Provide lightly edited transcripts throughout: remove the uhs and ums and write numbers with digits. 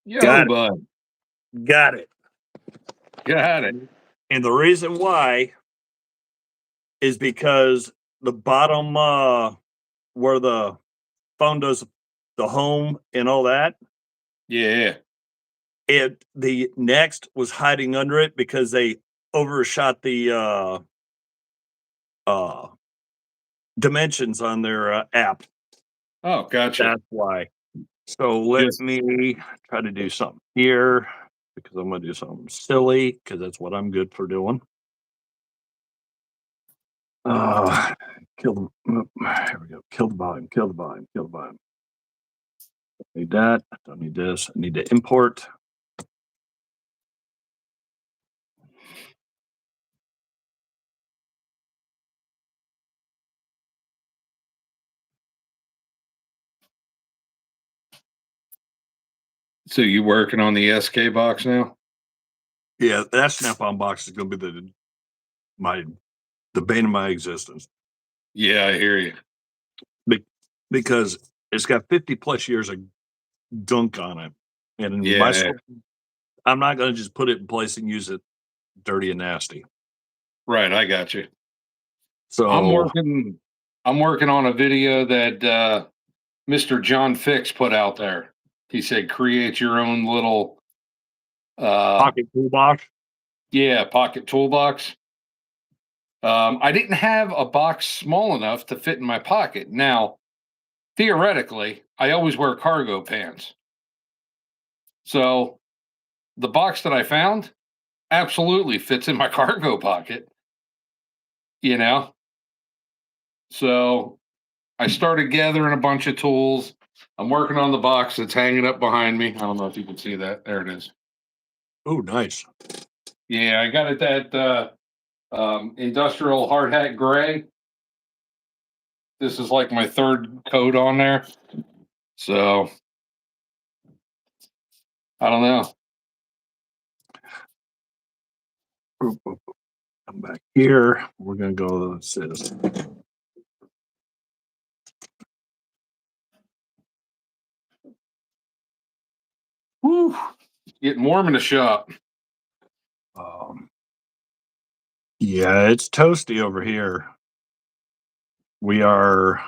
Yo, Got it. bud. Got it. Got it. And the reason why is because the bottom where the phone does the home and all that, Yeah. the next was hiding under it because they overshot the dimensions on their app. Oh, gotcha. That's why. So let Yes. me try to do something here because I'm going to do something silly because that's what I'm good for doing. Kill the, here we go. Kill the volume, kill the volume, kill the volume. Don't need that. Don't need this. I need to import. So you working on the SK box now? Yeah, that snap-on box is going to be the bane of my existence. Yeah, I hear you. Because it's got 50 plus years of gunk on it. And Yeah. I'm not going to just put it in place and use it dirty and nasty. Right, I got you. So I'm working on a video that Mr. John Fix put out there. He said create your own little pocket toolbox. Yeah, pocket toolbox. I didn't have a box small enough to fit in my pocket. Now, theoretically, I always wear cargo pants. So the box that I found absolutely fits in my cargo pocket, you know? So I started gathering a bunch of tools. I'm working on the box that's hanging up behind me. I don't know if you can see that. There it is. Oh, nice. Yeah, I got it that industrial hard hat gray. This is like my third coat on there. So I don't know. Come back here. We're going to go to this. Whew. Getting warm in the shop. Yeah, it's toasty over here. We are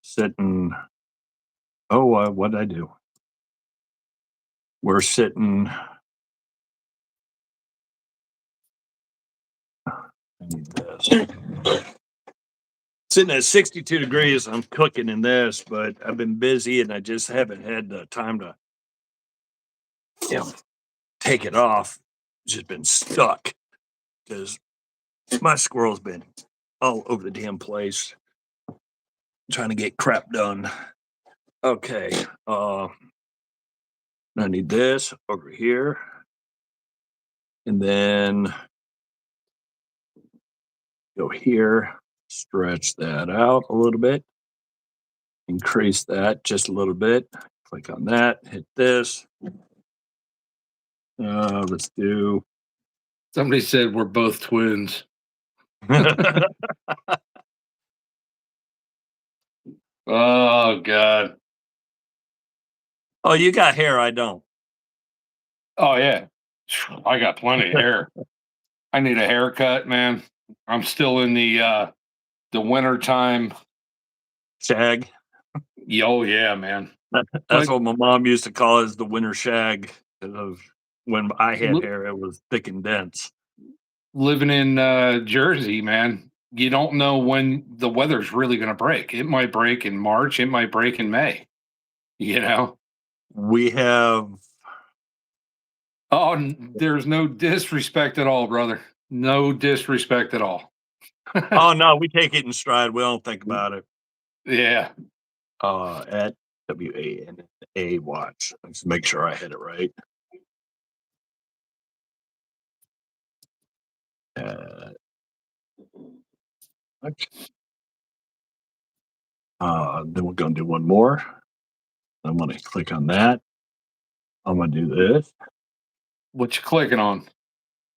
sitting. Oh, what did I do? We're sitting. I need this. Sitting at 62 degrees. I'm cooking in this, but I've been busy and I just haven't had the time to, take it off. It's just been stuck because my squirrel's been all over the damn place trying to get crap done. Okay. I need this over here. And then go here, stretch that out a little bit, increase that just a little bit. Click on that, hit this. Let's do. Somebody said we're both twins. Oh, God. Oh, you got hair. I don't. Oh, yeah. I got plenty of hair. I need a haircut, man. I'm still in the winter time. Shag. Oh, yeah, man. That's what my mom used to call it, is the winter shag. Of when I had hair, it was thick and dense. Living in Jersey, man, you don't know when the weather's really going to break. It might break in March. It might break in May. We have. Oh, there's no disrespect at all, brother. No disrespect at all. Oh, no, we take it in stride. We don't think about it. Yeah. At WANA watch. Let's make sure I hit it right. Then we're going to do one more. I'm going to click on that. I'm going to do this. What you clicking on?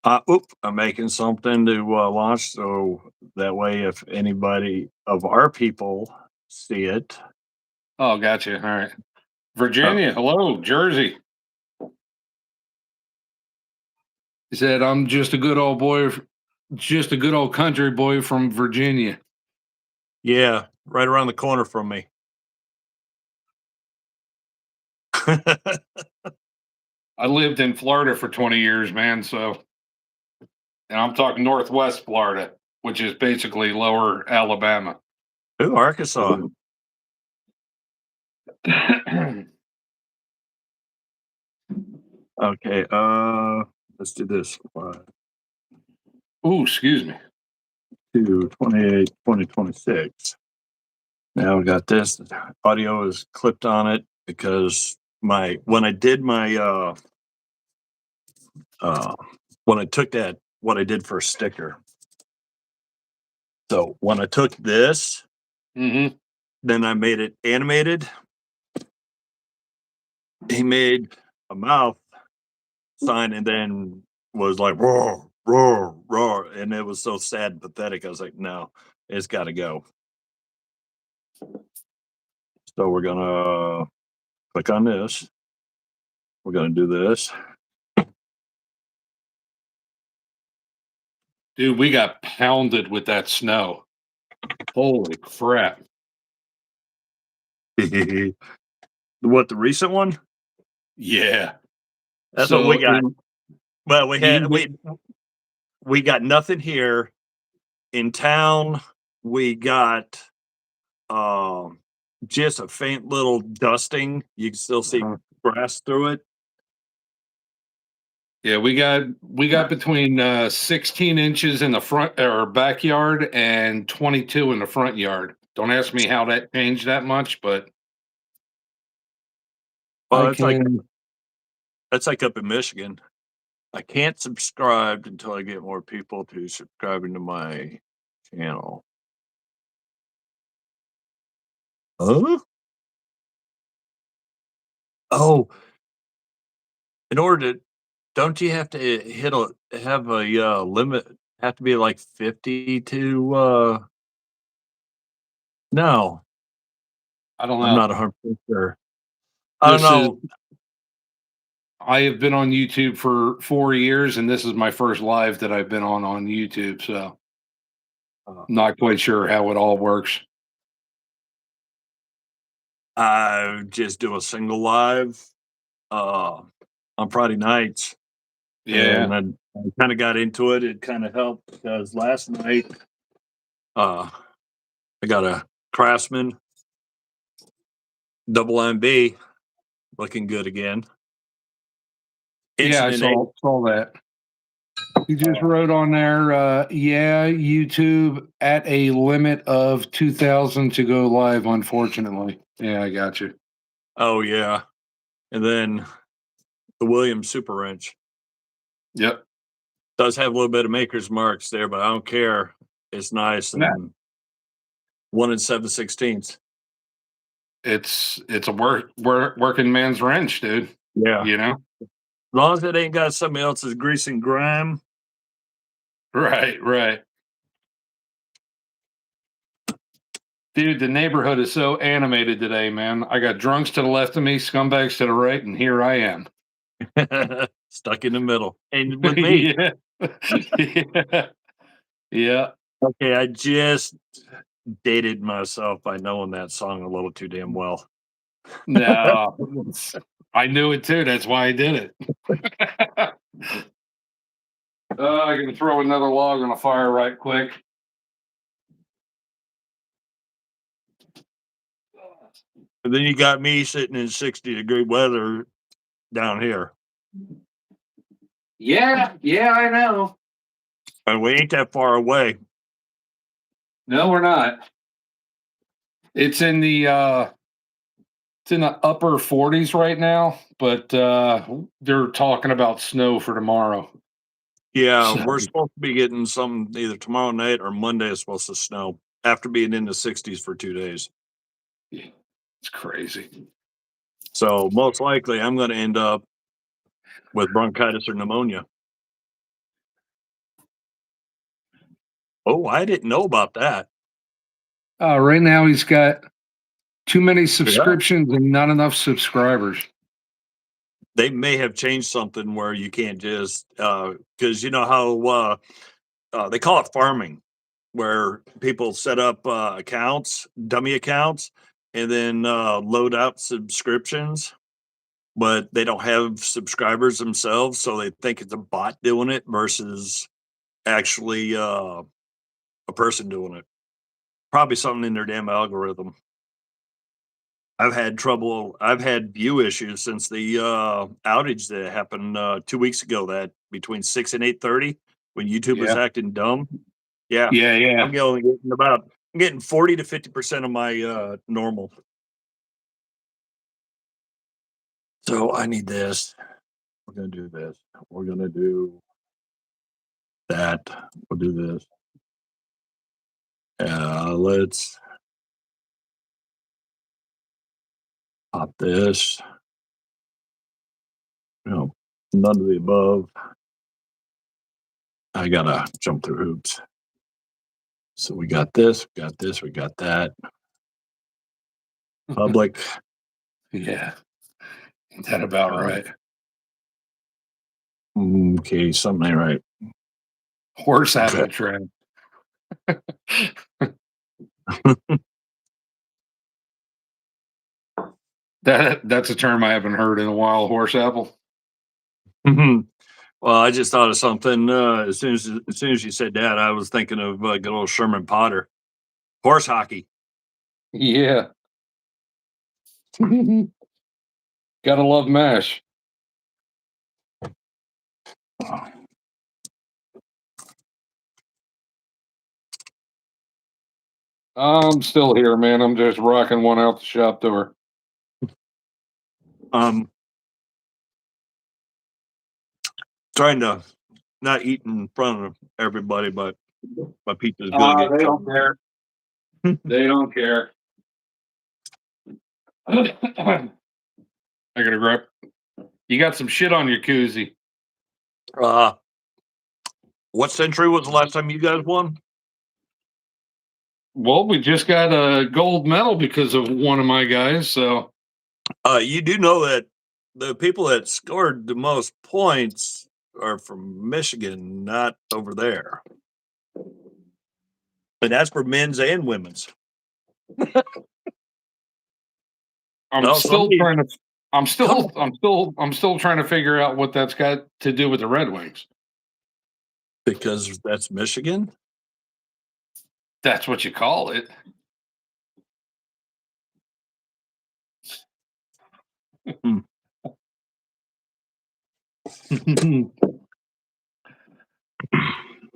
I'm making something to launch, so that way if anybody of our people see it. Oh, gotcha. All right. Virginia, hello. Jersey. He said, "I'm just a good old boy, just a good old country boy from Virginia." Yeah, right around the corner from me. I lived in Florida for 20 years, man. So, and I'm talking Northwest Florida, which is basically lower Alabama. Ooh, Arkansas. Okay, let's do this. 5, Ooh, excuse me. 2, 28, 2026. Now we got this. The audio is clipped on it because when I did my when I took that what I did for a sticker. So when I took this, Mm-hmm. then I made it animated. He made a mouth sign and then was like roar, roar, roar, and it was so sad and pathetic. I was like, no, it's got to go. So we're gonna click on this. We're gonna do this. Dude, we got pounded with that snow. Holy crap. What, the recent one? Yeah. That's what So we got. Well, you, we got nothing here in town. We got just a faint little dusting. You can still see grass through it. yeah, we got between 16 inches in the front or backyard and 22 in the front yard. Don't ask me how that changed that much, but Well, I can. that's like up in Michigan. I can't subscribe until I get more people to subscribing to my channel. Huh? Oh, in order to, don't you have to have a limit? Have to be like 50 to no, I don't I'm know. not 100% sure. I don't This is know. I have been on YouTube for 4 years, and this is my first live that I've been on YouTube. So not quite sure how it all works. I just do a single live uh, on Friday nights, and Yeah, I kind of got into it. It kind of helped because last night uh, I got a Craftsman double MB looking good again. yeah, I Incident eight. saw that. He just Uh, wrote on there, yeah, YouTube at a limit of 2,000 to go live, unfortunately. Yeah, I got you. oh yeah, and then the Williams Super Wrench Yep. does have a little bit of maker's marks there, but I don't care. It's nice Yeah. and 1 7/16. It's a working man's wrench, dude. Yeah, You know? as long as it ain't got somebody else's grease and grime. Right, right. Dude, the neighborhood is so animated today, man. I got drunks to the left of me, scumbags to the right, and here I am. Stuck in the middle. And with me, Yeah. Yeah. Yeah. okay, I just dated myself by knowing that song a little too damn well. No. I knew it too. That's why I did it. I can throw another log on a fire right quick. And then you got me sitting in 60-degree weather down here. Yeah, yeah, I know. And we ain't that far away. No, we're not. It's in the upper 40s right now, but they're talking about snow for tomorrow. Yeah, So we're supposed to be getting some either tomorrow night or Monday is supposed to snow after being in the 60s for 2 days. yeah, it's crazy. So most likely I'm going to end up with bronchitis or pneumonia. Oh, I didn't know about that. Right now he's got too many Yeah. subscriptions and not enough subscribers. they may have changed something where you can't just because you know how they call it farming, where people set up accounts, dummy accounts, and then load out subscriptions, but they don't have subscribers themselves, so they think it's a bot doing it versus actually a person doing it. Probably something in their damn algorithm. I've had trouble. I've had view issues since the outage that happened 2 weeks ago. That between 6 and 8:30, when YouTube was Yeah. acting dumb. Yeah, Yeah. Yeah. I'm getting about. I'm getting 40 to 50% of my normal. So I need this. We're gonna do this. We're gonna do that. We'll do this. Let's pop this. No, none of the above. I gotta jump through hoops. So we got this, we got this, we got that. Public. Yeah. Ain't that about right? Okay, something ain't right. Horse Okay. apple trend. That's a term I haven't heard in a while. Horse apple. Well, I just thought of something as soon as you said that, I was thinking of good old Sherman Potter, horse hockey. Yeah. Gotta love mash. I'm still here, man. I'm just rocking one out the shop door. Trying to not eat in front of everybody, but my pizza's gonna get They cold. don't care. They don't care. I gotta grab. You got some shit on your koozie. Uh, what century was the last time you guys won? Well, we just got a gold medal because of one of my guys. So You do know that the people that scored the most points are from Michigan, not over there. And that's for men's and women's. I'm No, still somebody trying to. I'm come still. I'm still trying to figure out what that's got to do with the Red Wings. because that's Michigan. That's what you call it.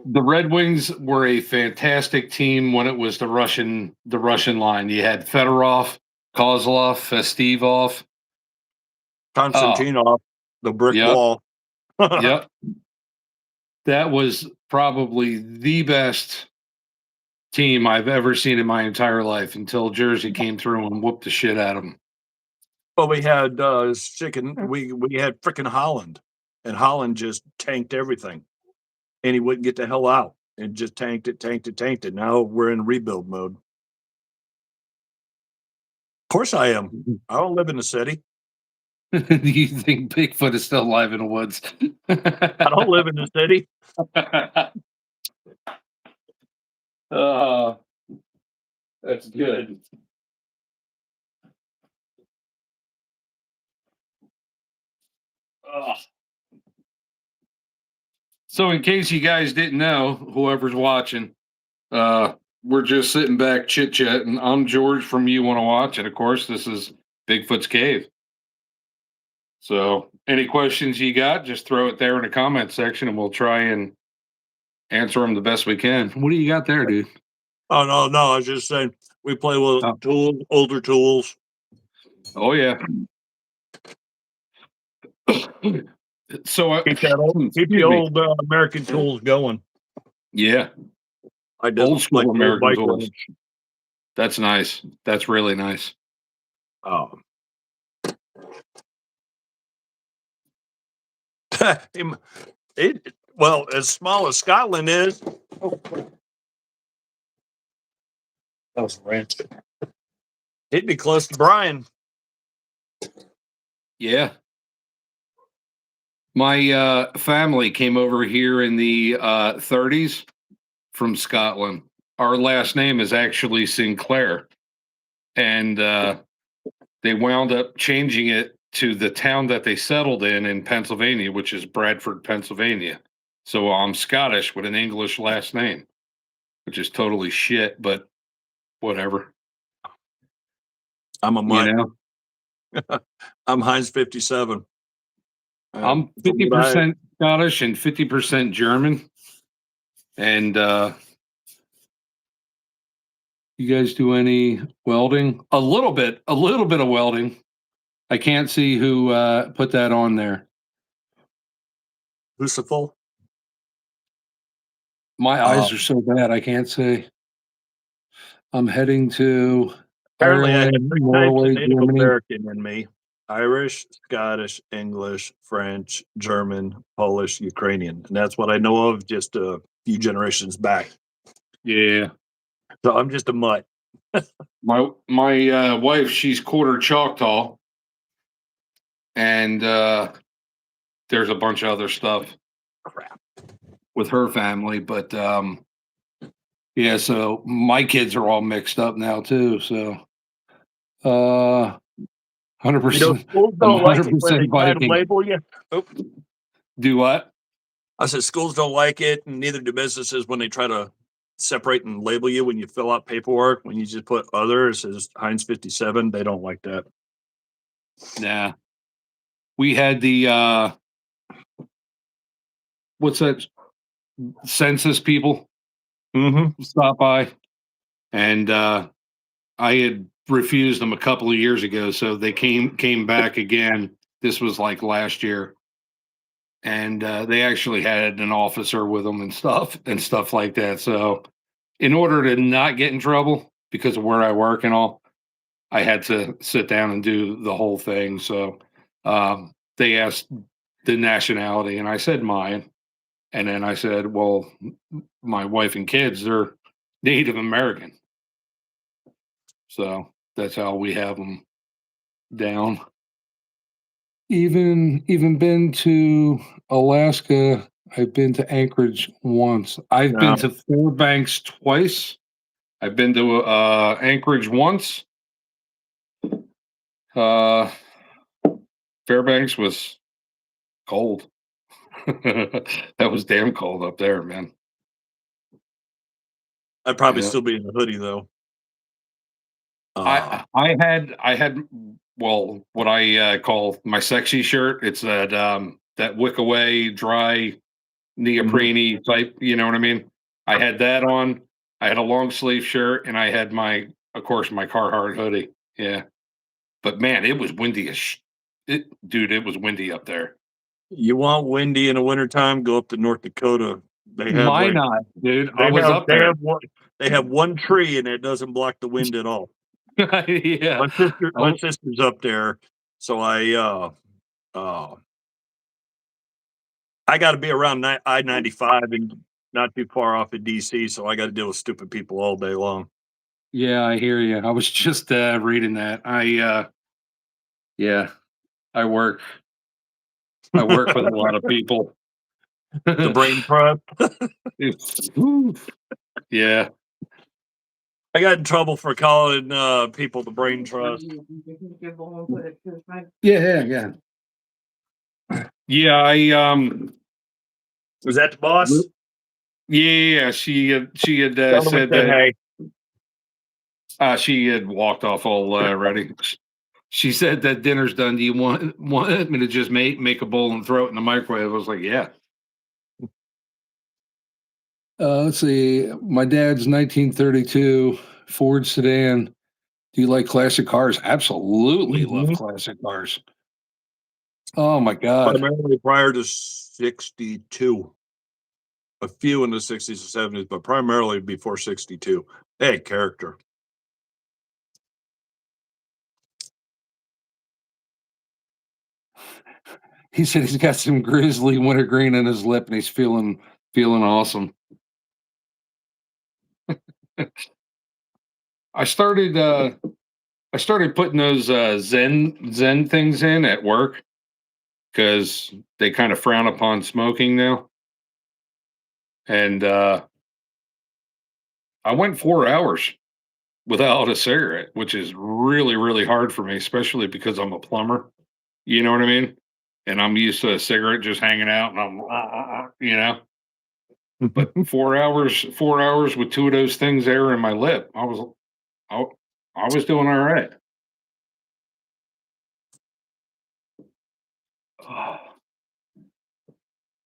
The Red Wings were a fantastic team when it was the Russian line. You had Fedorov, Kozlov, Festivov. Oh, Konstantinov, the brick yep, wall. yep. That was probably the best team I've ever seen in my entire life until Jersey came through and whooped the shit out of them. But we had chicken. We had freaking Holland, and Holland just tanked everything, and he wouldn't get the hell out, and just tanked it, tanked it, tanked it. Now we're in rebuild mode. Of course, I am. I don't live in the city. Do you think Bigfoot is still alive in the woods? I don't live in the city. uh, that's good. Ugh. So, in case you guys didn't know, whoever's watching, we're just sitting back chit chatting. I'm George from You Want to Watch, and of course, this is Bigfoot's Cave. So, any questions you got, just throw it there in the comment section, and we'll try and answer them the best we can. What do you got there, dude? Oh no, I was just saying we play with Oh, tools, older tools. oh yeah. So, Keep that old, keep the excuse me. old American tools going. Yeah, I just old like school the old American bike tools. wrench. That's nice. That's really nice. Oh. Well, as small as Scotland is, that was a wrench. It'd be close to Brian. Yeah. My family came over here in the 30s from Scotland. Our last name is actually Sinclair, and they wound up changing it to the town that they settled in Pennsylvania, which is Bradford, Pennsylvania. So I'm Scottish with an English last name, which is totally shit, but whatever. I'm a You mutt. know, I'm Heinz 57. I'm From what 50% Scottish and 50% German. And you guys do any welding? A little bit of welding. I can't see who put that on there. Lucifer. My eyes are so bad I can't see. I'm heading to Apparently, I had Ireland, 3 types of Norway, Native Germany. American in me: Irish, Scottish, English, French, German, Polish, Ukrainian, and that's what I know of just a few generations back. Yeah. So I'm just a mutt. My wife, she's quarter Choctaw, and there's a bunch of other stuff Crap. with her family, but yeah, so my kids are all mixed up now too. So 100%. Schools I'm don't like it when 100% they try to Viking. label you. Oh, Do what? I said schools don't like it, and neither do businesses when they try to separate and label you when you fill out paperwork. When you just put others as Heinz 57, they don't like that. Nah. We had the what's that, census people stop by, and I had refused them a couple of years ago, so they came back again. This was like last year, and they actually had an officer with them and stuff like that. So, in order to not get in trouble because of where I work and all, I had to sit down and do the whole thing. So, they asked the nationality, and I said mine, and then I said, "Well, my wife and kids, they're Native American." So that's how we have them down. Even been to Alaska. I've been to Anchorage once. I've No, been to Fairbanks twice. I've been to Anchorage once. Uh, Fairbanks was cold. That was damn cold up there, man. I'd probably Yeah. still be in the hoodie though. I had well, what I call my sexy shirt. It's that wick away dry neoprene type, you know what I mean? I had that on. I had a long sleeve shirt, and I had my, of course, my Carhartt hoodie. Yeah, but man, it was windy as dude. It was windy up there. You want windy in the wintertime, go up to North Dakota. They have Why like not, dude? I they was have up they there. have one they have one tree and it doesn't block the wind at all. Yeah. My sister's up there, so uh I got to be around I-95 and not too far off of DC, so I got to deal with stupid people all day long. Yeah, I hear you. I was just reading that. Yeah, I work. I work with a lot of people. The brain trust. Yeah. I got in trouble for calling people the brain trust. Yeah. Yeah, Was that the boss? yeah, she had Tell them I said said that hey. she had walked off already. She said that dinner's done. Do you want me to just make a bowl and throw it in the microwave? I was like, yeah. Let's see. My dad's 1932 Ford sedan. Do you like classic cars? Absolutely love classic cars. Oh my God. Primarily prior to 62. A few in the 60s and 70s, but primarily before 62. Hey, character. He said he's got some grizzly wintergreen in his lip and he's feeling awesome. I started putting those Zen things in at work. because they kind of frown upon smoking now. And I went 4 hours without a cigarette, which is really, really hard for me, especially because I'm a plumber. You know what I mean? And I'm used to a cigarette just hanging out, and But 4 hours with two of those things there in my lip, I, I was doing all right.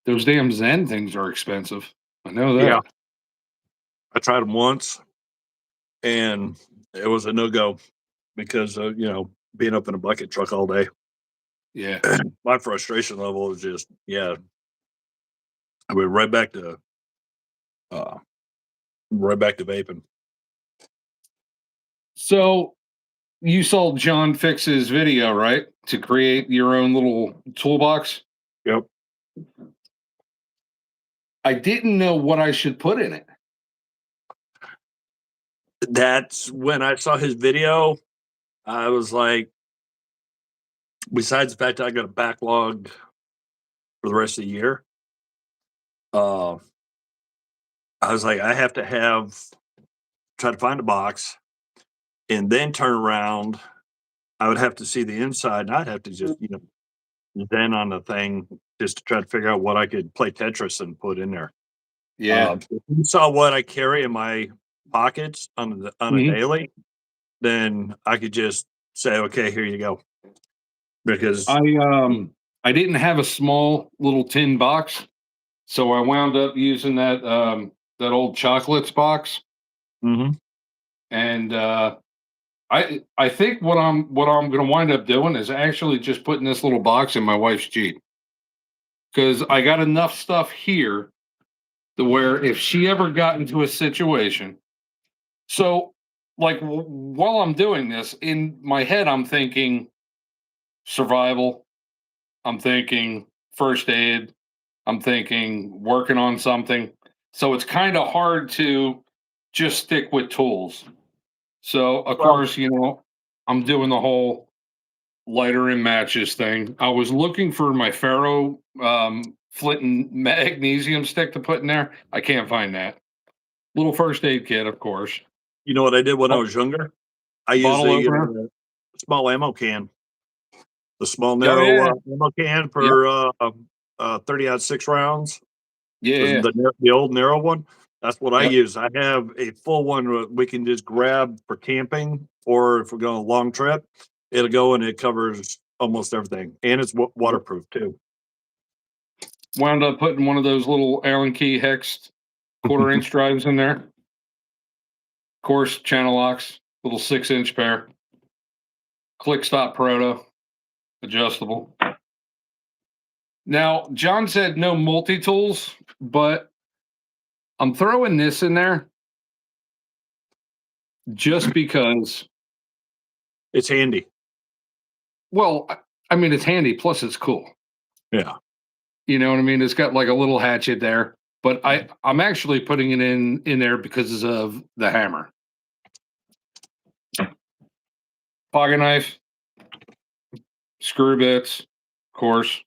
Those damn Zen things are expensive. I know that. Yeah. I tried them once, and it was a no go because being up in a bucket truck all day. Yeah. My frustration level is just I went right back to vaping. So you saw John Fix's video, right? To create your own little toolbox. Yep. I didn't know what I should put in it. That's when I saw his video. I was like, besides the fact that I got a backlog for the rest of the year, I was like, I have to try to find a box and then turn around. I would have to see the inside, and I'd have to just, then on the thing just to try to figure out what I could play Tetris and put in there. Yeah. If you saw what I carry in my pockets on a daily, then I could just say, okay, here you go. Because I didn't have a small little tin box, so I wound up using that old chocolates box. And I think what I'm going to wind up doing is actually just putting this little box in my wife's Jeep, because I got enough stuff here to where if she ever got into a situation, so like while I'm doing this in my head, I'm thinking survival, I'm thinking first aid, I'm thinking working on something. So it's kind of hard to just stick with tools. So of course, I'm doing the whole lighter and matches thing. I was looking for my ferro flint and magnesium stick to put in there. I can't find that. Little first aid kit, of course. you know what I did when I was younger? I used Bottle a opener. small ammo can, the small Oh narrow yeah, ammo can yep, for 30-06 rounds. yeah, The old narrow one. That's what I yep. use. I have a full one we can just grab for camping, or if we're going a long trip, it'll go and it covers almost everything, and it's waterproof too. Wound up putting one of those little Allen key hexed 1/4 inch drives in there. Of course, channel locks, little 6-inch pair. Click stop Proto, adjustable. Now, John said no multi tools, but I'm throwing this in there just because. It's handy. Well, I mean, it's handy. Plus, it's cool. Yeah. You know what I mean? It's got like a little hatchet there, but I'm actually putting it in there because of the hammer. Pocket knife, screw bits, of course.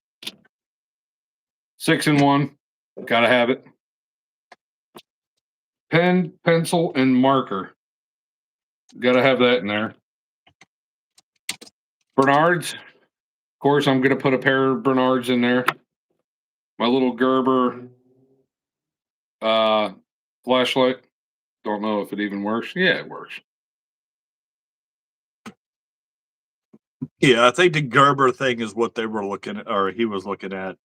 6-in-1, gotta have it. Pen, pencil, and marker. Gotta have that in there. Bernards, of course, I'm gonna put a pair of Bernards in there. My little Gerber flashlight. Don't know if it even works. Yeah, it works. Yeah, I think the Gerber thing is what they were looking at, or he was looking at.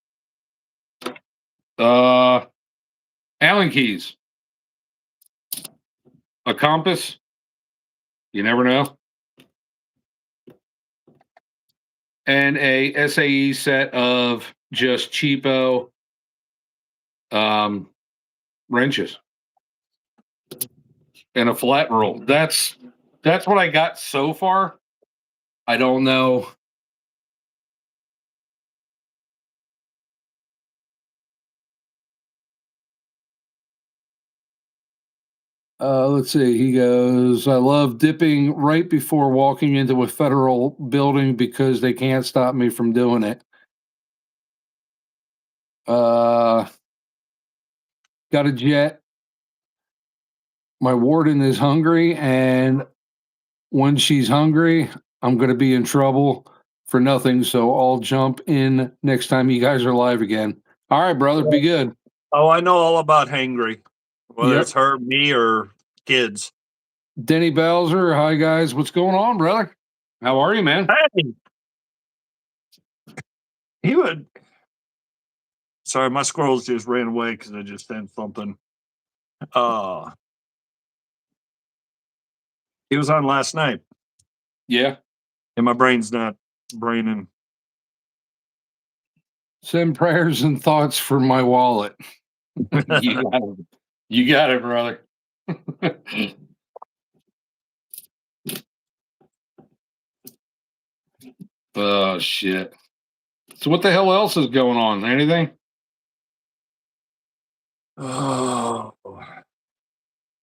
Allen keys. A compass. You never know. And a SAE set of just cheapo wrenches. And a flat rule. That's what I got so far. I don't know. Let's see. He goes, I love dipping right before walking into a federal building because they can't stop me from doing it. Got a jet. My warden is hungry, and when she's hungry, I'm going to be in trouble for nothing. So I'll jump in next time you guys are live again. All right, brother, be good. Oh, I know all about hangry, whether Yep. it's her, me, or kids. Denny Bowser, hi guys. What's going on, brother? How are you, man? Hey, he would. Sorry, my squirrels just ran away because I just sent something. He was on last night, Yeah. and my brain's not braining. Send prayers and thoughts for my wallet. You got it. You got it, brother. Oh shit. So what the hell else is going on? Anything? Oh,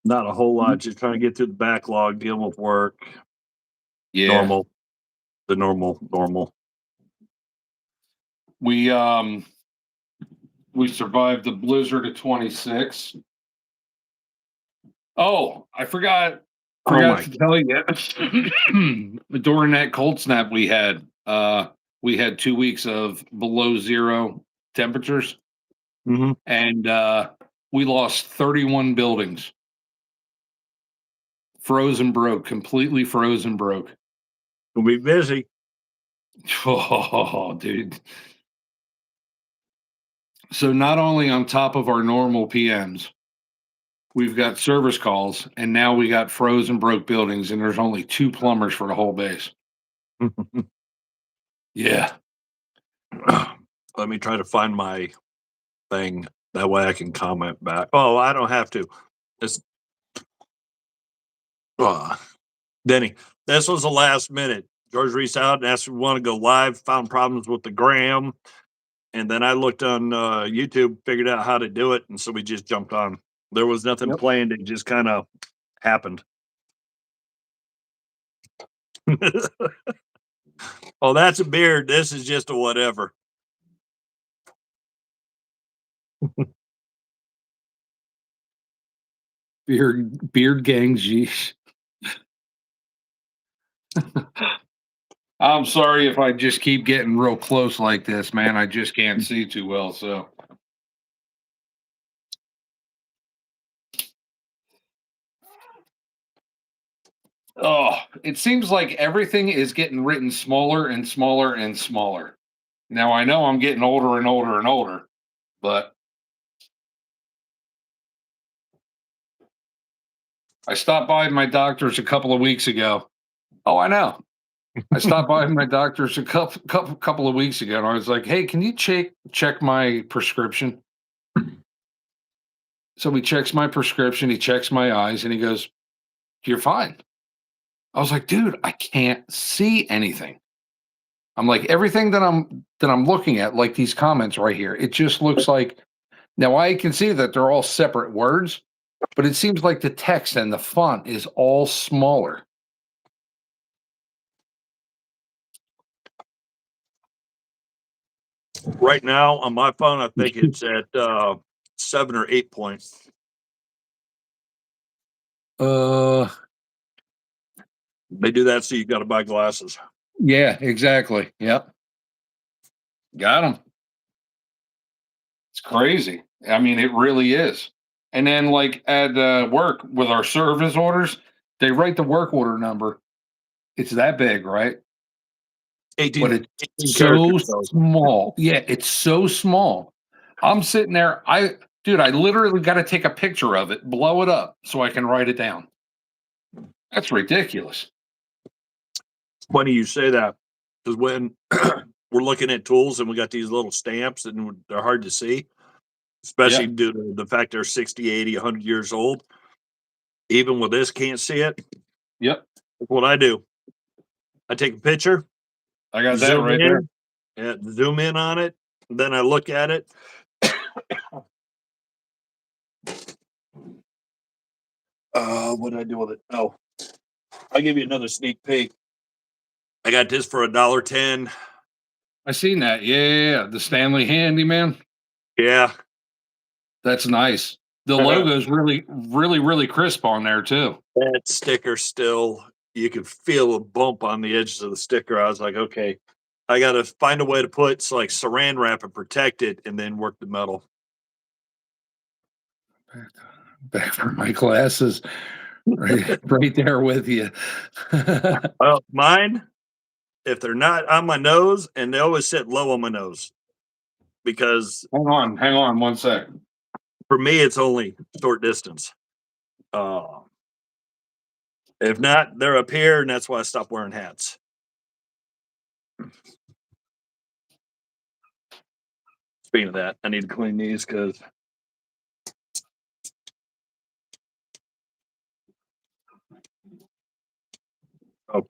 not a whole lot. Just trying to get through the backlog, dealing with work. Yeah. Normal. The normal. We survived the blizzard of 26. Oh, I forgot to tell you during that cold snap we had 2 weeks of below zero temperatures, and we lost 31 buildings. Completely frozen broke. We'll be busy. Oh, dude. So not only on top of our normal PMs, we've got service calls, and now we got frozen broke buildings, and there's only 2 plumbers for the whole base. Yeah. Let me try to find my thing. That way I can comment back. Oh, I don't have to. It's Denny, this was the last minute. George reached out and asked if we want to go live, found problems with the gram. And then I looked on YouTube, figured out how to do it. And so we just jumped on. There was nothing planned. It just kind of happened. Oh, that's a beard. This is just a whatever. Beard gang, geez. I'm sorry if I just keep getting real close like this, man. I just can't see too well, so. Oh, it seems like everything is getting written smaller and smaller and smaller. Now I know I'm getting older and older and older, but I stopped by my doctor's a couple of weeks ago. Oh, I know. I stopped by my doctor's a couple of weeks ago, and I was like, "Hey, can you check my prescription?" So he checks my prescription, he checks my eyes, and he goes, "You're fine." I was like, "Dude, I can't see anything." I'm like, everything that I'm looking at, like these comments right here, it just looks like, now I can see that they're all separate words, but it seems like the text and the font is all smaller. Right now on my phone, I think it's at 7 or 8 points. Uh, They do that so you got to buy glasses. yeah, exactly. Yep. Got them. It's crazy. I mean, it really is. And then, like at work with our service orders, they write the work order number. It's that big, right? 18, But it's 18 so characters. Though. small. Yeah, it's so small. I'm sitting there. Dude, I literally got to take a picture of it, blow it up so I can write it down. That's ridiculous. Funny you say that, because when we're looking at tools and we got these little stamps and they're hard to see, especially due to the fact they're 60, 80, 100 years old. Even with this, can't see it. Yep. That's what I do. I take a picture. I got that right there. And zoom in on it. Then I look at it. What did I do with it? Oh, I'll give you another sneak peek. I got this for $1.10. I seen that. Yeah. The Stanley Handyman. Yeah. That's nice. The logo's really crisp on there too. That sticker still, you could feel a bump on the edges of the sticker. I was like, okay, I got to find a way to put like saran wrap and protect it and then work the metal. Back for my glasses. Right there with you. Well, mine, if they're not on my nose, and they always sit low on my nose because Hang on 1 second. for me, it's only short distance. If not, they're up here, and that's why I stopped wearing hats. Speaking of that, I need to clean these because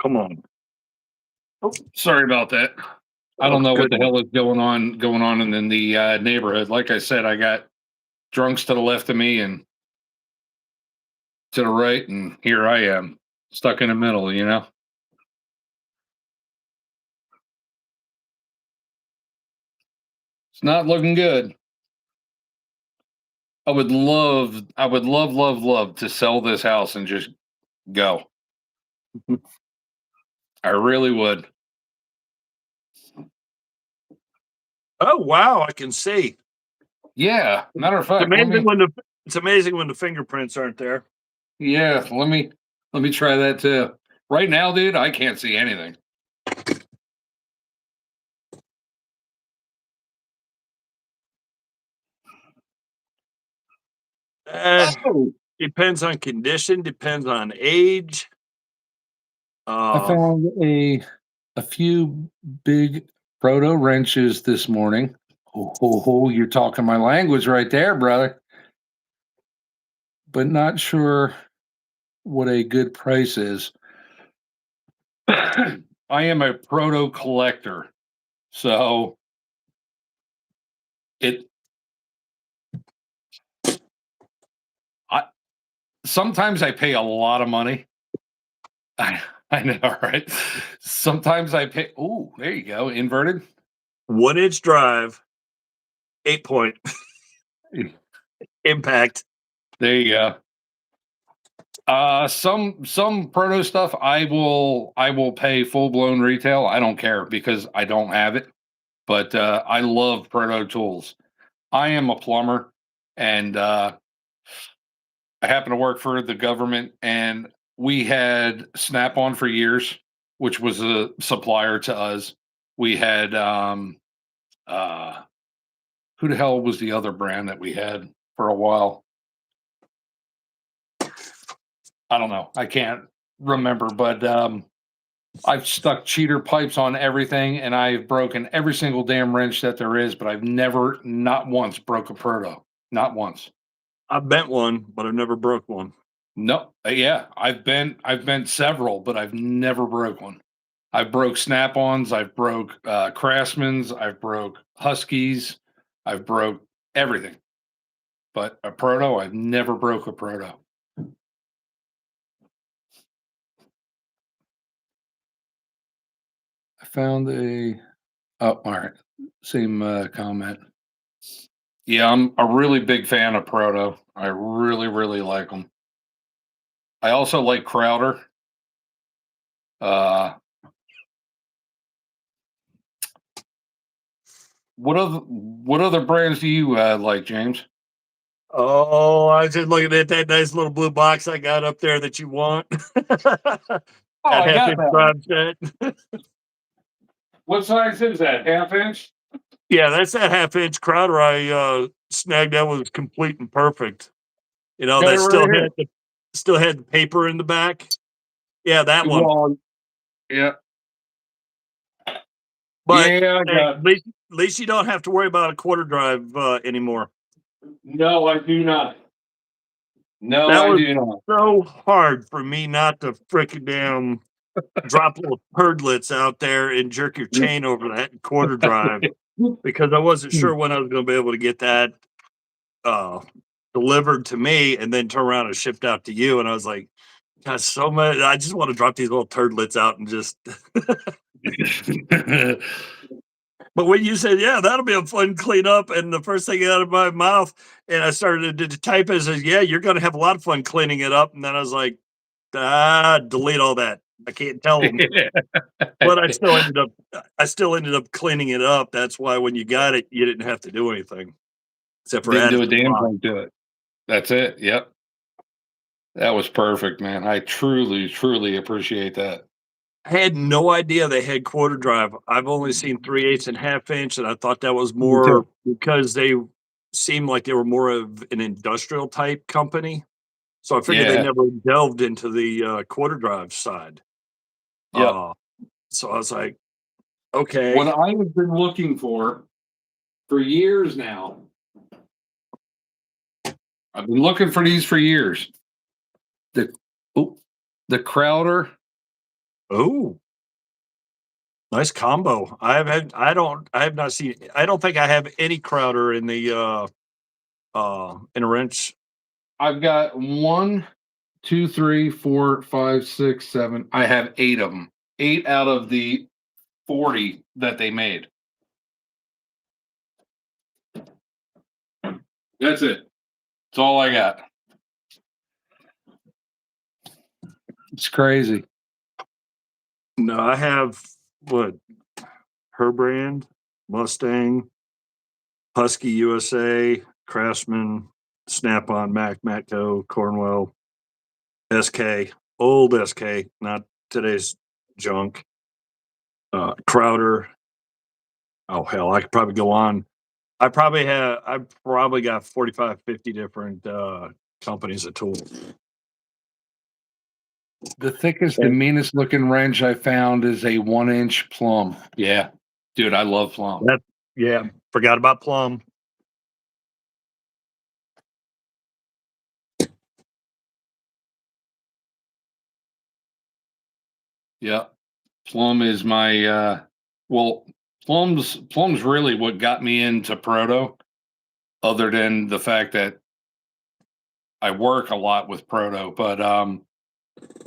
come on. Sorry about that. I don't know what the Goodness. hell is going on in the neighborhood. Like I said, I got drunks to the left of me and to the right, and here I am stuck in the middle. It's not looking good. I would love to sell this house and just go. I really would. Oh wow, I can see. Yeah. Matter of It's fact, amazing when the fingerprints aren't there. yeah, let me try that too. Right now, dude, I can't see anything. Oh, Depends on condition, depends on age. I found a few big proto wrenches this morning. You're talking my language right there, brother. But not sure what a good price is. I am a proto collector, so it. I sometimes I pay a lot of money. I know, right? Sometimes I pay. Oh, there you go, inverted. 1-inch drive, 8-point impact. There you go. Some proto stuff I will pay full blown retail. I don't care because I don't have it. But I love proto tools. I am a plumber, and I happen to work for the government, and we had Snap On for years, which was a supplier to us. We had who the hell was the other brand that we had for a while? I don't know. I can't remember, but I've stuck cheater pipes on everything, and I've broken every single damn wrench that there is, but I've never, not once, broke a proto. Not once. I've bent one, but I've never broke one. No, yeah, I've bent several, but I've never broke one. I've broke snap-ons, I've broke Craftsmans, I've broke Huskies, I've broke everything. But a proto, I've never broke a proto. I found oh, all right, same comment. Yeah, I'm a really big fan of Proto. I really like them. I also like Crowder. Uh, what other brands do you like, James? Oh, I was just looking at that nice little blue box I got up there that you want. Oh, That I got half-inch that one. drive set. What size is that? Half inch? Yeah, that's that half-inch Crowder I snagged. That was complete and perfect. Got it That right here. still had the paper in the back. Yeah, that one. Well, yeah, But yeah, I hey, got. at least you don't have to worry about a quarter drive anymore. No, I do not. No, That I was do not. so hard for me not to frickin' damn drop little perdlets out there and jerk your chain over that quarter drive because I wasn't sure when I was going to be able to get that uh, delivered to me and then turn around and shipped out to you. And I was like, God, so much. I just want to drop these little turdlets out and just. But when you said, "Yeah, that'll be a fun cleanup," and the first thing out of my mouth, and I started to type it, says, "Yeah, you're gonna have a lot of fun cleaning it up," and then I was like, delete all that. I can't tell them. But I still ended up cleaning it up. That's why when you got it, you didn't have to do anything except for Didn't add do it a to the damn box. thing to it. That's it. Yep. That was perfect, man. I truly, truly appreciate that. I had no idea they had quarter drive. I've only seen 3/8 and half inch, and I thought that was Me too. more because they seemed like they were more of an industrial type company. So I figured they Yeah. never delved into the, quarter drive side. Yep. Uh, so I was like, "Okay." What I have been looking for years now. I've been looking for these for years. The oh, the Crowder. Oh, nice combo. I have not seen I don't think I have any Crowder in a wrench. I've got one, two, three, four, five, six, seven. I have eight of them. Eight out of the 40 that they made. That's it. That's all I got. It's crazy. No, I have what? Her brand, Mustang, Husky USA, Craftsman, Snap-on, Matco, Cornwell, SK, old SK, not today's junk. Crowder. Oh hell, I could probably go on. I probably got 45, 50 different companies of tools. The thickest and And meanest looking wrench I found is a 1 inch plum. Yeah. Dude, I love plum. that yeah, forgot about Plum. Yeah. Plum is my well, plum's really what got me into Proto, other than the fact that I work a lot with Proto, but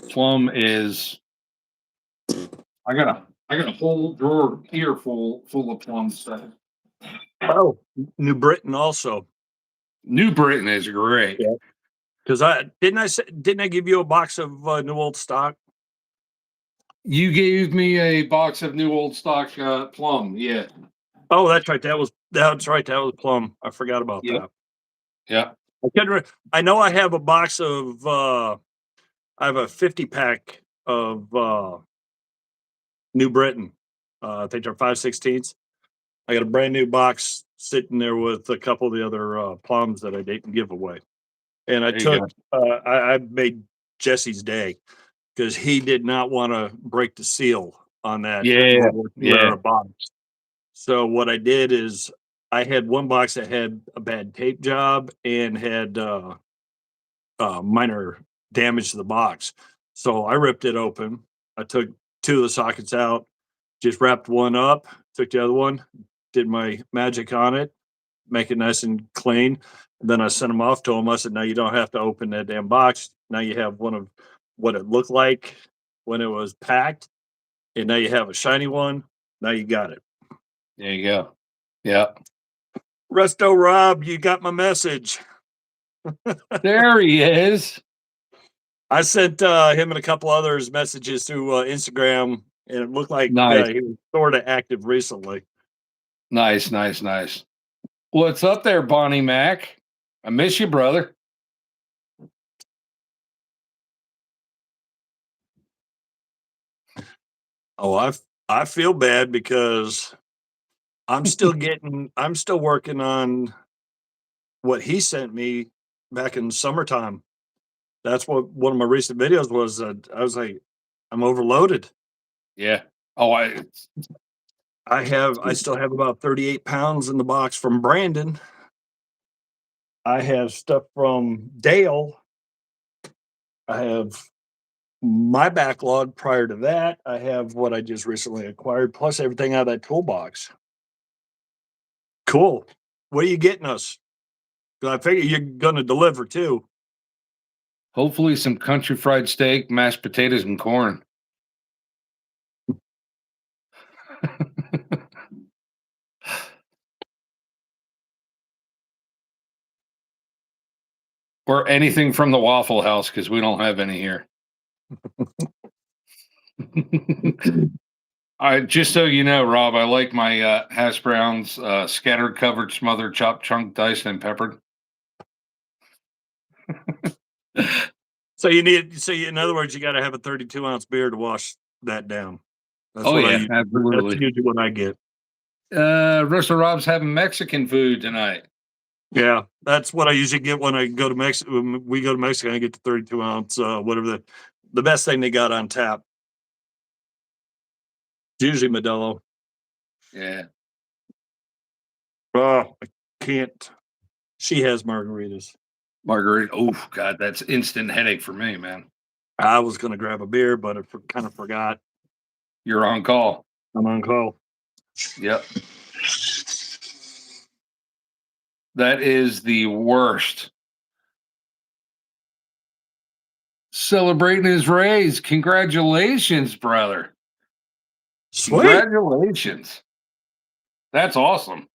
plum is I got a whole drawer here full of plum stuff. Oh, New Britain also. New Britain is great. Yeah. Because didn't I give you a box of new old stock? You gave me a box of new old stock plum. Yeah. Oh, that's right. That was Plum. I forgot about Yep. that. Yeah. I know I have a box of I have a 50 pack of New Britain. I think they're 5/16. I got a brand new box sitting there with a couple of the other plums that I didn't give away. And There you go. I made Jesse's day because he did not want to break the seal on that Yeah. World War II Yeah. era box. So what I did is I had one box that had a bad tape job and had minor damage to the box. So I ripped it open. I took two of the sockets out, just wrapped one up, took the other one, did my magic on it, make it nice and clean. And then I sent them off to him. I said, "Now you don't have to open that damn box. Now you have one of what it looked like when it was packed, and now you have a shiny one. Now you got it." There you go. Yeah. Resto Rob, you got my message. There he is. I sent him and a couple others messages through Instagram, and it looked like Nice. he was sort of active recently. Nice. Nice. Nice. What's up there, Bonnie Mac? I miss you, brother. Oh, I feel bad because I'm still working on what he sent me back in summertime. That's what one of my recent videos was. I was like, I'm overloaded. Yeah. Oh, I still have about 38 pounds in the box from Brandon. I have stuff from Dale. I have my backlog prior to that. I have what I just recently acquired, plus everything out of that toolbox. Cool. What are you getting us? 'Cause I figure you're gonna deliver too. hopefully some country fried steak, mashed potatoes, and corn. Or anything from the Waffle House because we don't have any here. I just so you know, Rob, I like my hash browns scattered, covered, smothered, chopped, chunk, diced, and peppered. So in other words, you got to have a 32-ounce beer to wash that down. That's Oh what yeah, that's absolutely. usually what I get. Russell Rob's having Mexican food tonight. Yeah, that's what I usually get when I go to Mexico. When we go to Mexico, I get the 32-ounce, whatever the best thing they got on tap. It's usually Modelo. Yeah. Oh, I can't. She has margaritas. Margarita. Oh God, that's instant headache for me, man. I was going to grab a beer, but I kind of forgot. You're on call. I'm on call. Yep. That is the worst. Celebrating his raise. Congratulations, brother. Sweet. Congratulations. That's awesome.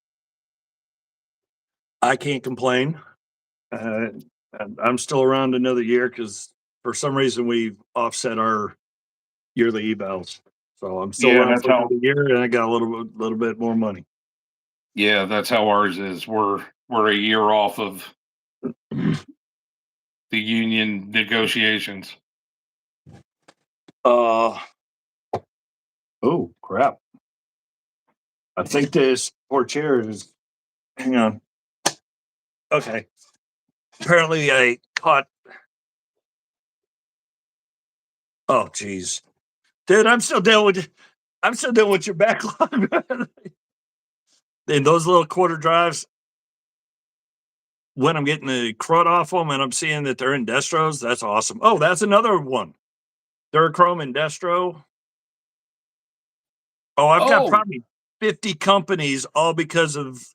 I can't complain. I'm still around another year because for some reason we've offset our yearly evals. So I'm still around that's for how. another year, and I got a little bit more money. Yeah, that's how ours is. We're a year off of the union negotiations. Oh crap! I think this poor chair is. Hang on. Okay. Apparently, I caught. Oh, geez, dude, I'm still dealing with your backlog. And those little quarter drives, when I'm getting the crud off them and I'm seeing that they're in destros, that's awesome. Oh, that's another one. Durachrome and destro. Oh, I've got Oh, probably 50 companies, all because of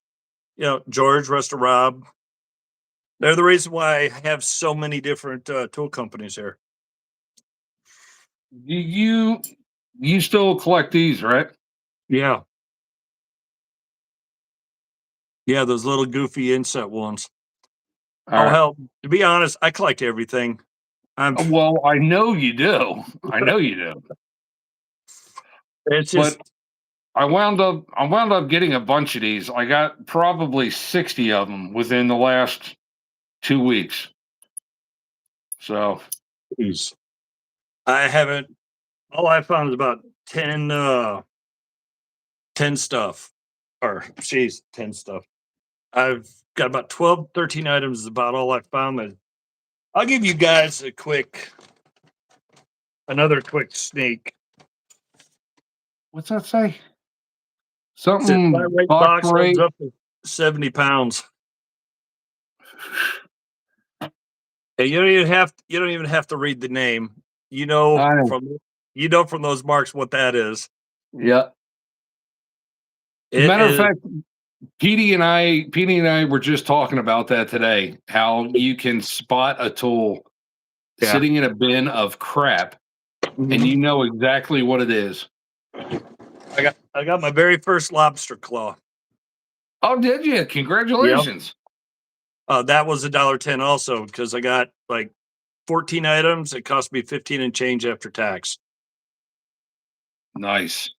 George, Ruster, Rob. They're the reason why I have so many different tool companies here. you still collect these, right? Yeah. Yeah, those little goofy inset ones. All right. Hell, to be honest, I collect everything. Well, I know you do. I know you do. It's But just I wound up getting a bunch of these. I got probably 60 of them within the last 2 weeks. So, geez. I haven't. All I found is about 10 stuff. Or, geez, 10 stuff. I've got about 12, 13 items is about all I found. I'll give you guys another quick sneak. what's that say? Said flat Something rate box box holds rate. up to 70 pounds. And you don't even have to read the name. You know I know. from those marks what that is. Yeah. It Matter of is fact, Petey and I were just talking about that today. How you can spot a tool yeah. sitting in a bin of crap, and you know exactly what it is. I got my very first lobster claw. Oh, did you? Congratulations. That was $1.10 also because I got like 14 items. It cost me 15 and change after tax. Nice.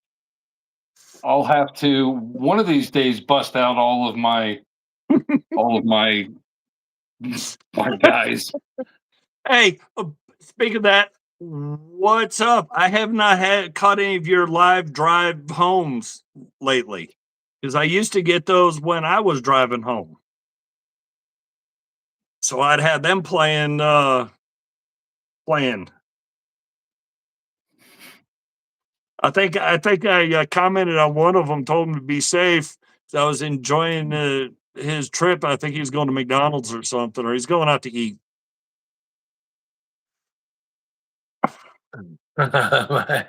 I'll have to one of these days bust out all of my guys. Hey, speak of that, what's up? I have not caught any of your live drive homes lately because I used to get those when I was driving home. So I'd have them playing. I commented on one of them, told him to be safe. So I was enjoying his trip. I think he's going to McDonald's or something, or he's going out to eat. my,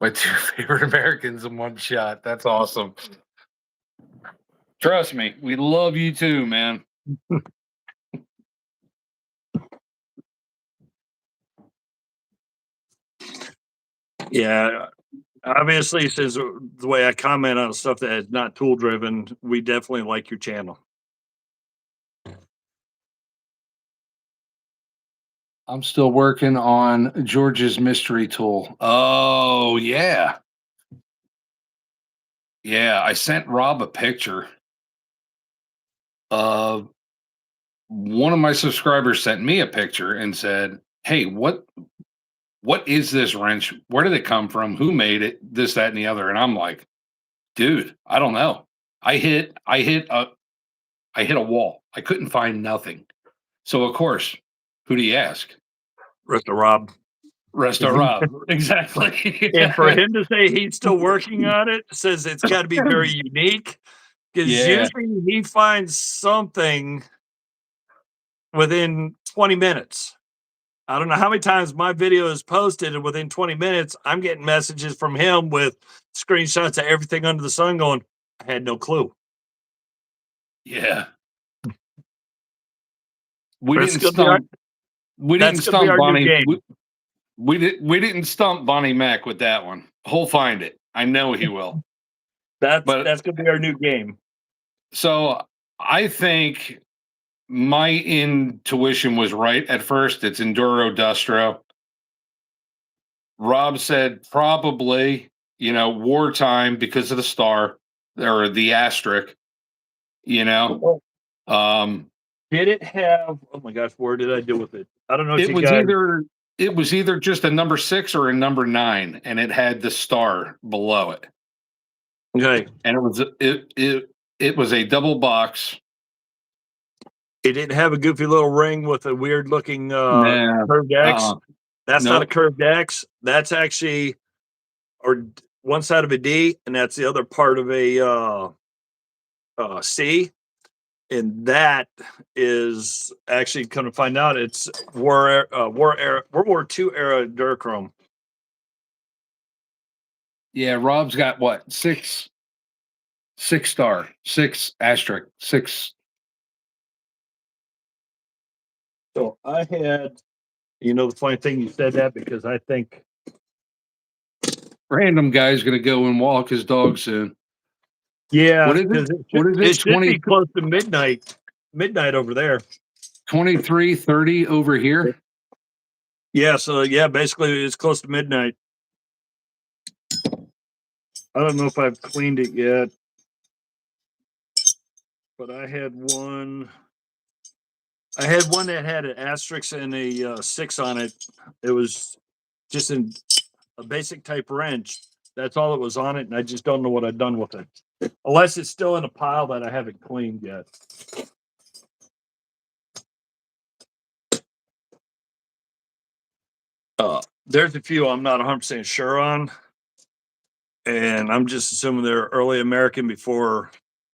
my two favorite Americans in one shot. That's awesome. Trust me, we love you too, man. Yeah, obviously, since the way I comment on stuff that is not tool driven, we definitely like your channel. I'm still working on George's mystery tool. Oh, yeah. Yeah, I sent Rob a picture of one of my subscribers sent me a picture and said, "Hey, what is this wrench? Where did it come from? Who made it? This, that, and the other." And I'm like, "Dude, I don't know. I hit a wall. I couldn't find nothing." So of course, who do you ask? Rest of Rob. Resto Rob. Exactly. And for him to say he's still working on it says it's got to be very unique, because Yeah. usually he finds something within 20 minutes. I don't know how many times my video is posted, and within 20 minutes, I'm getting messages from him with screenshots of everything under the sun going, I had no clue. Yeah. We That's didn't gonna be our, stump we that's didn't gonna be stump our new Bonnie. game. We didn't stump Bonnie Mac with that one. He'll find it. I know he will. But That's gonna be our new game. so I think my intuition was right at first. It's Enduro Dustro. Rob said probably, wartime because of the star or the asterisk, you know. Um Did it have? Oh my gosh, where did I do with it? I don't know if it you was guys. either it was either just a number 6 or a number 9, and it had the star below it. Okay, And it was a double box. it didn't have a goofy little ring with a weird looking Nah, curved X. uh-uh. That's not a Nope. curved X. That's actually one side of a D, and that's the other part of a C. And that is actually going to find out it's World War II era Durachrome. Yeah, Rob's got what? 6 star, 6 asterisk, 6. So I had, the funny thing you said that, because I think Random guy's gonna go and walk his dog soon. yeah, What is because it? What is it? it should 20, be close to midnight over there. 23:30 over here? Yeah, so yeah, basically it's close to midnight. I don't know if I've cleaned it yet, but I had one. I had one that had an asterisk and a 6 on it. It was just a basic type wrench. That's all that was on it, and I just don't know what I've done with it, unless it's still in a pile that I haven't cleaned yet. There's a few I'm not 100% sure on, and I'm just assuming they're early American before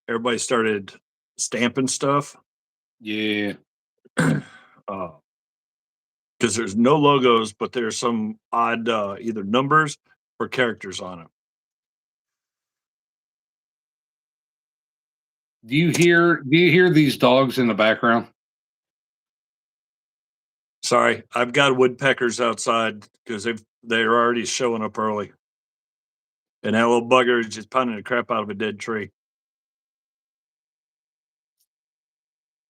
everybody started stamping stuff. Yeah. Because there's no logos, but there's some odd either numbers or characters on it. Do you hear these dogs in the background? Sorry, I've got woodpeckers outside because they're already showing up early, and that little bugger is just pounding the crap out of a dead tree.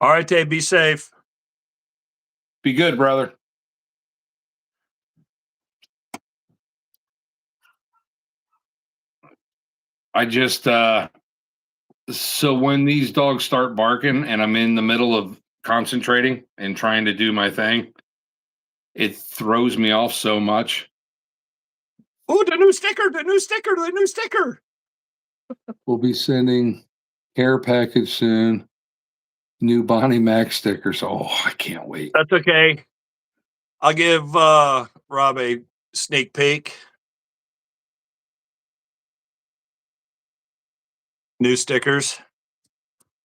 All right, Dave, be safe. Be good, brother. I just so when these dogs start barking and I'm in the middle of concentrating and trying to do my thing, it throws me off so much. Oh, the new sticker, the new sticker, the new sticker. We'll be sending care package soon. New Bonnie Mac stickers. Oh, I can't wait. That's okay. I'll give Rob a sneak peek. New stickers.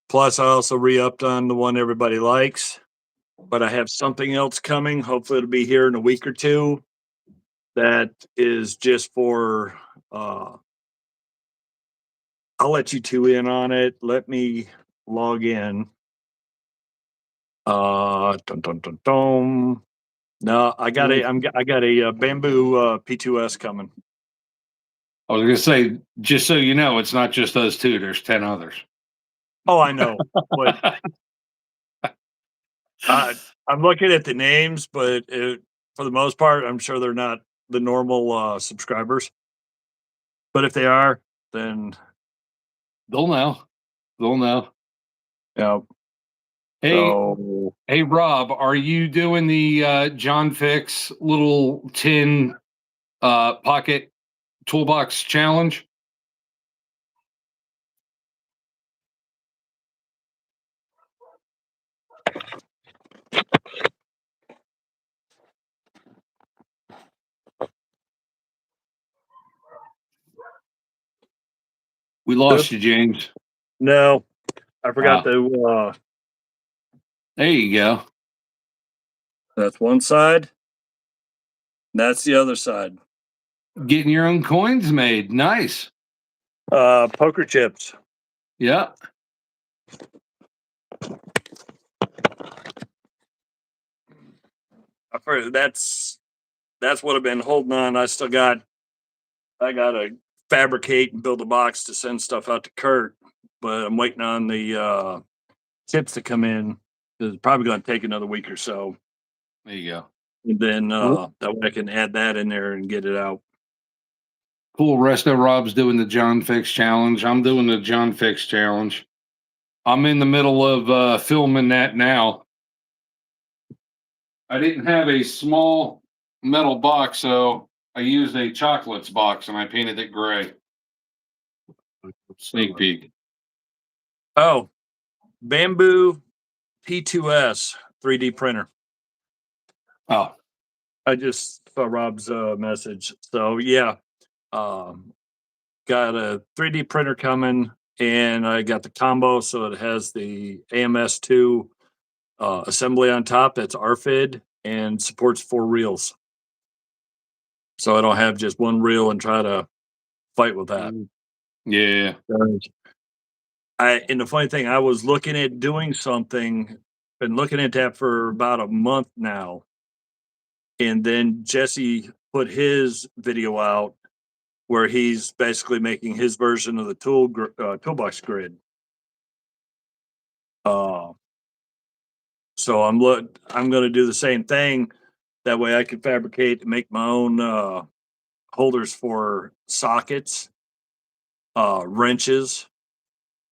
Plus, I also re-upped on the one everybody likes. But I have something else coming. Hopefully, it'll be here in a week or two. That is just for. I'll let you two in on it. Let me log in. Dun, dun, dun, dun. No, I got a bamboo P2S coming. I was gonna say, just so you know, it's not just those two. There's 10 others. Oh, I know, but I'm looking at the names, but for the most part, I'm sure they're not the normal subscribers. But if they are, then They'll know. They'll know. yeah. Hey, So hey, Rob, are you doing the John Fix little tin pocket toolbox challenge? We lost you, James. no, I forgot Oh, to. there you go. That's one side. That's the other side. Getting your own coins made. Nice. Poker chips. Yeah. That's what I've been holding on. I gotta fabricate and build a box to send stuff out to Kurt, but I'm waiting on the chips to come in. It's probably going to take another week or so, There you go. and then Cool. that way I can add that in there and get it out. Cool. Resto Rob's doing the John Fix challenge. I'm doing the John Fix challenge. I'm in the middle of filming that now. I didn't have a small metal box, so I used a chocolates box and I painted it gray. Sneak peek. Oh, bamboo P2S 3D printer. Oh, I just saw Rob's message. So yeah, um, got a 3D printer coming, and I got the combo, so it has the AMS2 assembly on top. That's RFID and supports 4 reels. So I don't have just one reel and try to fight with that. yeah. And the funny thing, I was looking at doing something, been looking at that for about a month now. And then Jesse put his video out where he's basically making his version of the toolbox grid. Uh, so I'm going to do the same thing. That way I can fabricate and make my own holders for sockets, wrenches,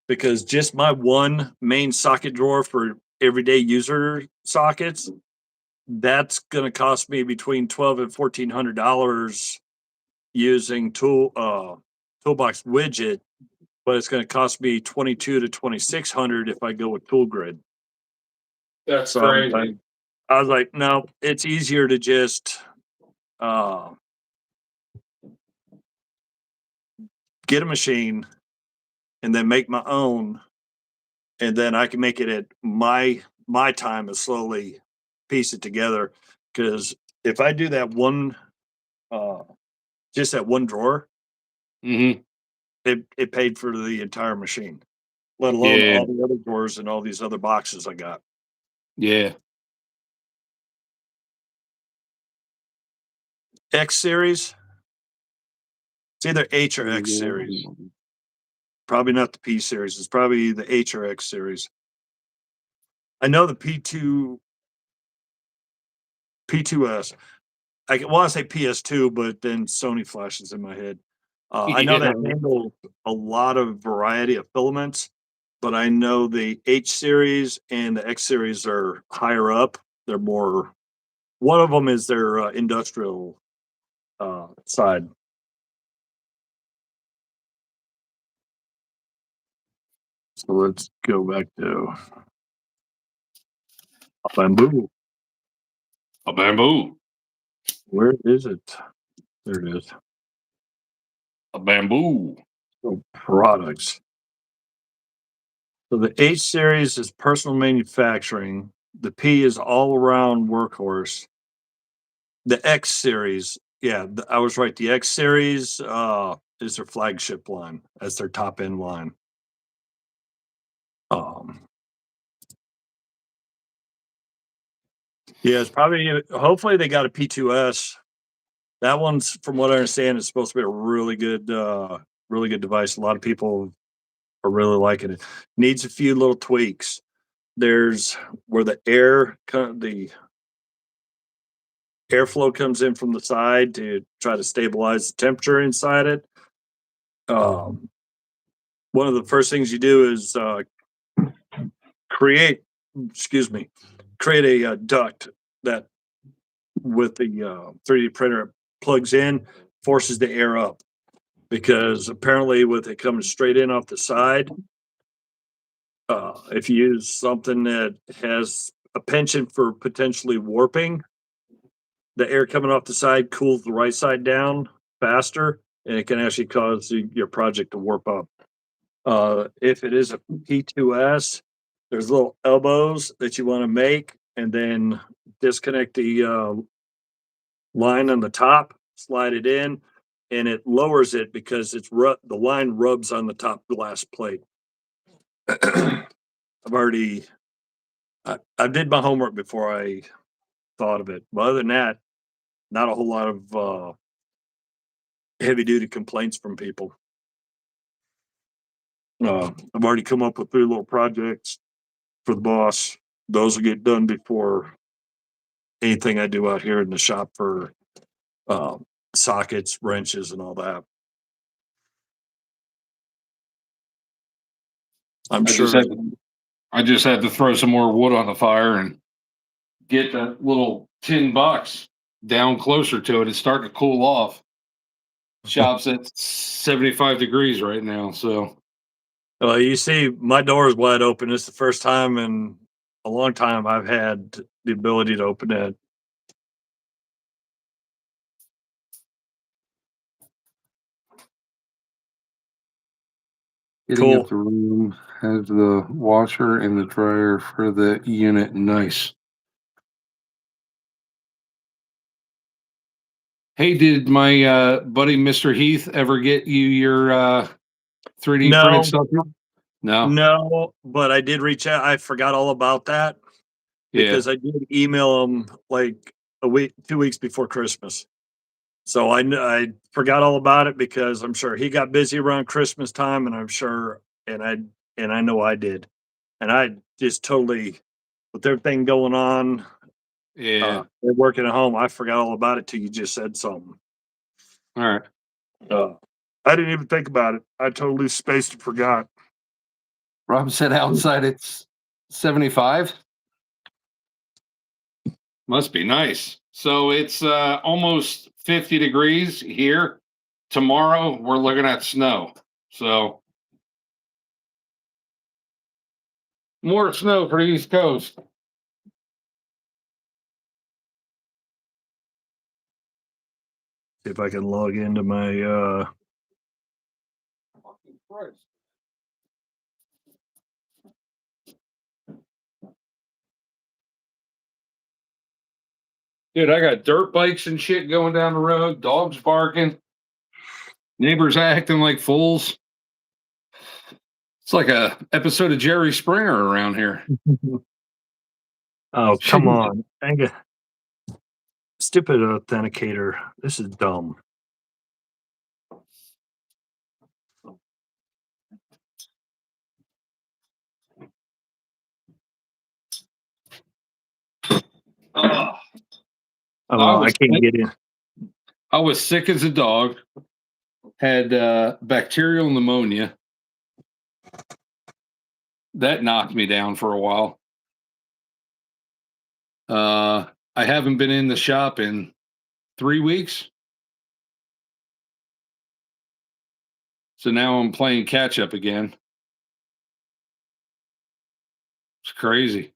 because just my one main socket drawer for everyday user sockets, that's going to cost me between $1,200 and $1,400 using toolbox widget, but it's going to cost me 22 to 2,600 if I go with tool grid. That's So crazy. I was like, no, it's easier to just uh, get a machine and then make my own, and then I can make it at my time and slowly piece it together. Because if I do that one, uh, just that one drawer, Mm-hmm. it paid for the entire machine, let alone Yeah. all the other drawers and all these other boxes I got. Yeah. X series, it's either H or X series. Probably not the P series. It's probably the H or X series. I know the P2S. I want to say PS2, but then Sony flashes in my head. I know Yeah. that handles a lot of variety of filaments, but I know the H series and the X series are higher up. They're more. One of them is their industrial side. So let's go back to bamboo. A bamboo. Where is it? There it is. A bamboo. So products. So the H series is personal manufacturing. The P is all around workhorse. The X series, yeah, I was right. The X series is their flagship line. That's their top end line. Um, yeah, it's probably hopefully they got a P2S. That one's, from what I understand, is supposed to be a really good device. A lot of people are really liking it. Needs a few little tweaks. there's where the airflow comes in from the side to try to stabilize the temperature inside it. One of the first things you do is create, excuse me, create a duct that with the 3D printer plugs in, forces the air up. Because apparently, with it coming straight in off the side, if you use something that has a penchant for potentially warping, the air coming off the side cools the right side down faster, and it can actually cause your project to warp up. If it is a P2S, there's little elbows that you want to make, and then disconnect the line on the top, slide it in, and it lowers it because the line rubs on the top glass plate. I did my homework before I thought of it. But other than that, not a whole lot of heavy duty complaints from people. I've already come up with 3 little projects for the boss. Those will get done before anything I do out here in the shop for sockets, wrenches, and all that. I'm sure. I just had to throw some more wood on the fire and get that little tin box down closer to it. It's starting to cool off. Shop's at 75 degrees right now, so. You see, my door is wide open. It's the first time in a long time I've had the ability to open it. Getting up the room has the washer and the dryer for the unit. Nice. Hey, did my buddy Mr. Heath ever get you your 3D printed stuff? No, but I did reach out. I forgot all about that because I did email him like a week, 2 weeks before Christmas. So I forgot all about it because I'm sure he got busy around Christmas time, and I'm sure, and I know I did, and I just totally, with everything going on, they're working at home. I forgot all about it till you just said something. All right. I didn't even think about it. I totally spaced and forgot. Rob said outside it's 75. Must be nice. So it's almost 50 degrees here. Tomorrow we're looking at snow. So more snow for the East Coast. See if I can log into my Dude, I got dirt bikes and shit going down the road, dogs barking, neighbors acting like fools. It's like a episode of Jerry Springer around here. Oh, come on. Dang it. Stupid authenticator. This is dumb. I can't get in. I was sick as a dog. Had bacterial pneumonia. That knocked me down for a while. I haven't been in the shop in 3 weeks. So now I'm playing catch up again. It's crazy.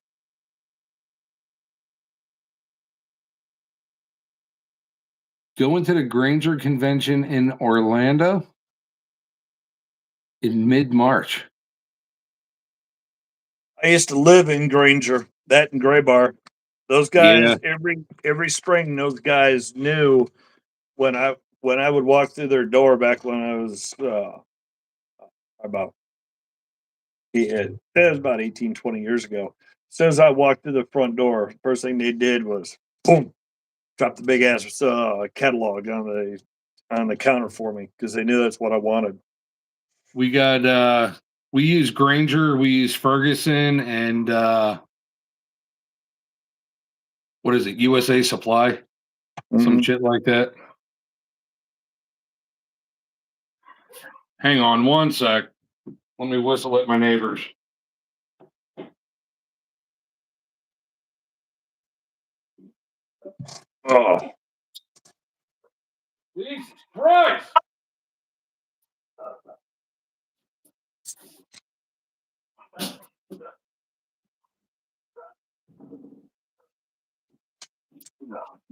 Going to the Granger convention in Orlando in mid-March. I used to live in Granger, that and Gray Bar. Those guys, every spring, those guys knew when I would walk through their door back when I was about it was about 18, 20 years ago. As soon as I walked through the front door, first thing they did was boom, drop the big ass catalog on the counter for me because they knew that's what I wanted. We got We use Granger, we use Ferguson, and what is it? USA Supply, some shit like that. Hang on one sec. Let me whistle at my neighbors. Oh, Jesus Christ!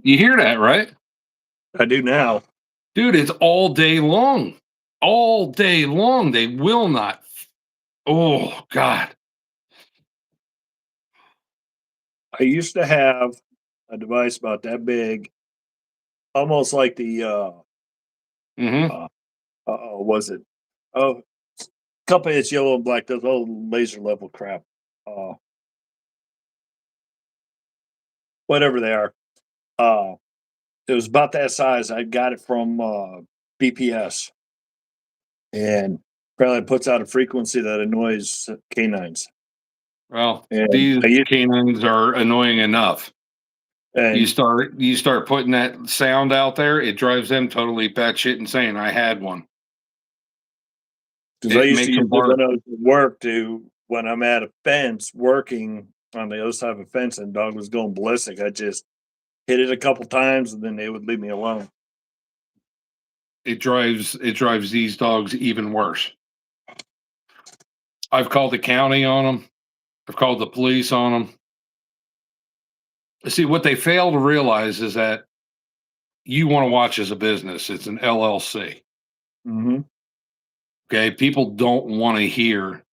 You hear that, right? I do now. Dude, it's all day long. All day long. They will not. Oh, God. I used to have a device about that big, almost like the was it? Oh, company that's yellow and black, those old laser level crap. Whatever they are. It was about that size. I got it from BPS. And apparently it puts out a frequency that annoys canines. Well, And these canines are annoying enough. And you start putting that sound out there, it drives them totally batshit insane. I had one. Because I used to use it when I was at work when I'm at a fence working on the other side of a fence and the dog was going ballistic, I just hit it a couple times and then they would leave me alone. It drives these dogs even worse. I've called the county on them. I've called the police on them. See, what they fail to realize is that you want to watch as a business. It's an LLC. Mm-hmm. Okay. People don't want to hear,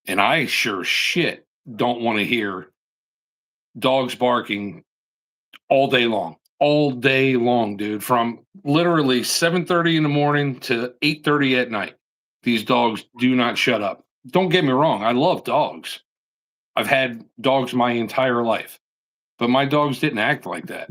and I sure shit don't want to hear dogs barking all day long, dude, from literally 7:30 in the morning to 8:30 at night. These dogs do not shut up. Don't get me wrong. I love dogs. I've had dogs my entire life, but my dogs didn't act like that.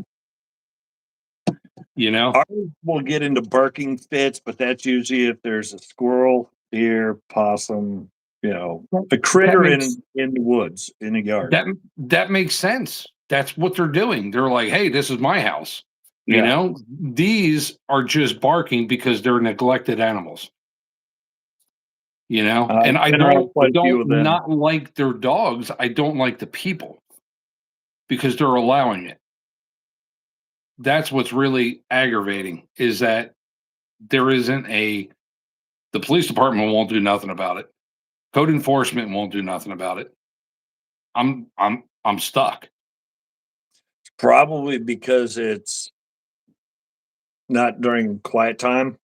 You know, ours will get into barking fits, but that's usually if there's a squirrel, deer, possum, a critter in the woods, in the yard. That makes sense. That's what they're doing. They're like, hey, this is my house. You know, these are just barking because they're neglected animals. You know, and I don't not like their dogs. I don't like the people because they're allowing it. That's what's really aggravating is that there isn't the police department won't do nothing about it. Code enforcement won't do nothing about it. I'm stuck. Probably because it's not during quiet time.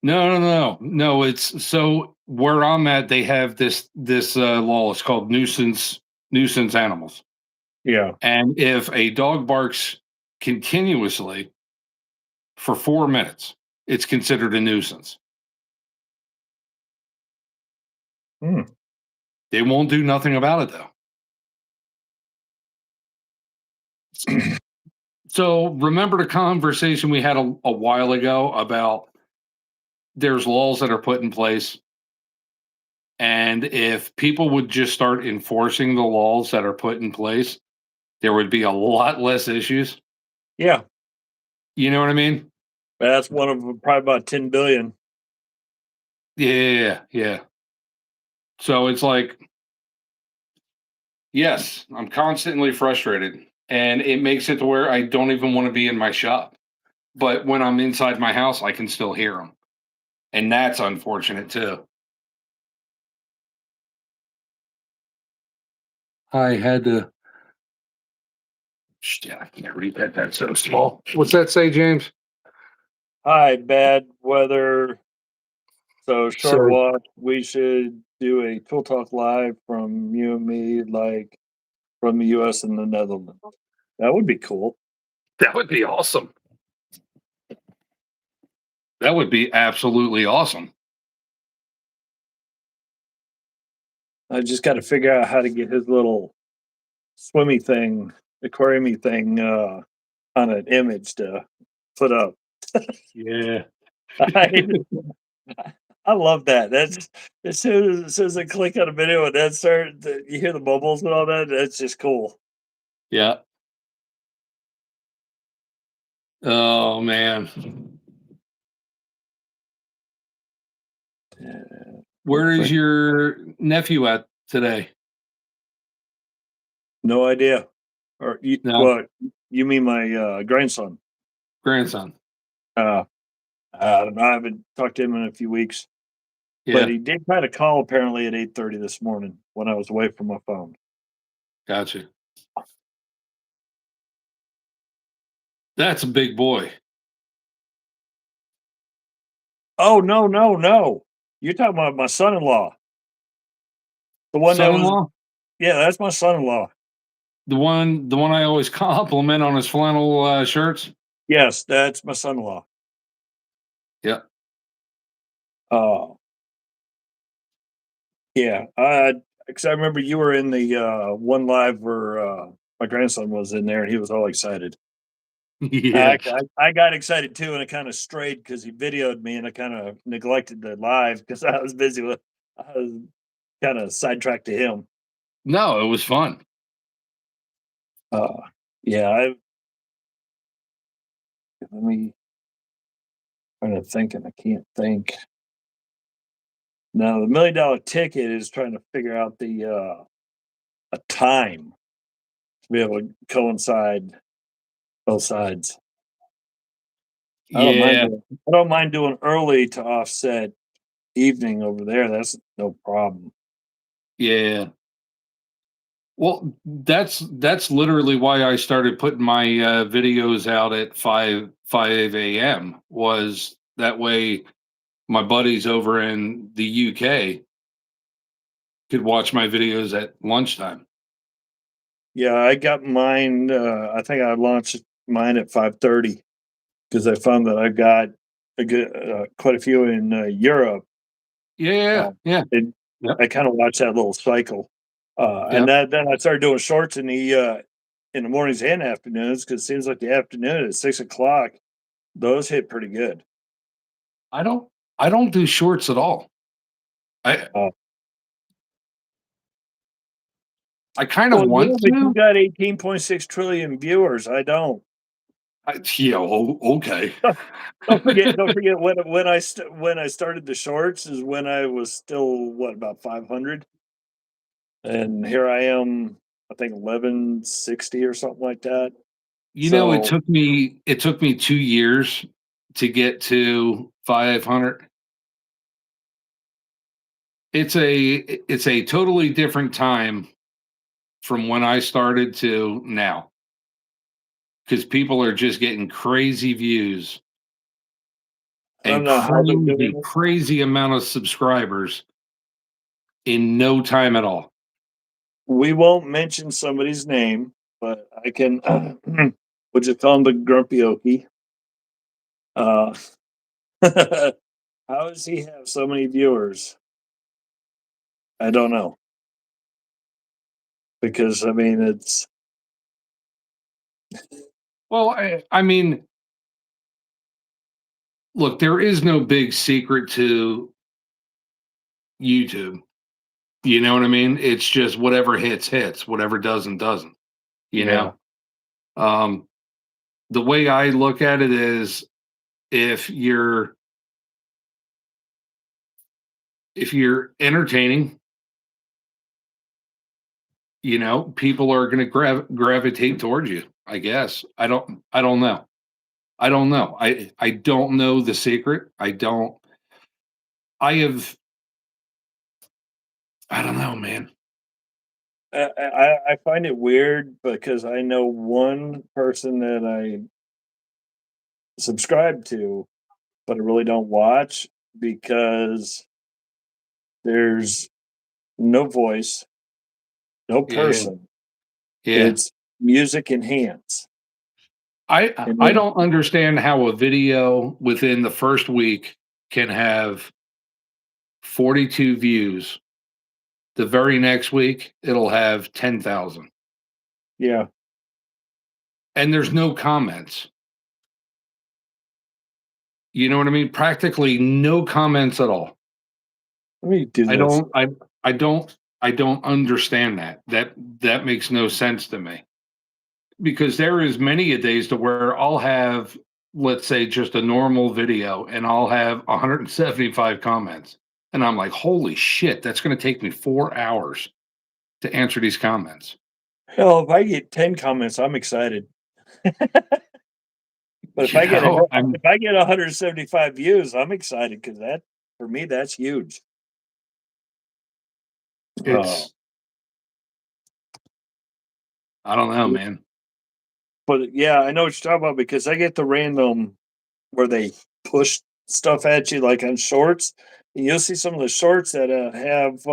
No. It's so where I'm at. They have this law. It's called nuisance animals. Yeah, and if a dog barks continuously for 4 minutes, it's considered a nuisance. They won't do nothing about it though. So remember the conversation we had a while ago about there's laws that are put in place. And if people would just start enforcing the laws that are put in place, there would be a lot less issues. Yeah. You know what I mean? That's one of them, probably about 10 billion. Yeah. So it's like, yes, I'm constantly frustrated. And it makes it to where I don't even want to be in my shop. But when I'm inside my house, I can still hear them. And that's unfortunate too. I had to. Shit, I can't read that. That's so small. What's that say, James? Hi, bad weather. So short walk. We should do a Tool Talk live from you and me, like from the U.S. and the Netherlands. That would be cool. That would be awesome. That would be absolutely awesome. I just got to figure out how to get his little swimmy thing, aquarium thing on an image to put up. Yeah. I I love that. That's as soon as I click on a video and then you hear the bubbles and all that. That's just cool. Yeah. Oh man. Where is your nephew at today? No idea. Or No, what? You mean my grandson? grandson. Uh, I don't know. I haven't talked to him in a few weeks, but Yeah, he did try to call apparently at 8:30 this morning when I was away from my phone. gotcha. That's a big boy. Oh no, no, no! You're talking about my son-in-law, the one that was. Son-in-law? Yeah, that's my son-in-law. The one I always compliment on his flannel shirts. Yes, that's my son-in-law. Yeah. Uh, yeah, because I remember you were in the one live where my grandson was in there, and he was all excited. Yeah. I got excited too, and I kind of strayed because he videoed me, and I kind of neglected the live because I was busy with. I was kind of sidetracked to him. No, it was fun. Uh, yeah, I let me trying to think, and I can't think. Now the $1 million ticket is trying to figure out the a time to be able to coincide both sides. Yeah. I don't mind doing early to offset evening over there. That's no problem. Yeah. Well, that's literally why I started putting my videos out at 5 a.m. was that way my buddies over in the UK could watch my videos at lunchtime. Yeah, I got mine. I think I launched mine at 5:30 because I found that I've got a good quite a few in Europe. Yeah, Uh, yeah, and yep, I kind of watch that little cycle, and yep. then I started doing shorts in the mornings and afternoons because it seems like the afternoon at 6 o'clock those hit pretty good. I don't I don't do shorts at all. I Uh, I kind of well, yeah, want but you to. got 18.6 trillion viewers. I don't. Yeah, okay. Don't forget when I started the shorts is when I was still what about 500, and here I am, I think 1160 or something like that. You know, So it took me 2 years to get to 500. It's a totally different time from when I started to now because people are just getting crazy views I don't and know how they're doing it. crazy amount of subscribers in no time at all. We won't mention somebody's name, but I can. Would you call him the Grumpy Okie? Uh, how does he have so many viewers? I don't know because I mean it's Well, I mean, look, there is no big secret to YouTube. You know what I mean? It's just whatever hits, hits, whatever doesn't, you yeah. know? Um, the way I look at it is if you're if you're entertaining, people are going to gravitate towards you, I guess. I don't know. I don't know the secret. I have I don't know, man. I find it weird because I know one person that I subscribe to, but I really don't watch because there's no voice, no Yeah. person. Yeah. It's music and hands. And I then, don't understand how a video within the first week can have 42 views. The very next week it'll have 10,000. yeah, And there's no comments. You know what I mean? Practically no comments at all. Let me do I this. don't I don't I don't understand that. That makes no sense to me. Because there is many a days to where I'll have, let's say, just a normal video and I'll have 175 comments. And I'm like, holy shit, that's going to take me 4 hours to answer these comments. Hell, if I get 10 comments, I'm excited. But if You I get know, I'm, if I get 175 views, I'm excited because that for me that's huge. Oh, it's, I don't know, man. but yeah, I know what you're talking about because I get the random where they push stuff at you like on shorts. And you'll see some of the shorts that have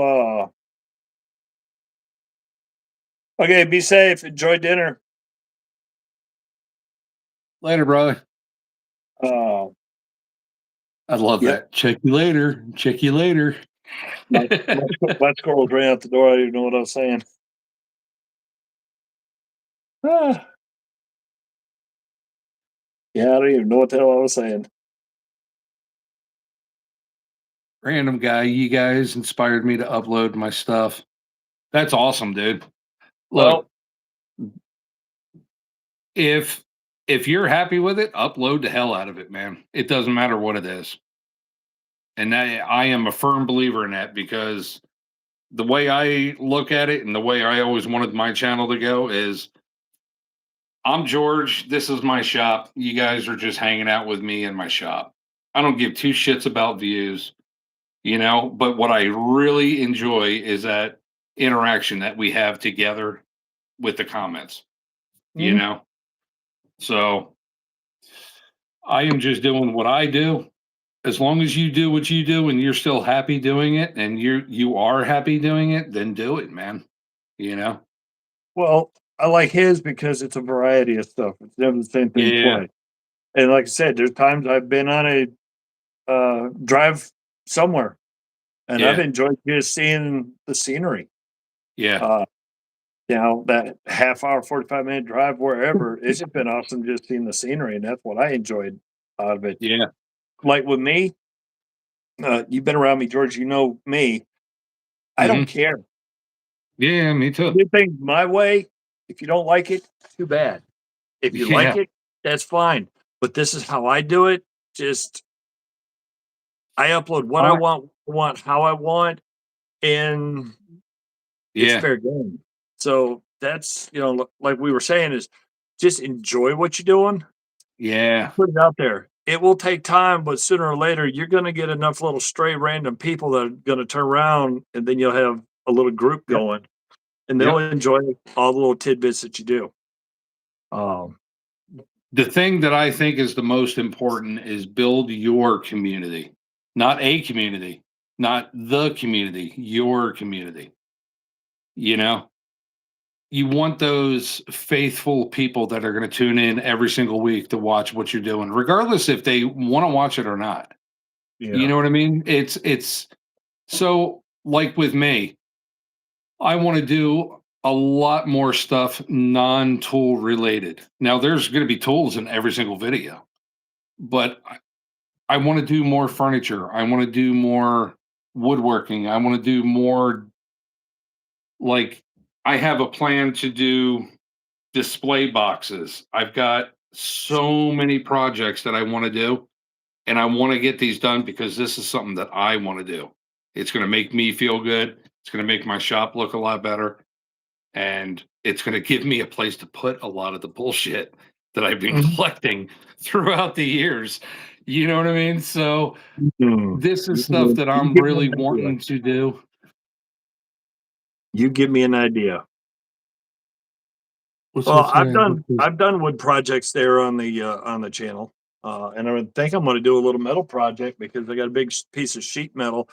okay, be safe, enjoy dinner. Later, brother. Uh I love yep. that. Check you later. Check you later. My squirrels ran out the door. I didn't even know what I was saying. Ah, yeah, I don't even know what the hell I was saying. Random guy, you guys inspired me to upload my stuff. That's awesome, dude. Look, Well, if if you're happy with it, upload the hell out of it, man. It doesn't matter what it is. And I am a firm believer in that because the way I look at it and the way I always wanted my channel to go is I'm George, this is my shop. You guys are just hanging out with me in my shop. I don't give two shits about views, but what I really enjoy is that interaction that we have together with the comments, you mhm. know? So I am just doing what I do. As long as you do what you do and you're still happy doing it and you are happy doing it, then do it, man. You know? Well, I like his because it's a variety of stuff. It's never the same thing Yeah. twice. And like I said, there's times I've been on a drive somewhere and I've Yeah. enjoyed just seeing the scenery. Yeah. Uh, that half hour, 45-minute drive wherever, it's just been awesome just seeing the scenery. And that's what I enjoyed out of it. Yeah. Like with me, you've been around me, George, you know me. I don't Hmm. care. Yeah, me too. Do things my way. If you don't like it, too bad. If you like Yeah. it, that's fine. But this is how I do it. Just I upload what I I, want how I want, and it's yeah. fair game. So that's like we were saying, is just enjoy what you're doing. Yeah. Put it out there. It will take time, but sooner or later, you're going to get enough little stray random people that are going to turn around, and then you'll have a little group Yep. going, and they'll Yep. enjoy all the little tidbits that you do. Um, The thing that I think is the most important is build your community, not a community, not the community, your community. You know, you want those faithful people that are going to tune in every single week to watch what you're doing, regardless if they want to watch it or not. You yeah. know what I mean? It's so like with me, I want to do a lot more stuff non-tool related. Now there's going to be tools in every single video, but I want to do more furniture. I want to do more woodworking. I want to do more like I have a plan to do display boxes. I've got so many projects that I want to do, and I want to get these done because this is something that I want to do. It's going to make me feel good. It's going to make my shop look a lot better, and it's going to give me a place to put a lot of the bullshit that I've been Mhm. collecting throughout the years. You know what I mean? So Mm. this is stuff You that you I'm give me really an idea. wanting to do. You give me an idea. What's Well, that saying? I've done wood projects there on the channel, and I think I'm going to do a little metal project because I got a big piece of sheet metal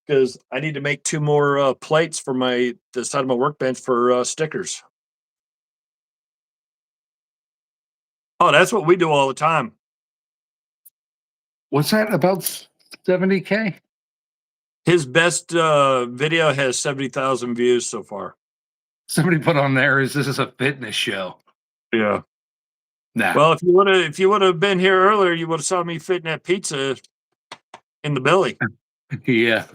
because I need to make two more plates for the side of my workbench for stickers. Oh, that's what we do all the time. What's that about 70K? His best video has 70,000 views so far. Somebody put on there is this is a fitness show. Yeah. Nah. Well, if you would have been here earlier, you would have saw me fitting that pizza in the belly. Yeah.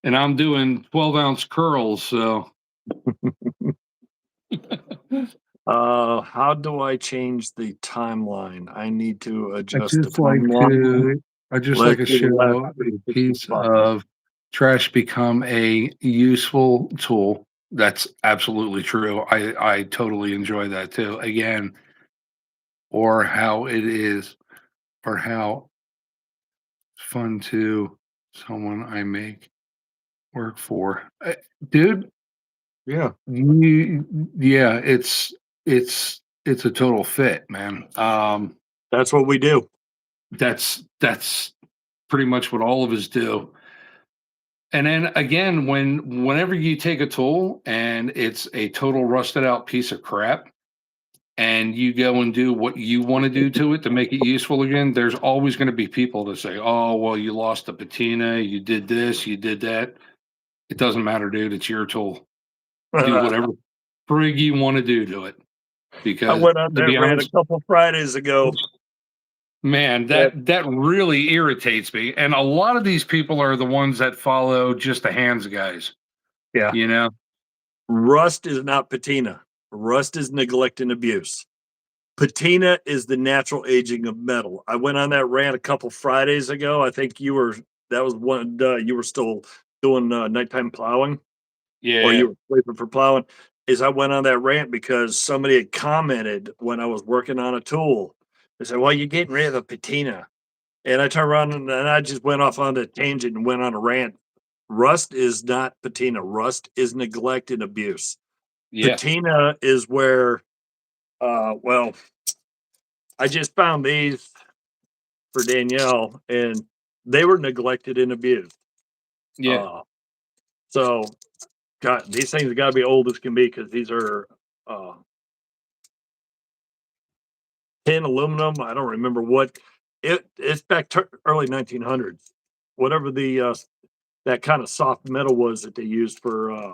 and I'm doing 12-ounce curls. So How do I change the timeline? I need to I adjust the just like timeline. to I just like Let's to do the last show a 360 piece spots. of trash become a useful tool. That's absolutely true. I totally enjoy that too. Again, or how it is, or how fun to someone I make work for. Dude, Yeah, yeah, it's a total fit, man. that's what we do. That's pretty much what all of us do. And then again, whenever you take a tool and it's a total rusted out piece of crap, and you go and do what you want to do to it to make it useful again, there's always going to be people that say, "Oh, well, you lost the patina, you did this, you did that." It doesn't matter, dude. It's your tool. Do I whatever frig you want to do to it. Because went on to that be rant a honest, couple Fridays ago. man, That that really irritates me. And a lot of these people are the ones that follow just the hands guys. yeah, You know? rust is not patina. Rust is neglect and abuse. Patina is the natural aging of metal. I went on that rant a couple Fridays ago. I think you were that was one you were still doing nighttime plowing, or Yeah. you were sleeping for plowing. Is I went on that rant because somebody had commented when I was working on a tool. They said, "Well, you're getting rid of the patina," and I turned around and I just went off on a tangent and went on a rant. Rust is not patina. Rust is neglect and abuse. Yeah. Patina is where, well, I just found these for Danielle, and they were neglected and abused. Yeah. Uh, so, God, these things got to be old as can be because these are uh, tin aluminum. I don't remember what it's back to early 1900s. Whatever the that kind of soft metal was that they used for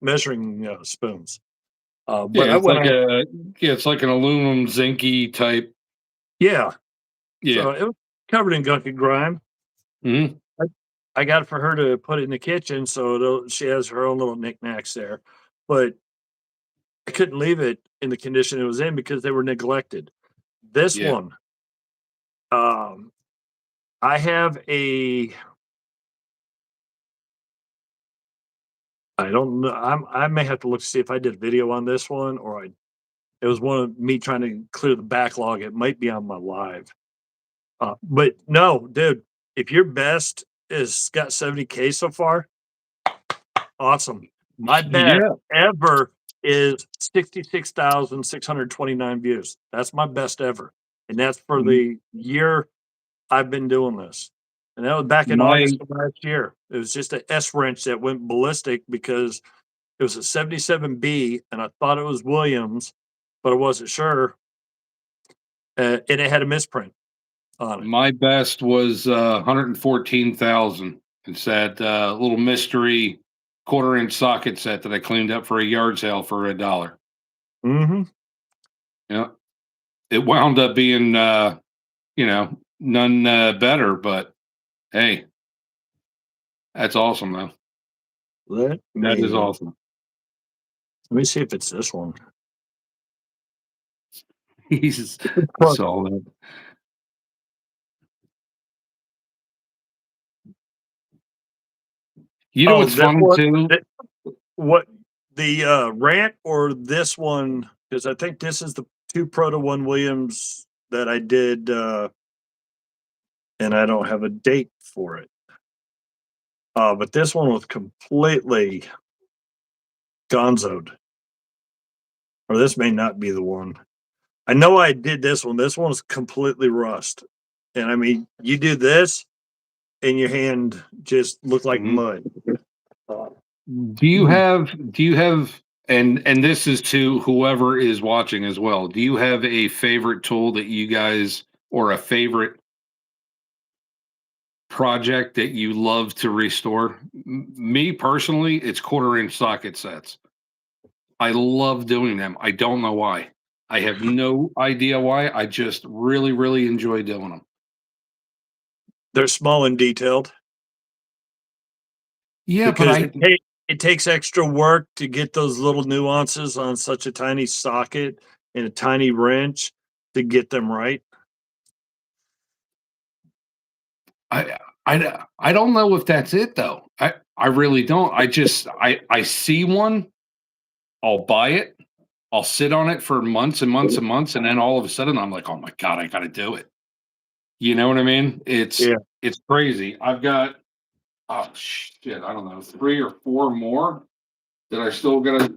measuring spoons. But Yeah. I It's went like on, it's like an aluminum zinky type. yeah. Yeah. So it was covered in gunk and grime. Hmm. I, I got it for her to put it in the kitchen, so she has her own little knickknacks there. But I couldn't leave it in the condition it was in because they were neglected. This Yeah. one, um, I have a. I don't know. I may have to look to see if I did a video on this one or I. It was one of me trying to clear the backlog. It might be on my live. But no, dude, if your best is got 70K so far, awesome. My best Yeah. ever is 66,629 views. That's my best ever. And that's for the year I've been doing this. And that was back in My August of last year. It was just an S wrench that went ballistic because it was a 77B and I thought it was Williams, but I wasn't sure. And it had a misprint on it. my best was 114,000. It's that little mystery quarter-inch socket set that I cleaned up for a yard sale for $1. Mm-hmm. Yeah. It wound up being none better, but hey, that's awesome though. Let That is me awesome. let me see if it's this one. He's I Well, saw that. You know oh, what's this funny one. too? What the rant or this one? Because I think this is the two Proto One Williams that I did, and I don't have a date for it. But this one was completely gonzoed, or this may not be the one. I know I did this one. This one's completely rust, and I mean, you do this, and your hand just looked like Mhm. mud. Uh, Do you have and this is to whoever is watching as well. Do you have a favorite tool that you guys or a favorite project that you love to restore? Me personally, it's quarter-inch socket sets. I love doing them. I don't know why. I have no idea why. I just really, really enjoy doing them. They're small and detailed. Yeah, Because but it takes extra work to get those little nuances on such a tiny socket and a tiny wrench to get them right. I don't know if that's it though. I really don't. I see one, I'll buy it, I'll sit on it for months and months and months, and then all of a sudden I'm like, oh my god, I got to do it. You know what I mean? Yeah. It's crazy. I've got oh shit, I don't know, 3 or 4 more that I still gotta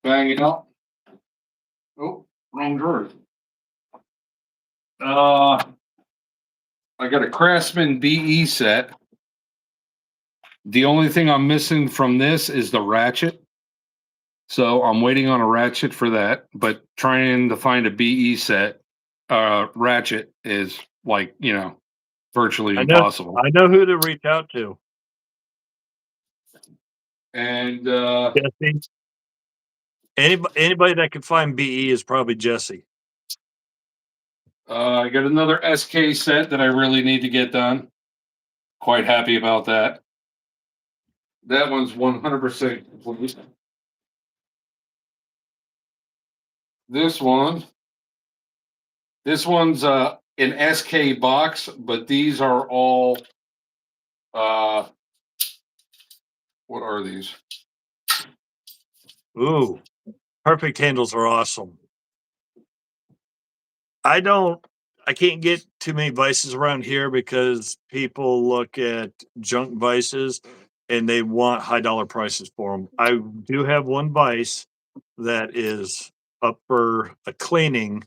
bang out. Oh, wrong drawer. Uh, I got a Craftsman BE set. The only thing I'm missing from this is the ratchet. So I'm waiting on a ratchet for that, but trying to find a BE set ratchet is like, virtually impossible. I know who to reach out to. And Jesse. Anybody that can find BE is probably Jesse. I got another SK set that I really need to get done. Quite happy about that. That one's 100% complete. This one's an SK box, but these are all what are these? Ooh, perfect handles are awesome. I can't get too many vices around here because people look at junk vices and they want high dollar prices for them. I do have one vice that is up for a cleaning,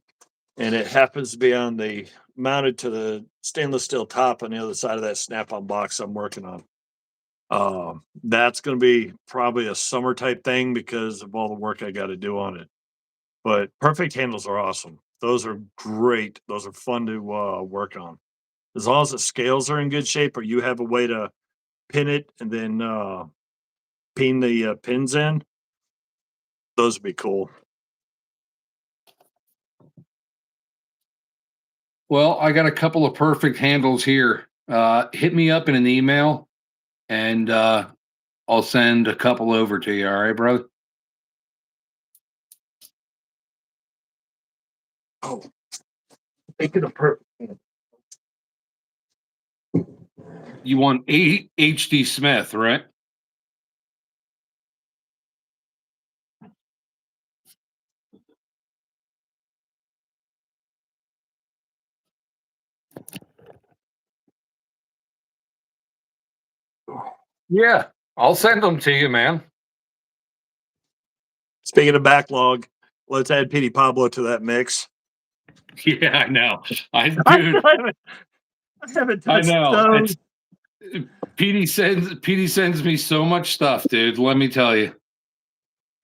and it happens to be on the mounted to the stainless steel top on the other side of that snap-on box I'm working on. That's going to be probably a summer type thing because of all the work I got to do on it. But perfect handles are awesome. Those are great. Those are fun to work on. As long as the scales are in good shape or you have a way to pin it and then pin the pins in, those would be cool. Well, I got a couple of perfect handles here. Hit me up in an email and I'll send a couple over to you. All right, brother? Oh, thinking of perfect. You want HD Smith, right? Yeah, I'll send them to you, man. Speaking of backlog, let's add Petey Pablo to that mix. Yeah, I know. Dude, I haven't touched those. Petey sends me so much stuff, dude. Let me tell you,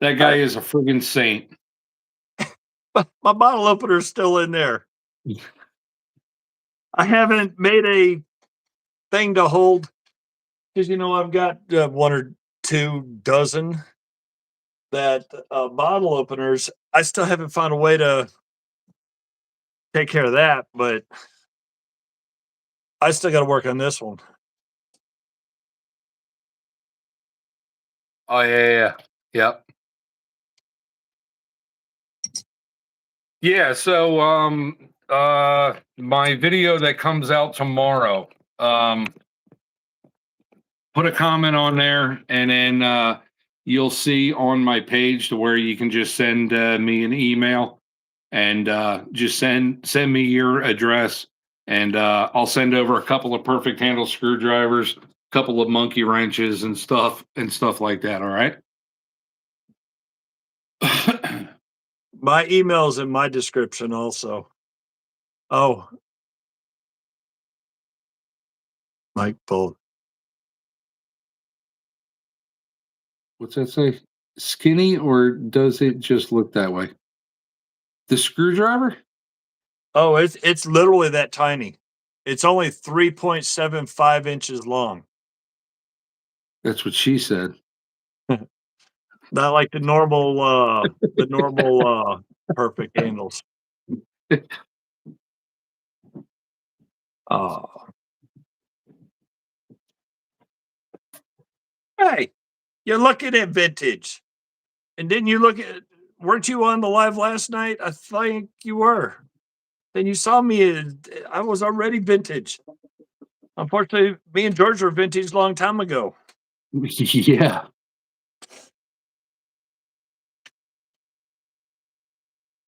that guy is a friggin' saint. My bottle opener is still in there. I haven't made a thing to hold because I've got 1 or 2 dozen that bottle openers. I still haven't found a way to take care of that, but I still got to work on this one. Oh yeah. Yep. Yeah, so my video that comes out tomorrow, put a comment on there and then you'll see on my page to where you can just send me an email and just send me your address and I'll send over a couple of perfect handle screwdrivers, a couple of monkey wrenches and stuff like that, all right? My email's in my description also. Oh, Mike Bull. What's that say? Skinny, or does it just look that way? The screwdriver? Oh, it's literally that tiny. It's only 3.75 inches long. That's what she said. Not like the normal perfect handles. Hey, you're looking at vintage. And didn't you look at, weren't you on the live last night? I think you were. Then you saw me, I was already vintage. Unfortunately, me and George were vintage a long time ago. Yeah.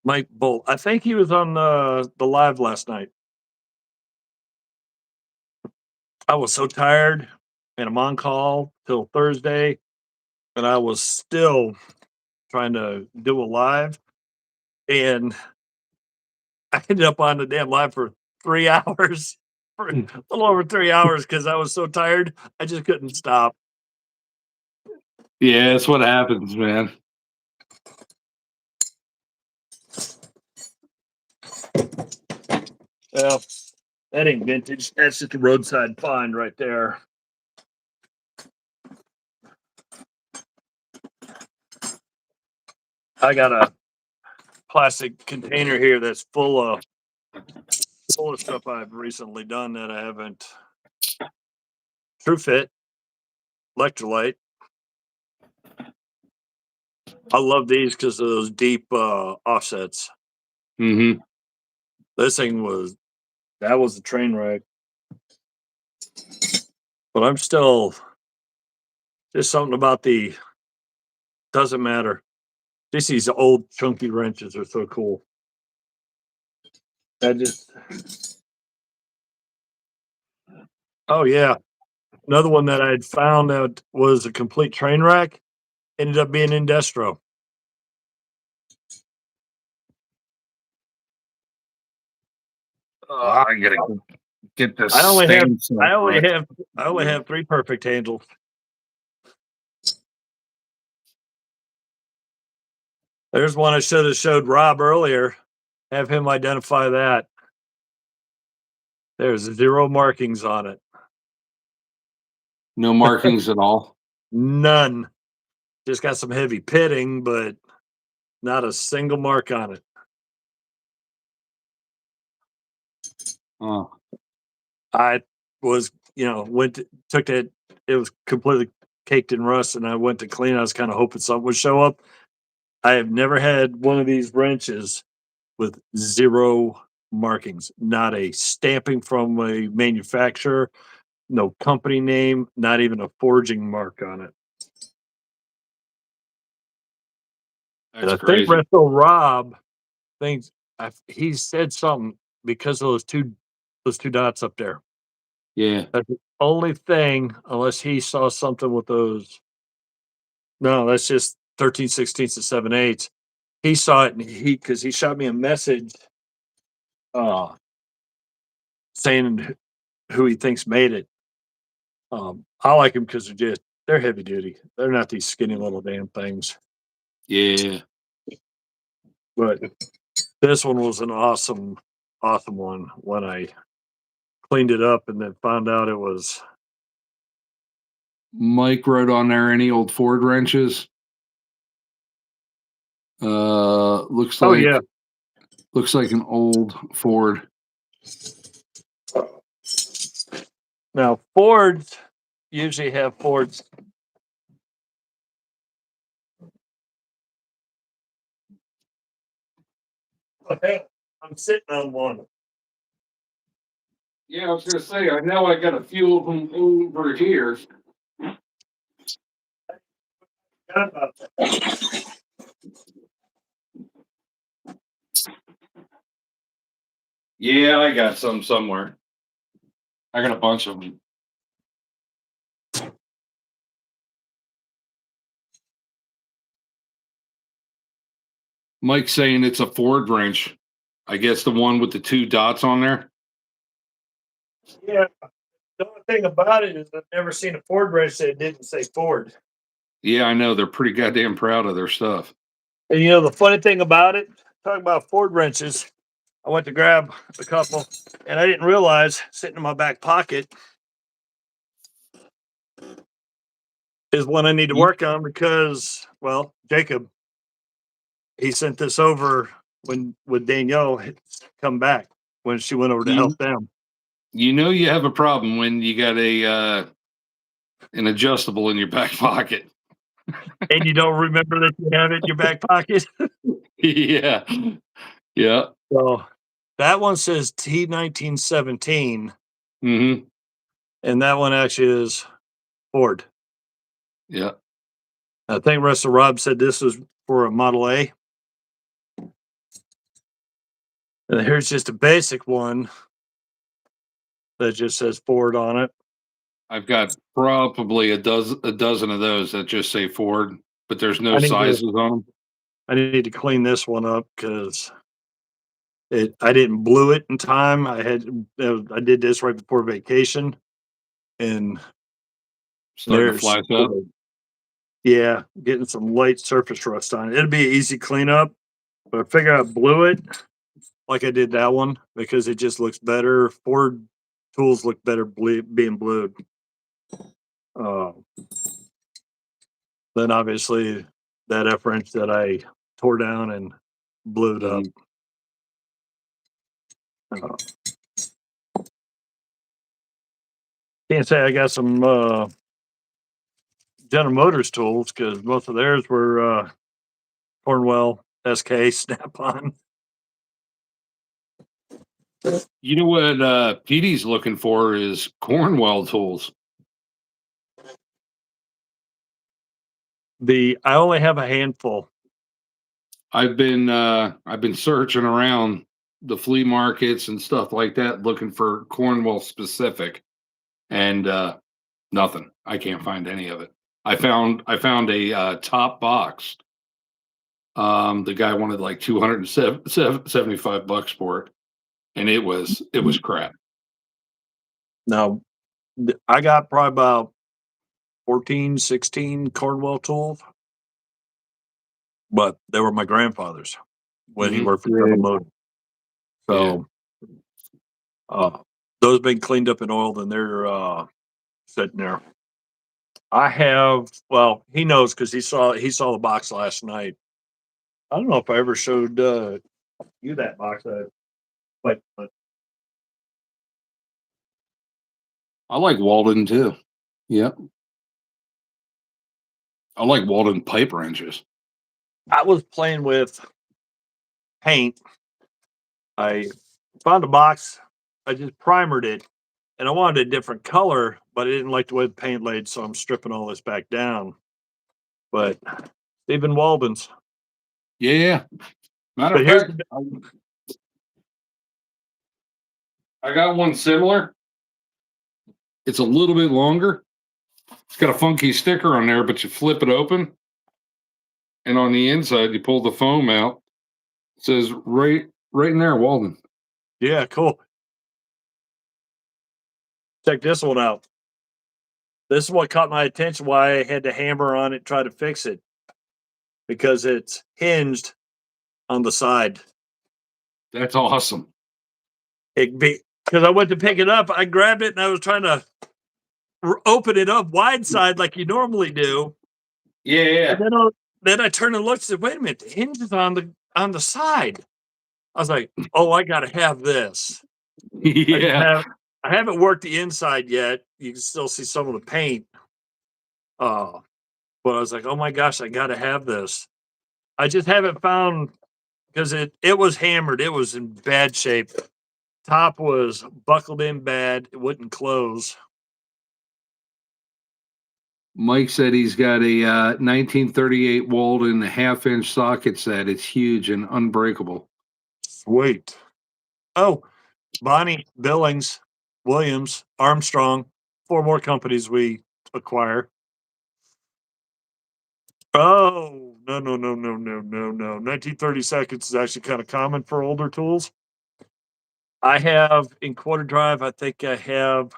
Mike Bolt. I think he was on the live last night. I was so tired and I'm on call till Thursday, and I was still trying to do a live. And I ended up on the damn live for 3 hours, for a little over 3 hours, because I was so tired. I just couldn't stop. Yeah, that's what happens, man. Well, that ain't vintage. That's just a roadside find right there. I got a plastic container here that's full of stuff I've recently done that I haven't. True Fit, electrolyte. I love these because of those deep offsets. Mm-hmm. This thing was, that was a train wreck. But I'm still, just something about the, doesn't matter. Just these old chunky wrenches are so cool. That just, oh yeah. Another one that I had found that was a complete train wreck ended up being in Destro. I gotta get this. I only have, stand set I only right. have, I only have 3 perfect handles. There's one I should have showed Rob earlier. Have him identify that. There's 0 markings on it. No markings at all. None. Just got some heavy pitting, but not a single mark on it. Oh, I was, took it. It was completely caked in rust, and I went to clean. I was kind of hoping something would show up. I have never had one of these wrenches with 0 markings, not a stamping from a manufacturer, no company name, not even a forging mark on it. And that's I think crazy. Resto Rob thinks he said something because of those two dots up there. Yeah. That's the only thing, unless he saw something with those. No, that's just 13/16 and 7/8. He saw it, and because he shot me a message, uh, saying who he thinks made it. I like them because they're heavy duty. They're not these skinny little damn things. Yeah. But this one was an awesome one when I cleaned it up and then found out it was. Mike wrote on there any old Ford wrenches. Looks Oh like yeah, looks like an old Ford. now Fords usually have Fords. Okay, I'm sitting on one. Yeah, I was gonna say I know I got a few of them over here. Forgot about that. Yeah, I got some somewhere. I got a bunch of them. Mike's saying it's a Ford wrench. I guess the one with the 2 dots on there. Yeah, the only thing about it is I've never seen a Ford wrench that didn't say Ford. Yeah, I know. They're pretty goddamn proud of their stuff. And the funny thing about it, talking about Ford wrenches, I went to grab a couple, and I didn't realize sitting in my back pocket is one I need to work on because, well, Jacob, he sent this over when with Danielle had come back when she went over to You, help them. you know you have a problem when you got and adjustable in your back pocket. And you don't remember that you have it in your back pocket. Yeah. Yeah. So that one says T1917, Hmm. and that one actually is Ford. Yeah. I think Russell Rob said this was for a Model A. And here's just a basic one that just says Ford on it. I've got probably a dozen of those that just say Ford, but there's no I need to sizes on them. I need to clean this one up because I didn't blue it in time. I did this right before vacation, and Starting to there's flash up. yeah, getting some light surface rust on it. It'll be an easy cleanup, but I figure I blew it like I did that one because it just looks better. Ford tools look better being blued. Uh, then obviously that F wrench that I tore down and blued up. Mhm. Uh, can't say I got some General Motors tools because most of theirs were Cornwell, SK, Snap on. You know what Petey's looking for is Cornwell tools. I only have a handful. I've been searching around the flea markets and stuff like that looking for Cornwell specific, and nothing. I can't find any of it. I found a top box. The guy wanted like 275 bucks for it, and it was crap. Now, I got probably about 14, 16 Cornwell tools, but they were my grandfather's when he Hmm. worked for General Motors. Yeah. So uh, those been cleaned up and oiled, and they're sitting there. I have. Well, he knows because he saw the box last night. I don't know if I ever showed you that box. But I like Walden too. Yep. I like Walden pipe wrenches. I was playing with paint. I found a box. I just primered it, and I wanted a different color, but I didn't like the way the paint laid, so I'm stripping all this back down. But Stephen Walden's. Yeah. Matter But of here's fact, the I got one similar. It's a little bit longer. It's got a funky sticker on there, but you flip it open, and on the inside, you pull the foam out. It says right in there, Walden. yeah, cool. Check this one out. This is what caught my attention. Why I had to hammer on it, try to fix it because it's hinged on the side. That's awesome. It be because I went to pick it up, I grabbed it and I was trying to open it up wide side like you normally do. Yeah. And then I turned and looked and said, wait a minute, the hinge is on the side. I was like, oh, I gotta have this. I just Yeah. have I haven't worked the inside yet. You can still see some of the paint. Uh, but I was like, oh my gosh, I gotta have this. I just haven't found because it was hammered, it was in bad shape. Top was buckled in bad, it wouldn't close. Mike said he's got a 1938 Walden half-inch socket set. It's huge and unbreakable. Sweet. Oh, Bonnie, Billings, Williams, Armstrong, 4 more companies we acquire. Oh, no, no, no, no, no, no, no. 1930 seconds is actually kind of common for older tools. I have in quarter drive, I think I have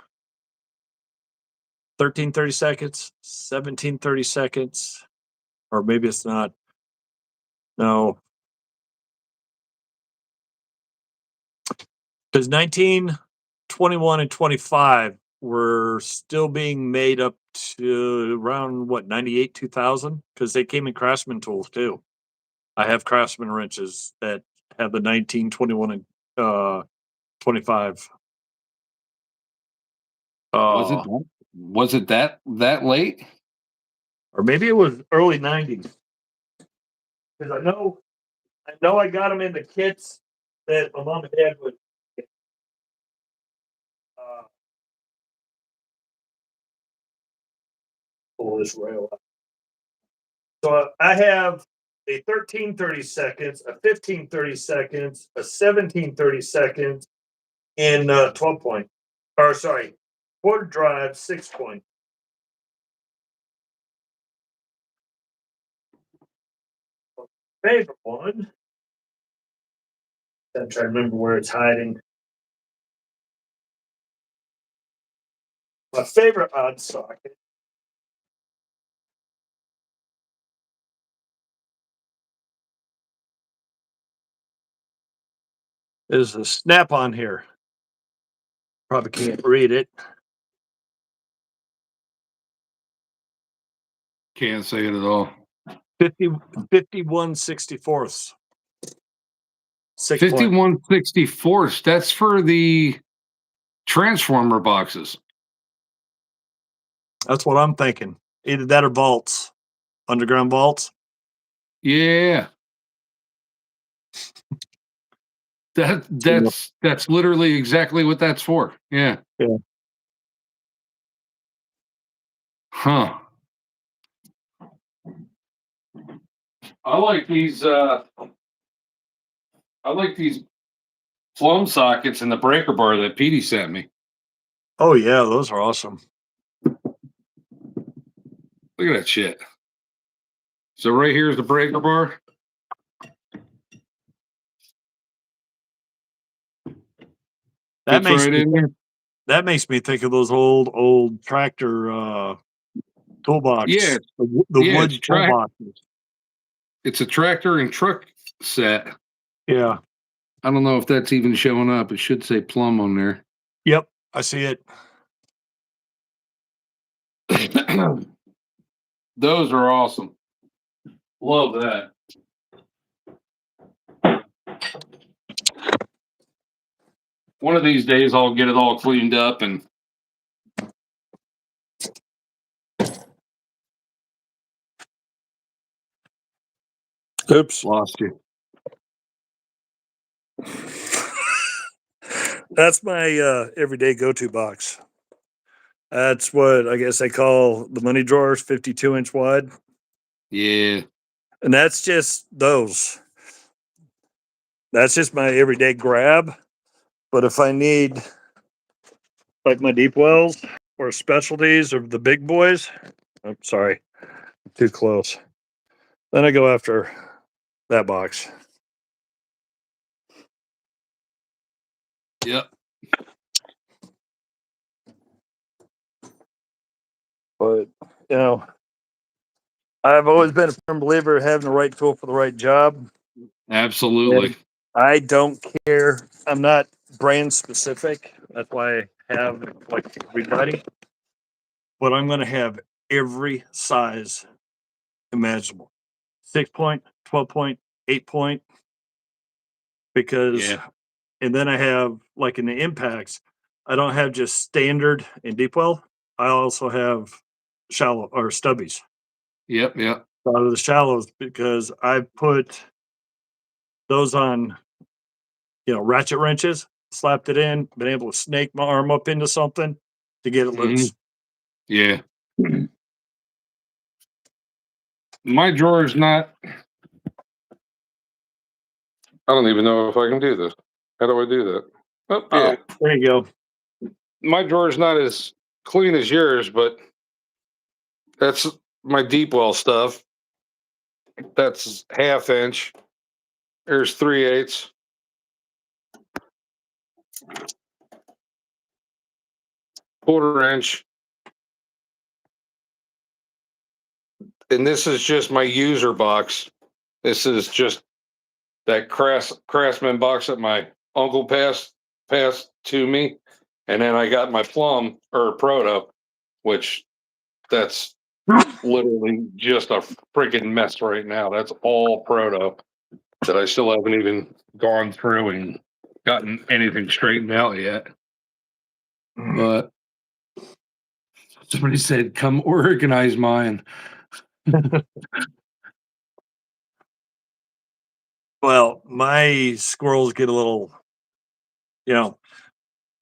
1330 seconds, 1730 seconds, or maybe it's not. No, because 1921 and 25 were still being made up to around what 98 2000 because they came in Craftsman tools too. I have Craftsman wrenches that have the 1921 and 25. Was it Uh, done? Was it that late? Or maybe it was early 90s. Because I know I got them in the kits that my mom and dad would pull this rail up. So I have a 1330 seconds, a 1530 seconds, a 1730 seconds in 12 point. Or sorry, quarter drive 6 point. Favorite one. I'm trying to remember where it's hiding. My favorite odd socket is a snap on here. Probably can't read it. Can't say it at all. 51/64. 51/64. That's for the transformer boxes. That's what I'm thinking. Either that or vaults, underground vaults. Yeah. That's literally exactly what that's for. Yeah. Yeah. Huh. I like these plumb sockets and the breaker bar that Petey sent me. Oh yeah, those are awesome. Look at that shit. So right here is the breaker bar. That makes right me in there. That makes me think of those old tractor toolbox. Yeah, the yeah, wood toolboxes. It's a tractor and truck set. Yeah. I don't know if that's even showing up. It should say plum on there. Yep, I see it. Those are awesome. Love that. One of these days I'll get it all cleaned up and Oops. lost you. That's my everyday go-to box. That's what I guess they call the money drawers, 52-inch wide. Yeah. And that's just those. That's just my everyday grab. But if I need like my deep wells or specialties or the big boys, I'm sorry, too close. Then I go after that box. Yep. But I've always been a firm believer of having the right tool for the right job. Absolutely. And I don't care. I'm not brand specific. That's why I have like everybody. But I'm going to have every size imaginable. 6 point, 12 point, 8 point. Because, and then I have like in the impacts, I don't have just standard and deep well. I also have shallow or stubbies. Yep. Out of the shallows because I put those on, ratchet wrenches, slapped it in, been able to snake my arm up into something to get it loose. Yeah. My drawer is not. I don't even know if I can do this. How do I do that? Oh, yeah. There you go. My drawer is not as clean as yours, but that's my deep well stuff. That's 1/2 inch. There's 3/8. Quarter inch. And this is just my user box. This is just that craftsman box that my uncle passed to me. And then I got my plum or Proto, which that's literally just a freaking mess right now. That's all Proto that I still haven't even gone through and gotten anything straightened out yet. But Somebody said, "Come organize mine." Well, my squirrels get a little, the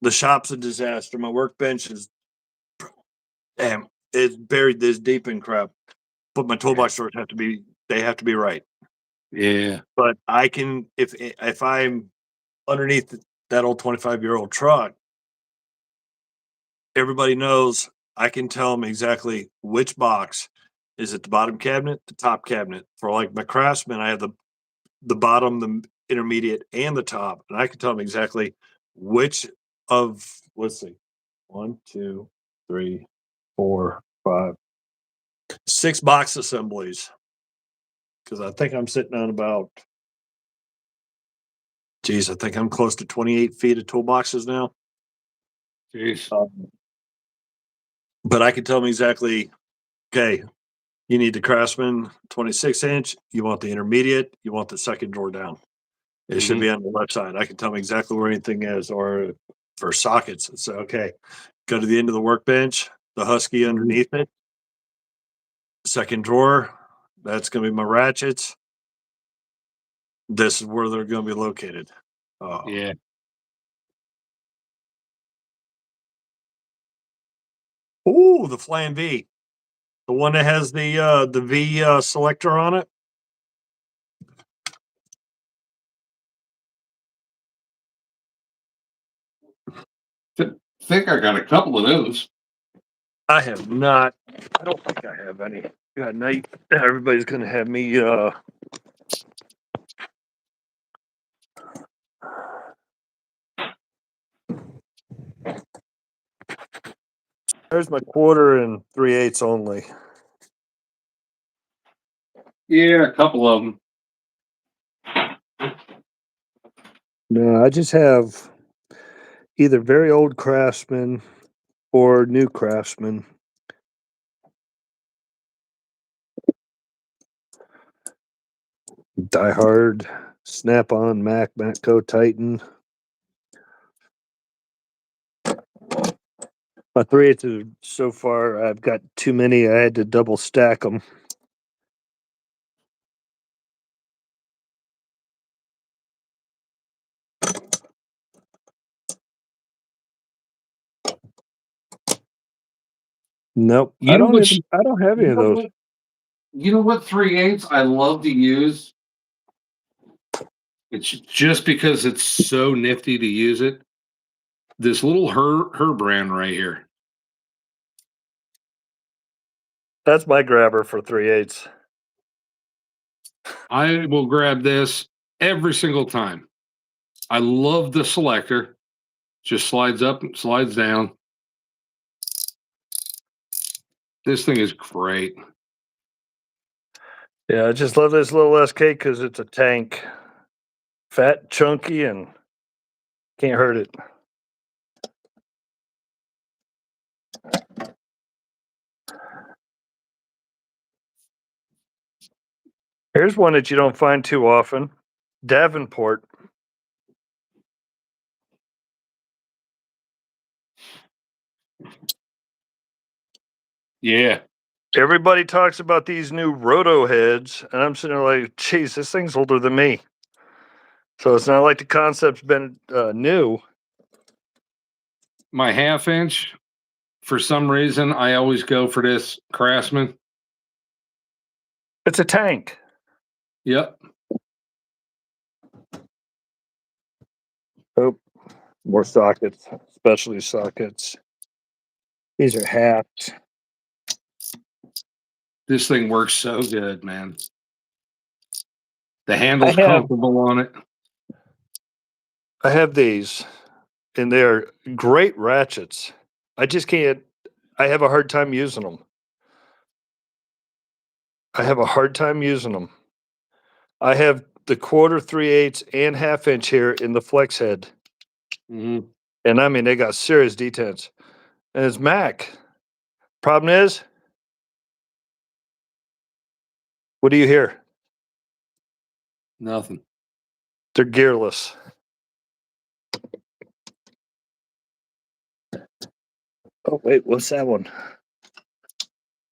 shop's a disaster. My workbench is, damn, it's buried this deep in crap. But my toolbox drawers they have to be right. Yeah. But I can, if I'm underneath that old 25-year-old truck, everybody knows I can tell them exactly which box is at the bottom cabinet, the top cabinet. For like my Craftsman, I have the bottom, the intermediate, and the top, and I can tell them exactly which of, let's see, 1, 2, 3, 4, 5, 6 box assemblies. Because I think I'm sitting on about, geez, I think I'm close to 28 feet of toolboxes now. Jeez. But I can tell them exactly, okay, you need the Craftsman 26-inch, you want the intermediate, you want the second drawer down. It should be on the left side. I can tell them exactly where anything is, or for sockets. It's okay. Go to the end of the workbench, the Husky underneath it. Second drawer, that's going to be my ratchets. This is where they're going to be located. Yeah. Oh, the Flam V, the one that has the V selector on it. Think I got a couple of those. I have not. I don't think I have any. God, now everybody's going to have me. There's my 1/4 and 3/8 only. Yeah, a couple of them. No, I just have either very old Craftsman or new Craftsman. Die Hard, Snap On, Mac, Matco, Titan. My 3/8 is so far, I've got too many. I had to double stack them. Nope, I don't have any of those. You know what 3/8 I love to use? It's just because it's so nifty to use it. This little her brand right here. That's my grabber for 3/8. I will grab this every single time. I love the selector. Just slides up and slides down. This thing is great. Yeah, I just love this little SK because it's a tank. Fat, chunky, and can't hurt it. Here's one that you don't find too often. Davenport. Yeah. Everybody talks about these new roto heads, and I'm sitting there like, geez, this thing's older than me. So it's not like the concept's been new. My 1/2 inch, for some reason, I always go for this Craftsman. It's a tank. Yep. Oh, more sockets, especially sockets. These are halves. This thing works so good, man. The handle's comfortable on it. I have these, and they're great ratchets. I just can't. I have a hard time using them. I have the 1/4, 3/8, and 1/2 inch here in the flex head. Mm-hmm. And I mean, they got serious detents. And it's Mac. Problem is, what do you hear? Nothing. They're gearless. Oh, wait, what's that one?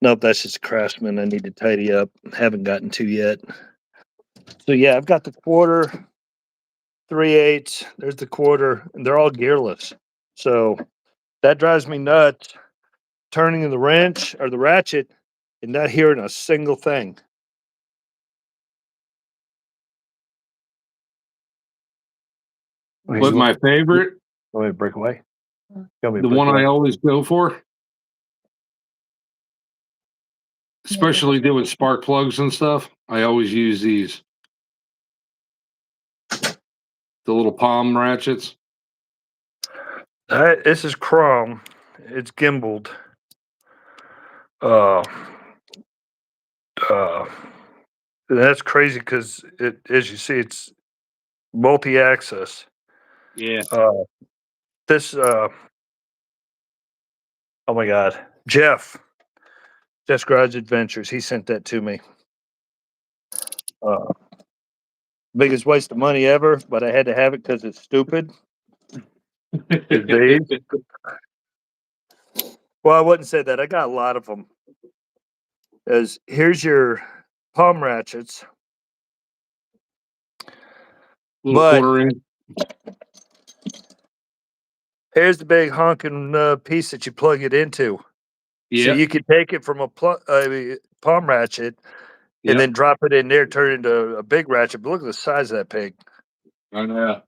Nope, that's just Craftsman. I need to tidy up. Haven't gotten to yet. So yeah, I've got the quarter, 3/8. There's the quarter, and they're all gearless. So that drives me nuts. Turning the wrench or the ratchet and not hearing a single thing. But my favorite, Let me break away. the one I always go for, especially doing spark plugs and stuff, I always use these. The little palm ratchets. This is chrome. It's gimbaled. Uh, that's crazy because as you see, it's multi-axis. Yeah. This, oh my God, Jeff's Garage Adventures. He sent that to me. Biggest waste of money ever, but I had to have it because it's stupid. Is these? Well, I wouldn't say that. I got a lot of them. As here's your palm ratchets. Little But quarter inch. here's the big honking piece that you plug it into. So Yeah. you could take it from a palm ratchet and then drop it in there, turn it into a big ratchet. But look at the size of that pig. I know.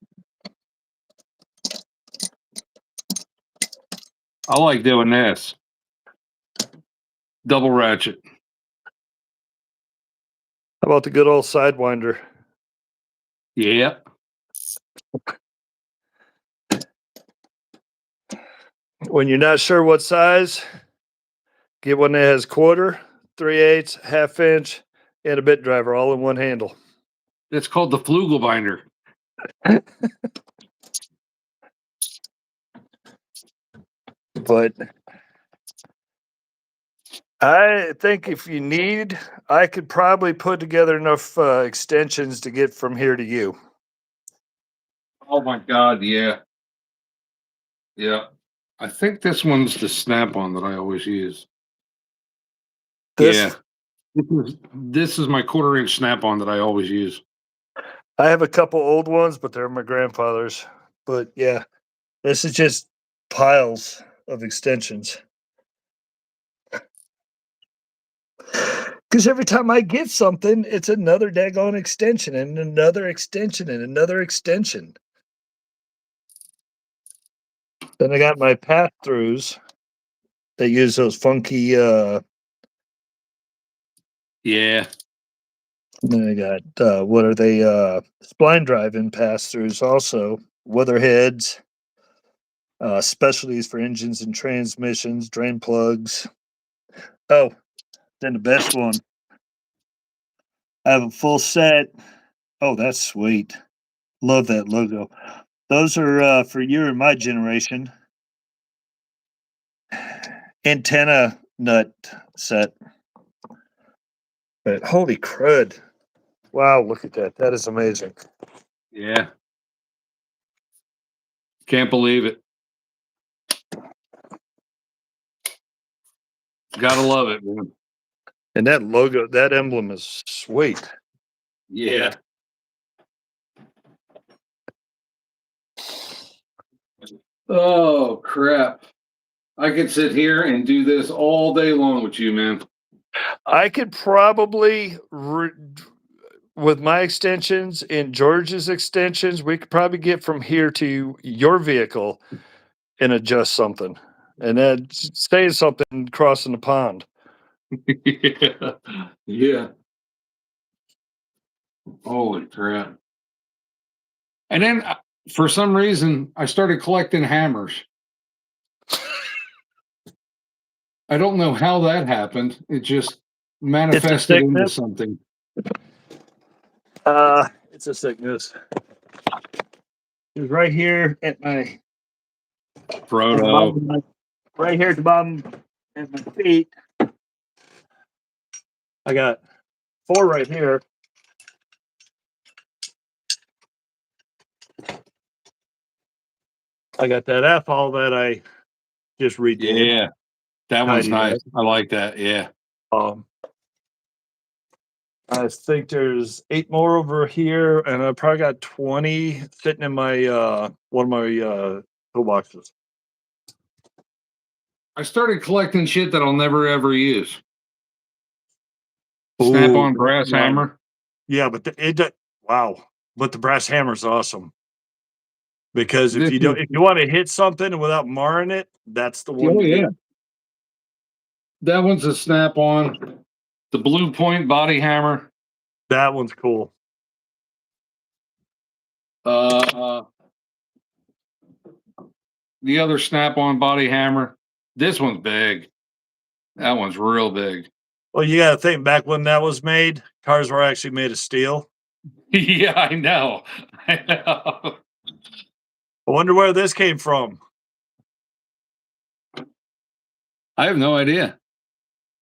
I like doing this. Double ratchet. How about the good old Sidewinder? Yeah. When you're not sure what size, get one that has quarter, 3/8, half inch, and a bit driver all in one handle. It's called the Flugelbinder. But I think if you need, I could probably put together enough extensions to get from here to you. Oh my God, yeah. Yeah. I think this one's the snap-on that I always use. This, Yeah. This is my quarter inch snap-on that I always use. I have a couple old ones, but they're my grandfather's. But yeah, this is just piles of extensions. Because every time I get something, it's another daggone extension and another extension and another extension. Then I got my pass throughs. They use those funky Yeah. then I got what are they spline drive-in pass-throughs also, weatherheads, specialties for engines and transmissions, drain plugs. Oh, then the best one. I have a full set. Oh, that's sweet. Love that logo. Those are for you and my generation. Antenna nut set. But holy crud. Wow, look at that. That is amazing. Yeah. Can't believe it. Gotta love it, man. And that logo, that emblem is sweet. Yeah. Oh crap. I could sit here and do this all day long with you, man. I could probably, with my extensions and George's extensions, we could probably get from here to your vehicle and adjust something. And then say something crossing the pond. Yeah. Yeah. Holy crap. And then for some reason, I started collecting hammers. I don't know how that happened. It just manifested into sickness. something. It's a sickness. It's right here at my Proto. right here at the bottom at my feet. I got 4 right here. I got that F all that I just redid. Yeah. That one's Tidied nice. up. I like that. Yeah. I think there's 8 more over here, and I probably got 20 sitting in my one of my toolboxes. I started collecting shit that I'll never ever use. Snap-on brass hammer. Yeah, but wow. But the brass hammer's awesome. Because if you want to hit something without marring it, that's the one. Oh yeah. That one's a snap-on. The Blue Point body hammer. That one's cool. The other snap-on body hammer. This one's big. That one's real big. Well, you got to think back when that was made, cars were actually made of steel. Yeah, I know. I know. I wonder where this came from. I have no idea.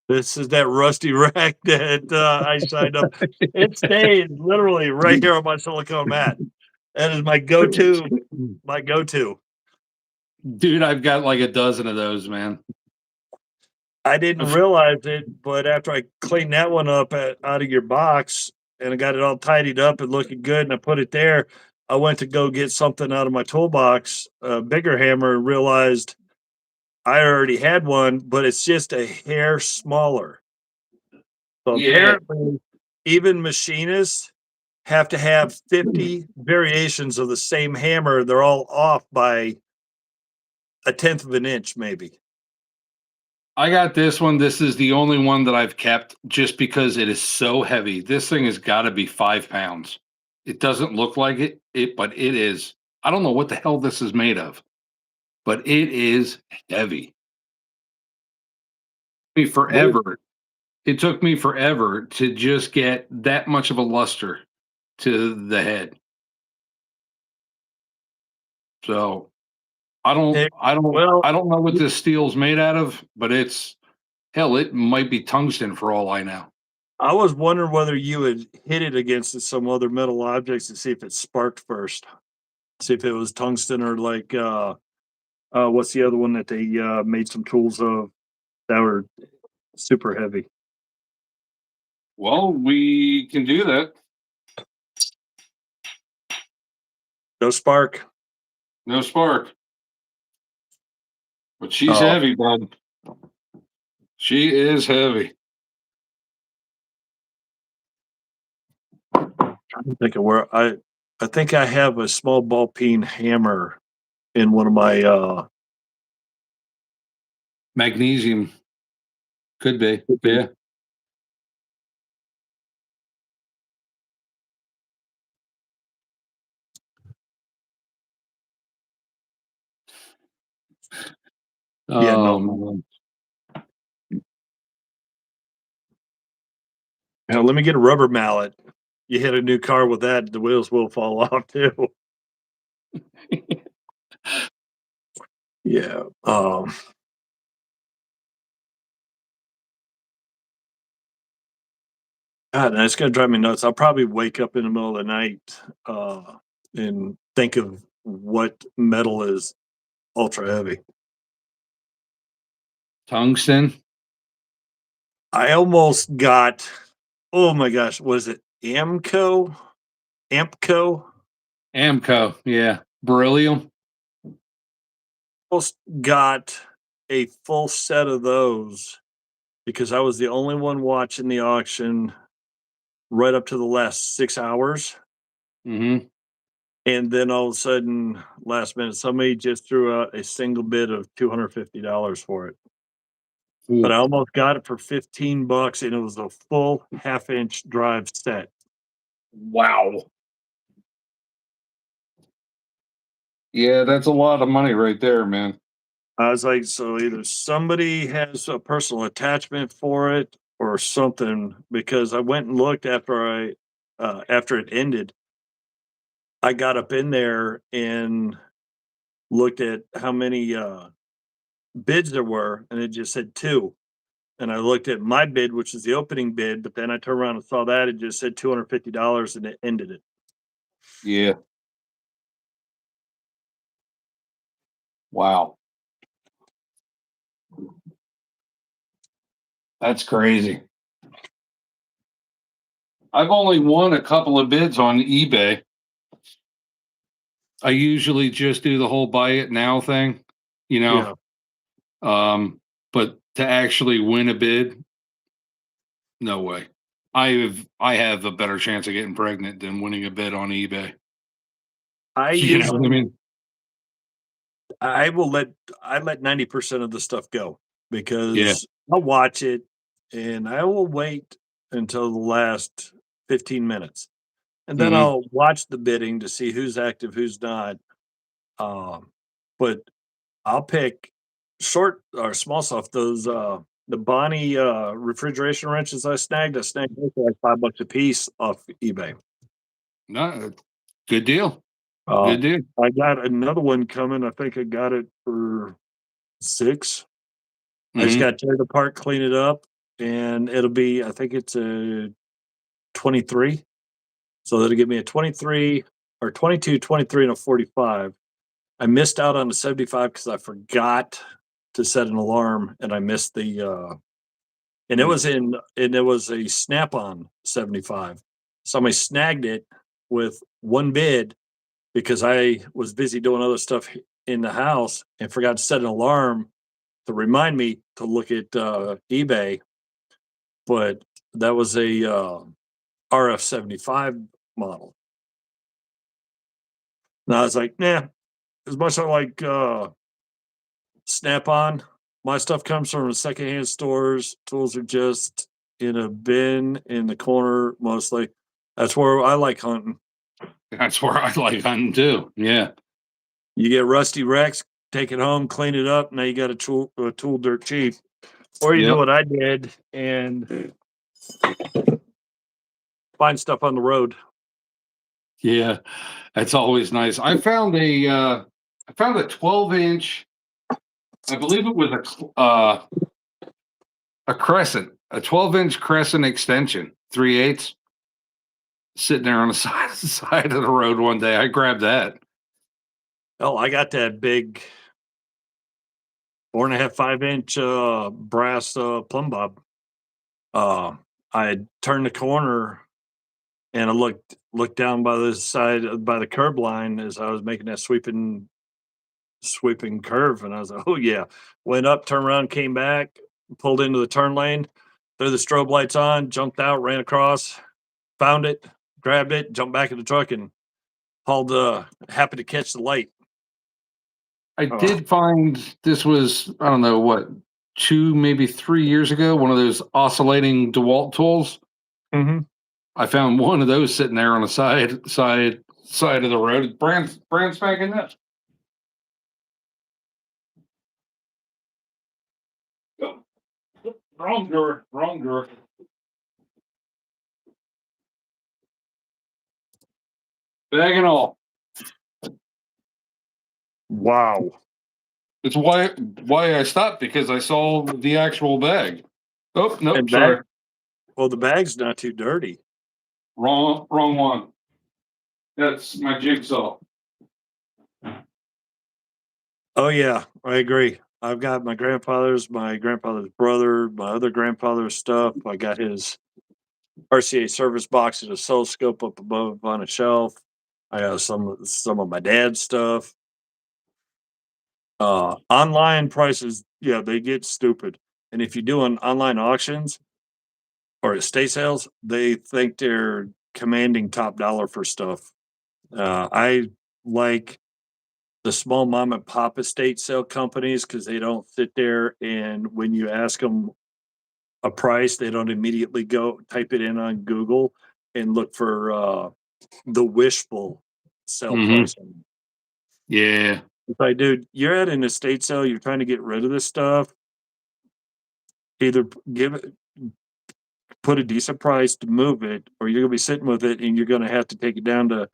This is that rusty rack that I signed up. It stays literally right here on my silicone mat. That is my go-to. My go-to. Dude, I've got like a dozen of those, man. I didn't realize it, but after I cleaned that one up out of your box and I got it all tidied up and looking good, and I put it there, I went to go get something out of my toolbox, a bigger hammer, and realized I already had one, but it's just a hair smaller. So Yeah. apparently, even machinists have to have 50 variations of the same hammer. They're all off by a tenth of an inch, maybe. I got this one. This is the only one that I've kept just because it is so heavy. This thing has got to be 5 pounds. It doesn't look like it, but it is. I don't know what the hell this is made of, but it is heavy. It took me forever to just get that much of a luster to the head. So I don't know what this steel's made out of, but it's hell, it might be tungsten for all I know. I was wondering whether you would hit it against some other metal objects to see if it sparked first. See if it was tungsten or like what's the other one that they made some tools of that were super heavy. Well, we can do that. No spark. No spark. But she's heavy, bud. She is heavy. I'm thinking where I think I have a small ball peen hammer in one of my Magnesium. Could be. Yeah. yeah, no. Now, let me get a rubber mallet. You hit a new car with that, the wheels will fall off too. Yeah. God, that's gonna drive me nuts. I'll probably wake up in the middle of the night and think of what metal is ultra heavy. Tungsten. I almost got, oh my gosh, was it Amco? Ampco? Amco. Yeah. Beryllium. Almost got a full set of those because I was the only one watching the auction right up to the last 6 hours. Mm-hmm. And then all of a sudden, last minute, somebody just threw out a single bid of $250 for it. But I almost got it for $15 and it was a full half-inch drive set. Wow. Yeah, that's a lot of money right there, man. I was like, so either somebody has a personal attachment for it or something, because I went and looked after it ended. I got up in there and looked at how many bids there were, and it just said 2. And I looked at my bid, which is the opening bid, but then I turned around and saw that it just said $250 and it ended it. Yeah. Wow. That's crazy. I've only won a couple of bids on eBay. I usually just do the whole buy it now thing, you know. Yeah. But to actually win a bid, no way. I have a better chance of getting pregnant than winning a bid on eBay. I You know what I usually mean? I will let 90% of the stuff go Yeah. because I'll watch it and I will wait until the last 15 minutes. And then Hmm. I'll watch the bidding to see who's active, who's not. Um, but I'll pick short or small stuff. Those the Bonnie refrigeration wrenches I snagged those for like $5 a piece off eBay. No, good deal. Uh, Good deal. I got another one coming. I think I got it for 6. I just Hmm. got to tear it apart, clean it up, and it'll be. I think it's a 23. So that'll give me a 23 or 22, 23, and a 45. I missed out on the 75 because I forgot to set an alarm, and I missed the. And it was a Snap-on 75. Somebody snagged it with one bid because I was busy doing other stuff in the house and forgot to set an alarm to remind me to look at eBay. But that was a RF-75 model. And I was like, nah, as much as I like Snap on, my stuff comes from secondhand stores. Tools are just in a bin in the corner mostly. That's where I like hunting. That's where I like hunting too. Yeah. You get rusty wrecks, take it home, clean it up. Now you got a tool dirt cheap. Or you do Yep. what I did and find stuff on the road. Yeah. That's always nice. I found a 12-inch. I believe it was a crescent, a 12-inch crescent extension, 3/8, sitting there on the side of the road one day. I grabbed that. Oh, I got that big 4.5, 5 inch brass plumb bob. Uh, I had turned the corner and I looked down by the side by the curb line as I was making that sweeping curve, and I was like, "Oh yeah!" Went up, turned around, came back, pulled into the turn lane, threw the strobe lights on, jumped out, ran across, found it, grabbed it, jumped back in the truck, and hauled. Happy to catch the light. I Oh, did find this was, I don't know what, 2, maybe 3 years ago, one of those oscillating DeWalt tools. hmm I found one of those sitting there on the side of the road. Brand spanking this. Oh, wrong drawer. Wrong drawer. Bag and all. wow! It's why I stopped, because I saw the actual bag. Oh nope, And bag. sorry, Well, the bag's not too dirty. wrong one. That's my jigsaw. Oh yeah, I agree. I've got my grandfather's brother, my other grandfather's stuff. I got his RCA service box and oscilloscope up above on a shelf. I have some of my dad's stuff. Online prices, yeah, they get stupid. And if you're doing online auctions or estate sales, they think they're commanding top dollar for stuff. I like the small mom and pop estate sale companies because they don't sit there and when you ask them a price, they don't immediately go type it in on Google and look for the wishful sell Hmm. price. Yeah. It's like, dude, you're at an estate sale, you're trying to get rid of this stuff. Either give it, put a decent price to move it, or you're gonna be sitting with it and you're gonna have to take it down to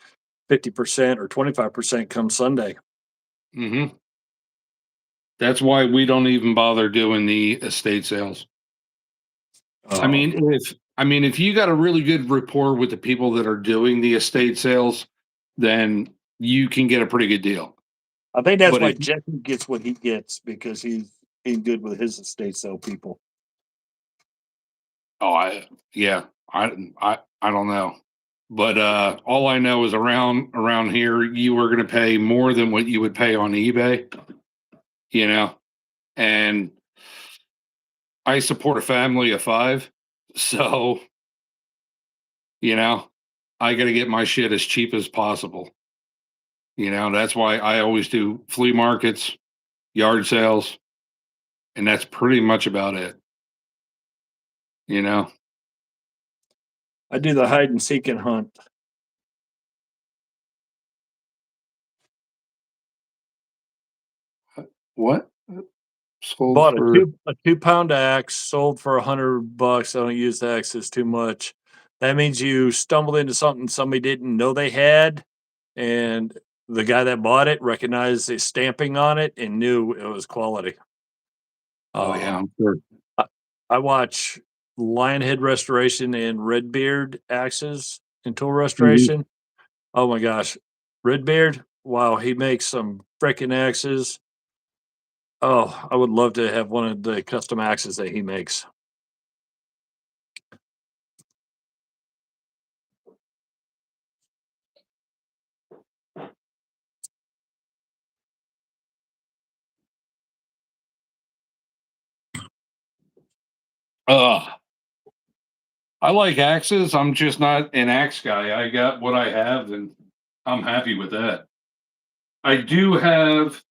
50% or 25% come Sunday. Hmm. That's why we don't even bother doing the estate sales. I Oh, mean, if you got a really good rapport with the people that are doing the estate sales, then you can get a pretty good deal. I think that's But why if Jesse gets what he gets because he's good with his estate sale people. Oh, I don't know. But all I know is around here you are going to pay more than what you would pay on eBay, you know. And I support a family of 5. So, you know, I got to get my shit as cheap as possible. You know, that's why I always do flea markets, yard sales, and that's pretty much about it, you know. I do the hide and seek and hunt. What? Sold Bought for. a 2 pound axe, sold for $100. I don't use the axes too much. That means you stumbled into something somebody didn't know they had, and the guy that bought it recognized the stamping on it and knew it was quality. Oh Uh, yeah, I'm sure. I, I watch Lionhead Restoration and Redbeard axes and tool Mhm. restoration. Oh my gosh, Redbeard! Wow, he makes some freaking axes. Oh, I would love to have one of the custom axes that he makes. Uh, I like axes. I'm just not an axe guy. I got what I have, and I'm happy with that. I do have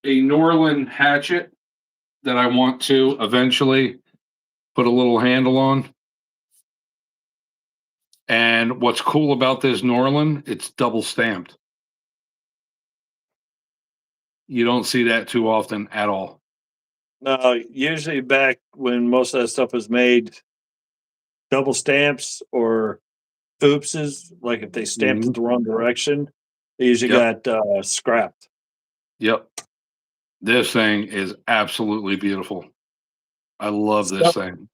a Norland hatchet that I want to eventually put a little handle on. And what's cool about this Norland, it's double stamped. You don't see that too often at all. No, usually back when most of that stuff was made, double stamps or oopses, like if they stamped Hmm. it the wrong direction, they usually Yep. got scrapped. Yep. This thing is absolutely beautiful. I love this Stuff. thing.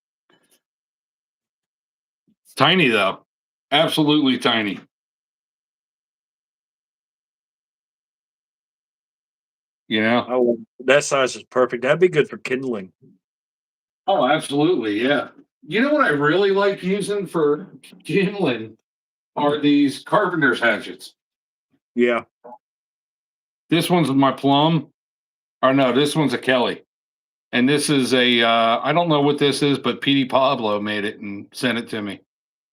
Tiny though. Absolutely tiny. You know? Oh, that size is perfect. That'd be good for kindling. Oh, absolutely. Yeah. You know what I really like using for kindling are these carpenter's hatchets. Yeah. This one's my plum. Or no, this one's a Kelly. And this is a I don't know what this is, but Petey Pablo made it and sent it to me.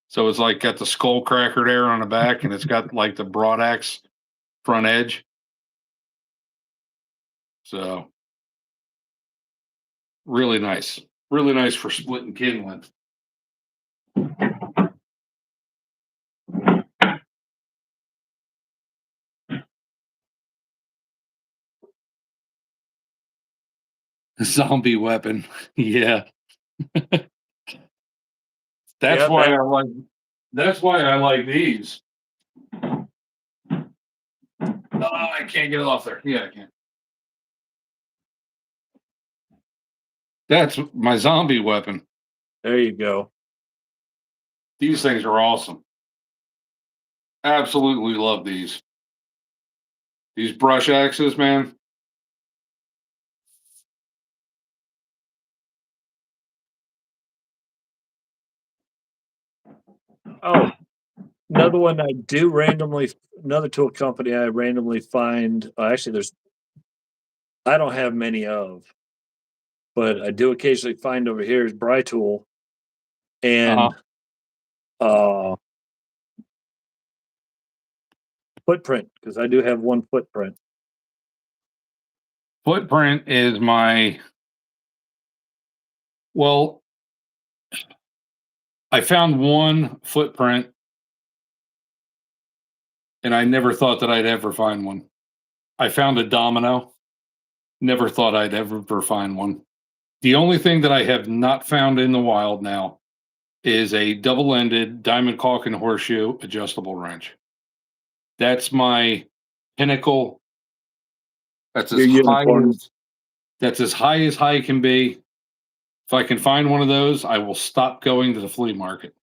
So it's like got the skull cracker there on the back and it's got like the broad axe front edge. So really nice. Really nice for splitting kindling. Zombie weapon. Yeah. That's Yeah, why that I like that's why I like these. Oh, I can't get it off there. Yeah, I can. That's my zombie weapon. there you go. These things are awesome. Absolutely love these. These brush axes, man. Oh, another one I do randomly, another tool company I randomly find. Actually, I don't have many of, but I do occasionally find over here is Bry Tool Uh-huh. and uh footprint, because I do have one footprint. Footprint is my well, I found one footprint and I never thought that I'd ever find one. I found a domino. Never thought I'd ever find one. The only thing that I have not found in the wild now is a double-ended diamond caulk and horseshoe adjustable wrench. That's my pinnacle. That's Your as high unicorn. as as high can be. If I can find one of those, I will stop going to the flea market.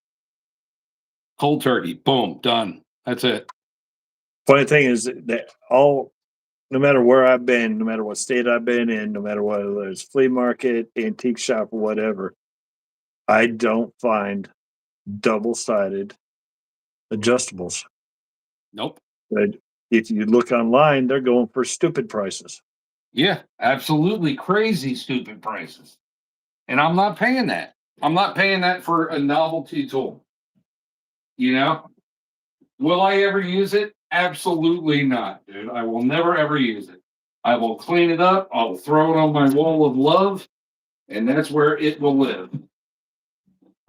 Cold turkey, boom, done. That's it. Funny thing is that all, no matter where I've been, no matter what state I've been in, no matter whether it's flea market, antique shop, or whatever, I don't find double-sided adjustables. Nope. But if you look online, they're going for stupid prices. Yeah, absolutely crazy, stupid prices. And I'm not paying that. I'm not paying that for a novelty tool. You know, will I ever use it? Absolutely not, dude. I will never ever use it. I will clean it up. I'll throw it on my wall of love, and that's where it will live.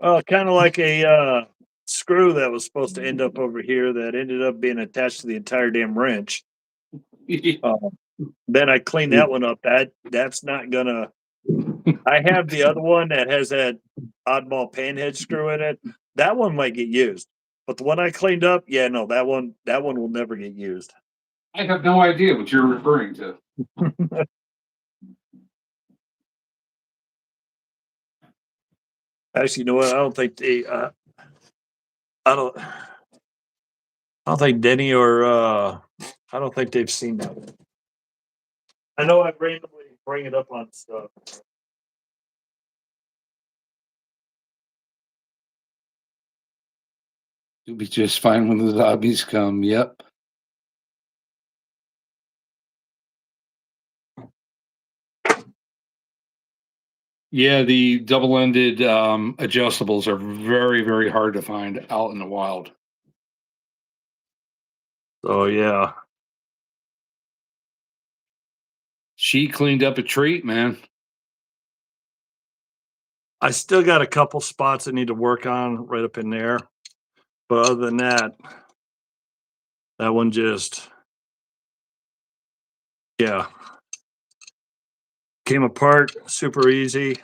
Kind of like a screw that was supposed to end up over here that ended up being attached to the entire damn wrench. Then I cleaned that one up. That's not gonna. I have the other one that has that oddball panhead screw in it. That one might get used, but the one I cleaned up, yeah, no, that one will never get used. I have no idea what you're referring to. Actually, you know what? I don't think they. I don't. I don't think Denny or I don't think they've seen that one. I know I randomly bring it up on stuff. You'll be just fine when the zombies come. Yep. Yeah, the double-ended adjustables are very, very hard to find out in the wild. So yeah, She cleaned up a treat, man. I still got a couple spots I need to work on right up in there, but other than that, that one just yeah came apart super easy.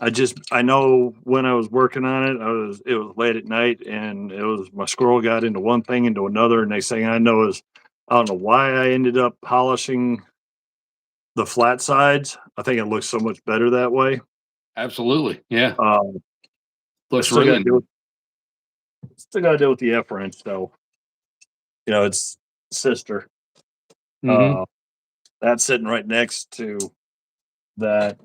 I know when I was working on it, it was late at night and it was my squirrel got into one thing into another. And next thing I know is I don't know why I ended up polishing the flat sides. I think it looks so much better that way. Absolutely. Yeah. I Looks still got to really do still got to deal with the F wrench though. You know, it's sister. nice. Uh, that's sitting right next to that.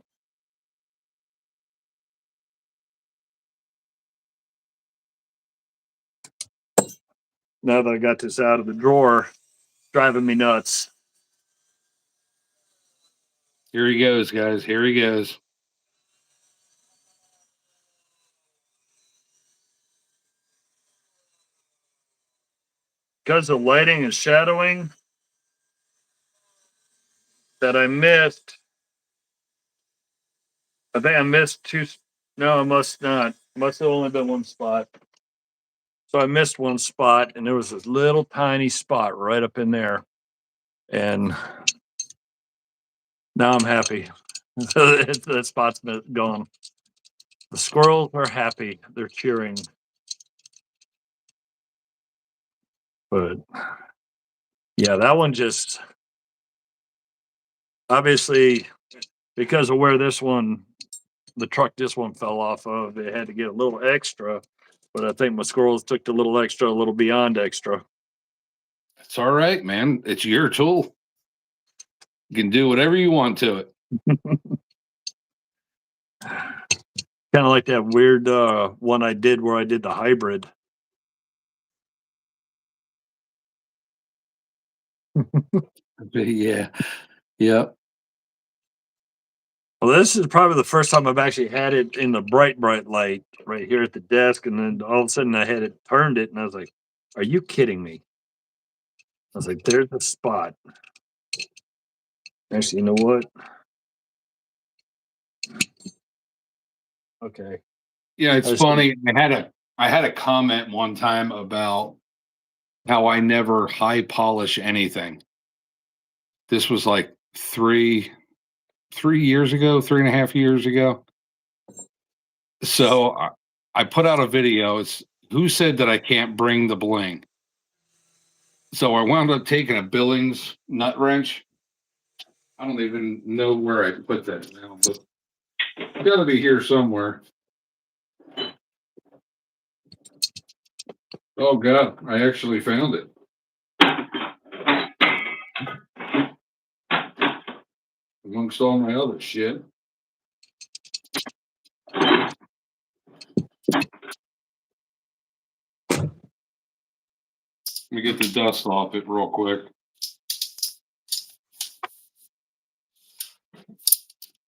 Now that I got this out of the drawer, driving me nuts. Here he goes, guys. Here he goes. Because of lighting and shadowing that I missed. I think I missed two. No, I must not. Must have only been one spot. So I missed one spot, and there was this little tiny spot right up in there. And now I'm happy. That spot's been gone. The squirrels are happy. They're cheering. But yeah, that one just obviously because of where the truck this one fell off of, it had to get a little extra. But I think my squirrels took the little extra, a little beyond extra. It's all right, man. It's your tool. You can do whatever you want to it. Kind of like that weird one I did where I did the hybrid. Yeah. Yep. Well, this is probably the first time I've actually had it in the bright light right here at the desk, and then all of a sudden I had it turned it, and I was like, "Are you kidding me?" I was like, "There's a spot." Actually, you know what? Okay. Yeah, I it's was funny. I had a comment one time about how I never high polish anything. This was like three years ago, 3.5 years ago. So I put out a video. It's who said that I can't bring the bling? So I wound up taking a Billings nut wrench. I don't even know where I put that now, but it's got to be here somewhere. Oh God, I actually found it. Amongst all my other shit. Let me get the dust off it real quick.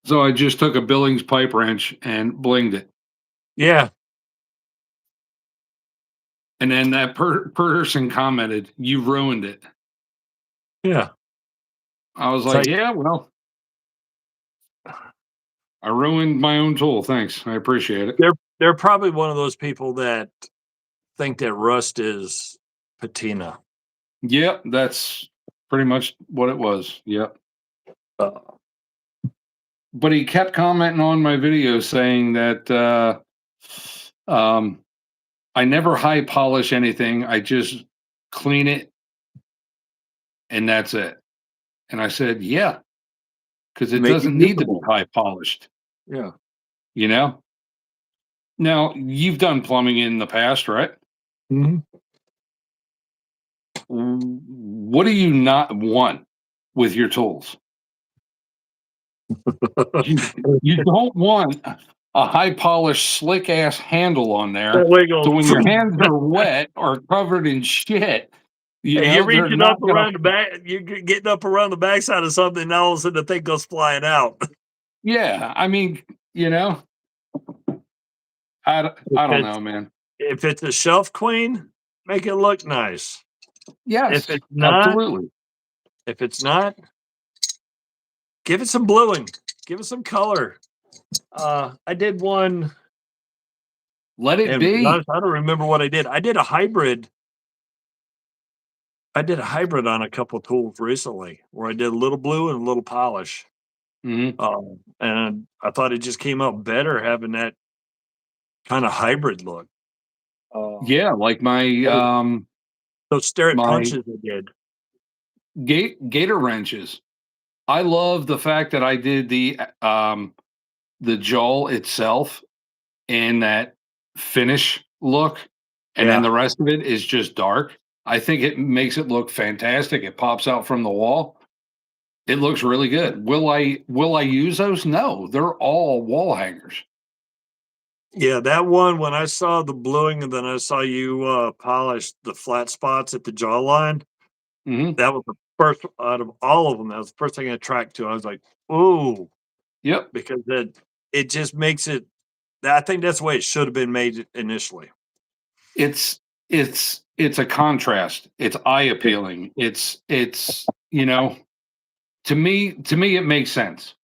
So I just took a Billings pipe wrench and blinged it. Yeah. And then that person commented, "You ruined it." Yeah. I was It's like, like- yeah, well, I ruined my own tool. Thanks. I appreciate it. They're probably one of those people that think that rust is patina. Yep, that's pretty much what it was. Yep. Uh, But he kept commenting on my video saying that I never high polish anything. I just clean it and that's it. And I said, yeah, because it Make it doesn't need to be usable. high polished, Yeah. you know? Now, you've done plumbing in the past, right? Mm-hmm. What do you not want with your tools? You don't want a high polished, slick ass handle on there. So when your hands are wet or covered in shit, you Hey, know, you're they're reaching not up gonna. around the back. You're getting up around the backside of something, and all of a sudden the thing goes flying out. Yeah, I mean, you know, I don't know, man. If it's a shelf queen, make it look nice. Yes, If it's not, absolutely. if it's not, give it some bluing. Give it some color. I did one, Let it and to be be. honest, I don't remember what I did. I did a hybrid. I did a hybrid on a couple tools recently where I did a little blue and a little polish. Mhm. And I thought it just came out better having that kind of hybrid look. Yeah, like my Those stirret my punches I did. gator wrenches. I love the fact that I did the jaw itself in that finish look, and then Yeah. the rest of it is just dark. I think it makes it look fantastic. It pops out from the wall. It looks really good. Will I use those? No, they're all wall hangers. Yeah, that one, when I saw the bluing and then I saw you polish the flat spots at the jawline, Hmm. that was the first out of all of them. That was the first thing I tracked to. I was like, "Ooh," Yep. because it just makes it. I think that's the way it should have been made initially. It's a contrast. It's eye appealing. It's to me it makes sense.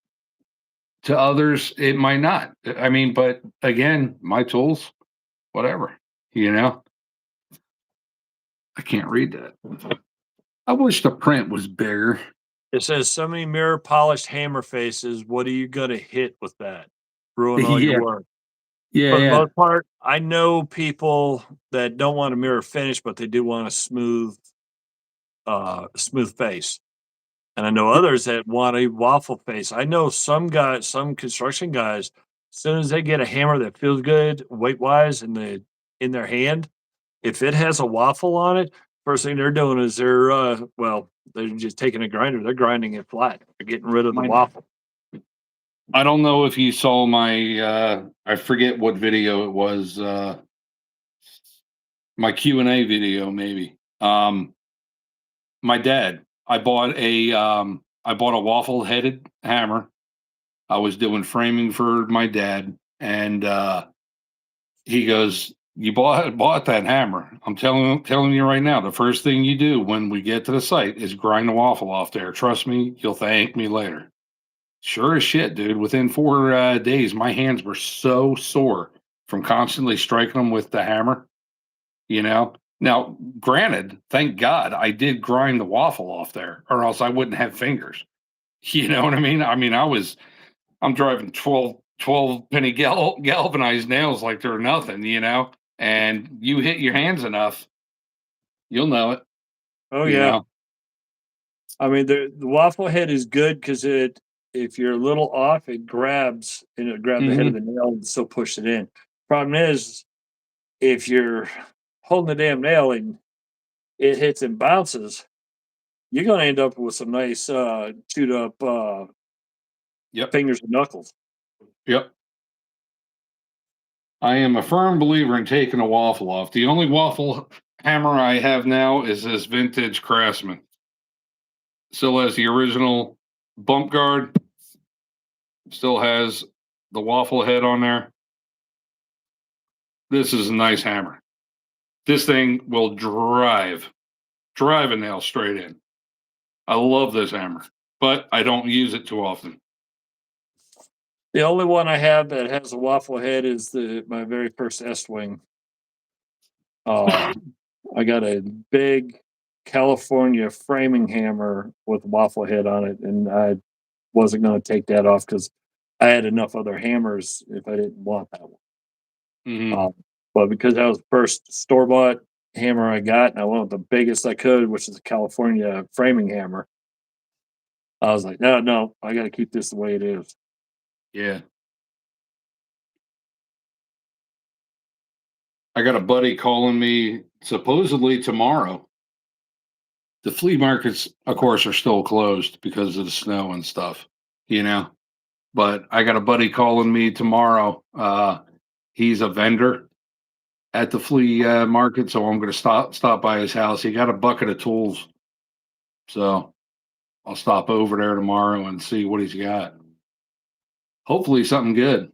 To others it might not. I mean, but again, my tools, whatever. You know, I can't read that. I wish the print was bigger. It says, "So many mirror polished hammer faces. What are you gonna hit with that? Ruin all your Yeah, work." yeah, For the yeah. most part, I know people that don't want a mirror finish, but they do want a smooth face. And I know others that want a waffle face. I know some guys, some construction guys, as soon as they get a hammer that feels good weight wise in their hand, if it has a waffle on it, first thing they're doing is they're just taking a grinder, they're grinding it flat. They're getting rid of the My waffle. I don't know if you saw my I forget what video it was, my Q&A video maybe. My dad, I bought a waffle headed hammer. I was doing framing for my dad and he goes, "You bought that hammer. I'm telling you right now, the first thing you do when we get to the site is grind the waffle off there. Trust me, you'll thank me later." Sure as shit, dude. Within 4 days, my hands were so sore from constantly striking them with the hammer. You know. Now, granted, thank God I did grind the waffle off there, or else I wouldn't have fingers. You know what I mean? I mean, I'm driving 12 penny galvanized nails like they're nothing. And you hit your hands enough, you'll know it. Oh You yeah. know. I mean, the waffle head is good because if you're a little off, it grabs and it grab the head of Hmm. the nail and still push it in. Problem is, if you're holding the damn nail and it hits and bounces, you're gonna end up with some nice chewed up Yep. fingers and knuckles. Yep. I am a firm believer in taking a waffle off. The only waffle hammer I have now is this vintage Craftsman. Still has the original bump guard. Still has the waffle head on there. This is a nice hammer. This thing will drive a nail straight in. I love this hammer, but I don't use it too often. The only one I have that has a waffle head is my very first S-Wing. I got a big California framing hammer with a waffle head on it, and I wasn't going to take that off because I had enough other hammers if I didn't want that one. Mhm. But because that was the first store-bought hammer I got, and I went with the biggest I could, which is a California framing hammer, I was like, no, I got to keep this the way it is. Yeah. I got a buddy calling me supposedly tomorrow. The flea markets, of course, are still closed because of the snow and stuff, you know. But I got a buddy calling me tomorrow. He's a vendor at the flea market, so I'm going to stop by his house. He got a bucket of tools, so I'll stop over there tomorrow and see what he's got. Hopefully, something good.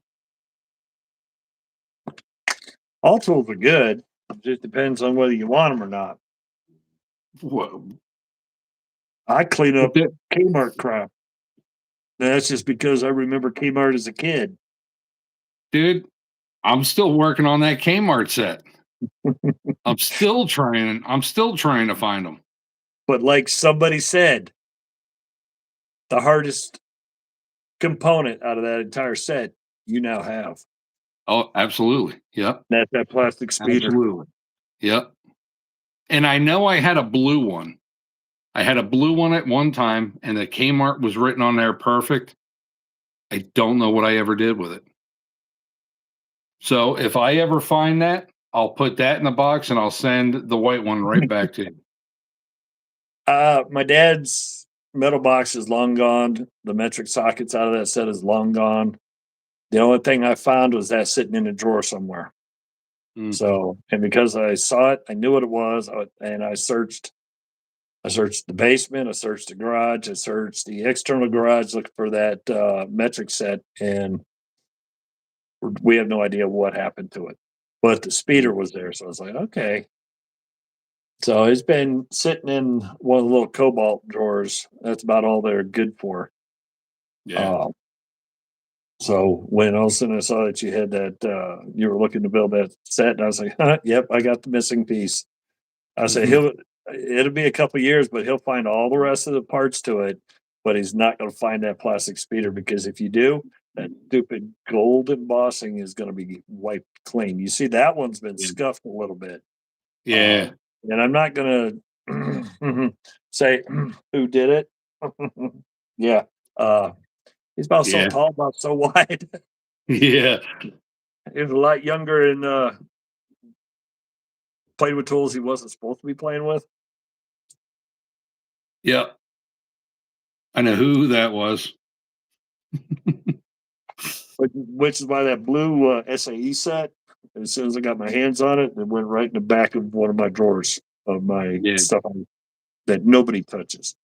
All tools are good. It just depends on whether you want them or not. What, I clean up that- Kmart crap. That's just because I remember Kmart as a kid. dude? I'm still working on that Kmart set. I'm still trying. I'm still trying to find them. But like somebody said, the hardest component out of that entire set you now have. Oh, absolutely. Yep. That's that plastic speeder. Absolutely. Yep. And I know I had a blue one. I had a blue one at one time, and the Kmart was written on there perfect. I don't know what I ever did with it. So if I ever find that, I'll put that in the box and I'll send the white one right back to you. My dad's metal box is long gone. The metric sockets out of that set is long gone. The only thing I found was that sitting in a drawer somewhere. Mm. So, and because I saw it, I knew what it was, and I searched. I searched the basement. I searched the garage. I searched the external garage looking for that metric set, and we have no idea what happened to it. But the speeder was there, so I was like, okay. So it's been sitting in one of the little cobalt drawers. That's about all they're good for. Yeah. So when all of a sudden I saw that you had that, you were looking to build that set, and I was like, yep, I got the missing piece. I said, it'll be a couple years, but he'll find all the rest of the parts to it, but he's not going to find that plastic speeder because if you do, that stupid gold embossing is going to be wiped clean. You see, that one's been scuffed a little bit. Yeah. And I'm not going to say who did it. Yeah. He's about so Yeah. tall, about so wide. Yeah. He was a lot younger and played with tools he wasn't supposed to be playing with. Yep. I know who that was. Which is why that blue SAE set, as soon as I got my hands on it, it went right in the back of one of my drawers of my Yeah. stuff that nobody touches.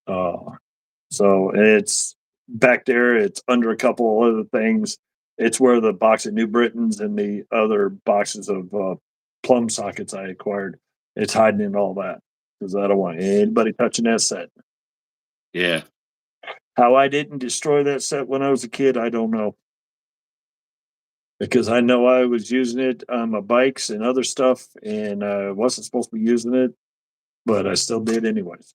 So it's back there. It's under a couple of other things. It's where the box of New Britons and the other boxes of plumb sockets I acquired. It's hiding in all that because I don't want anybody touching that set. Yeah. How I didn't destroy that set when I was a kid, I don't know. Because I know I was using it on my bikes and other stuff, and I wasn't supposed to be using it, but I still did anyways.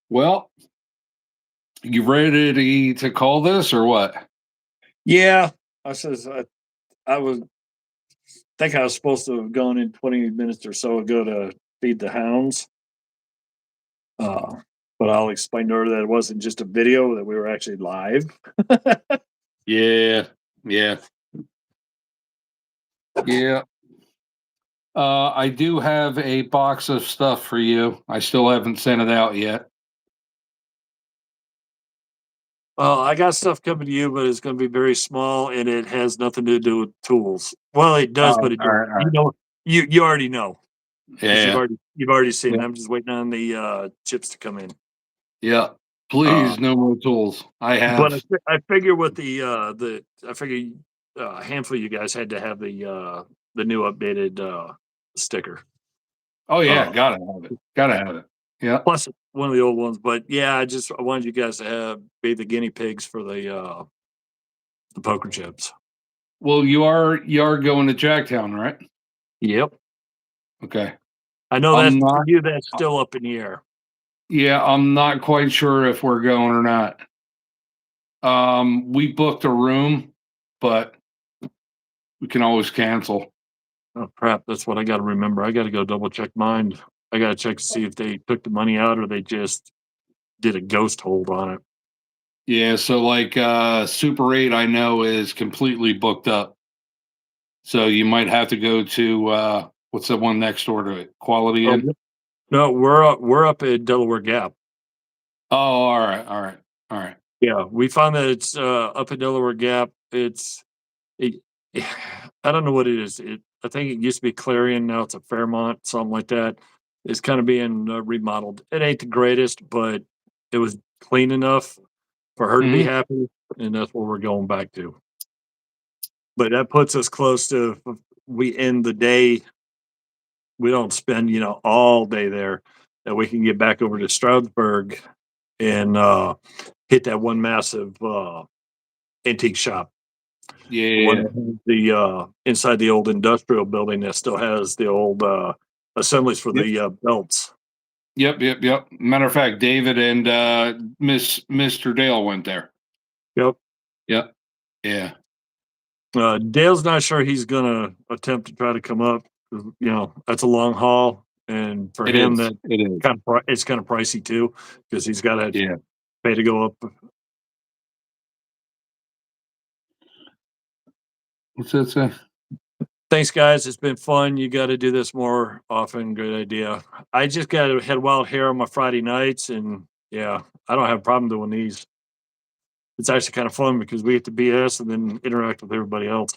Well, you ready to call this or what? Yeah, I says I was think I was supposed to have gone in 20 minutes or so ago to feed the hounds. But I'll explain to her that it wasn't just a video, that we were actually live. Yeah. Yeah. Yeah. I do have a box of stuff for you. I still haven't sent it out yet. I got stuff coming to you, but it's going to be very small, and it has nothing to do with tools. Well, it does, Oh, but it all doesn't. right, all You right. know, you already know because Yeah, you've already seen it. yeah, I'm just waiting on the chips to come in. yeah. Uh, Please, no more tools. I but have. I figure with the I figure a handful of you guys had to have the new updated sticker. Oh yeah, Uh, gotta have it. Gotta have it. Yeah. plus one of the old ones. But yeah, I wanted you guys to be the guinea pigs for the poker chips. Well, you are going to Jacktown, right? Yep. Okay. I know I'm that's for not. you. That's still up in the air. Yeah, I'm not quite sure if we're going or not. We booked a room, but we can always cancel. Oh crap! That's what I got to remember. I got to go double check mine. I got to check to see if they took the money out or they just did a ghost hold on it. Yeah, so like Super 8 I know is completely booked up. So you might have to go to what's the one next door to it? Quality Oh Inn? no, we're up at Delaware Gap. Oh, all right, all right, all right. Yeah, we found that it's up at Delaware Gap. It, I don't know what it is. I think it used to be Clarion. Now it's a Fairmont, something like that. It's kind of being remodeled. It ain't the greatest, but it was clean enough for her to be Mhm. happy, and that's what we're going back to. But that puts us close to if we end the day. We don't spend all day there. That we can get back over to Stroudsburg and hit that one massive antique shop. The one Yeah. that has the inside the old industrial building that still has the old assemblies for Yep. the belts. Yep, yep, yep. Matter of fact, David and Mr. Dale went there. Yep. Yep. Yeah. Dale's not sure he's gonna attempt to try to come up. 'Cause, that's a long haul, and for It him is. that It is. it's kind of pricey too because he's got to Yeah. pay to go up. What's that say? Thanks, guys. It's been fun. You got to do this more often. Good idea. I just got to head wild hair on my Friday nights, and yeah, I don't have a problem doing these. It's actually kind of fun because we get to BS and then interact with everybody else.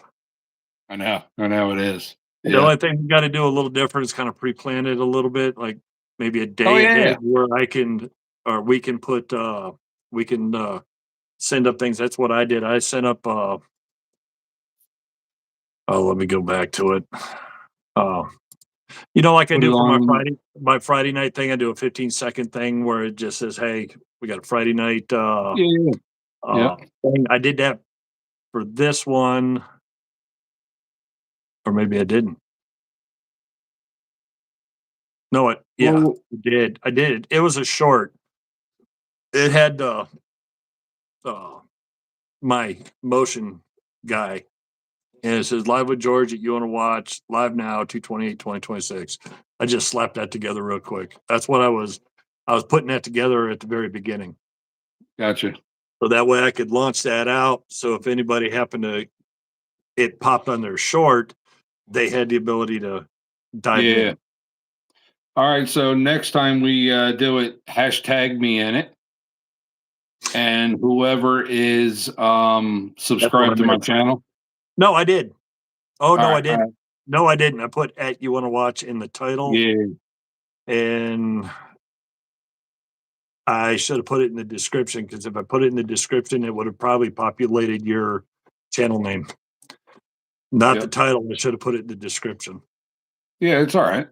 I know. I know it is. The Yeah. only thing we got to do a little different is kind of pre-plan it a little bit, like maybe a Oh day yeah. ahead where I can, or we can put, we can send up things. That's what I did. I sent up. Oh, let me go back to it. Uh, like I Put it do for on. My Friday night thing. I do a 15-second thing where it just says, "Hey, we got a Friday night Yeah. Yeah. Yeah. thing." I did that for this one, or maybe I didn't. No, yeah, Well, I did. I did. It was a short. It had uh, my motion guy, and it says live with George at You Want to Watch live now 2/28/2026. I just slapped that together real quick. That's what I was putting that together at the very beginning, gotcha. so that way I could launch that out. So if anybody happened to it popped on their short, they had the ability to dive Yeah. in. All right. So next time we do it, hashtag me in it. And whoever is That's what I subscribed to my missed. channel. No, I did. Oh All no, I right. All didn't. right. No, I didn't. I put at You Want to Watch in the title, Yeah. and I should have put it in the description because if I put it in the description, it would have probably populated your channel name, not the Yep. title. I should have put it in the description. Yeah. It's all right.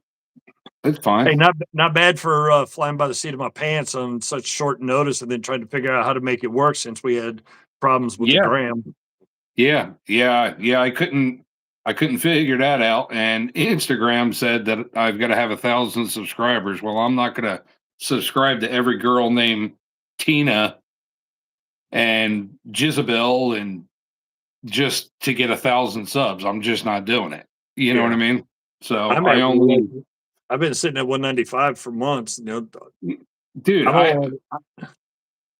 It's Hey, fine. not bad for flying by the seat of my pants on such short notice, and then trying to figure out how to make it work since we had problems with the Yeah. gram. Yeah. Yeah. Yeah. I couldn't figure that out. And Instagram said that I've got to have 1,000 subscribers. Well, I'm not going to subscribe to every girl named Tina and Jezebel and just to get 1,000 subs. I'm just not doing it. You know what I Yeah, mean? So I'm I at. only, I've been sitting at 195 for months. dude, I'm I all.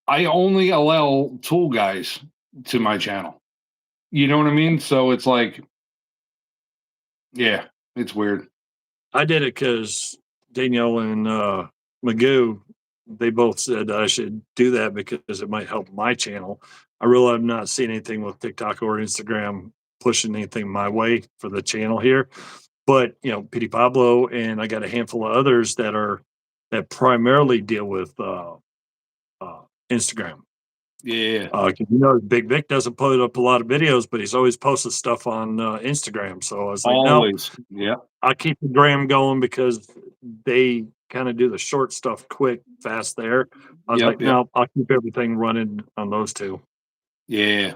I only allow tool guys to my channel. You know what I mean? So it's like, yeah, it's weird. I did it because Danielle and Magoo they both said I should do that because it might help my channel. I really have not seen anything with TikTok or Instagram pushing anything my way for the channel here. But Petey Pablo and I got a handful of others that primarily deal with Instagram. Yeah. 'Cause Big Vic doesn't put up a lot of videos, but he's always posted stuff on Instagram. So I was like, no, Always. Yeah. I'll keep the gram going because they kind of do the short stuff quick, fast there. I was like, Yep. Yep. no, I'll keep everything running on those two. Yeah.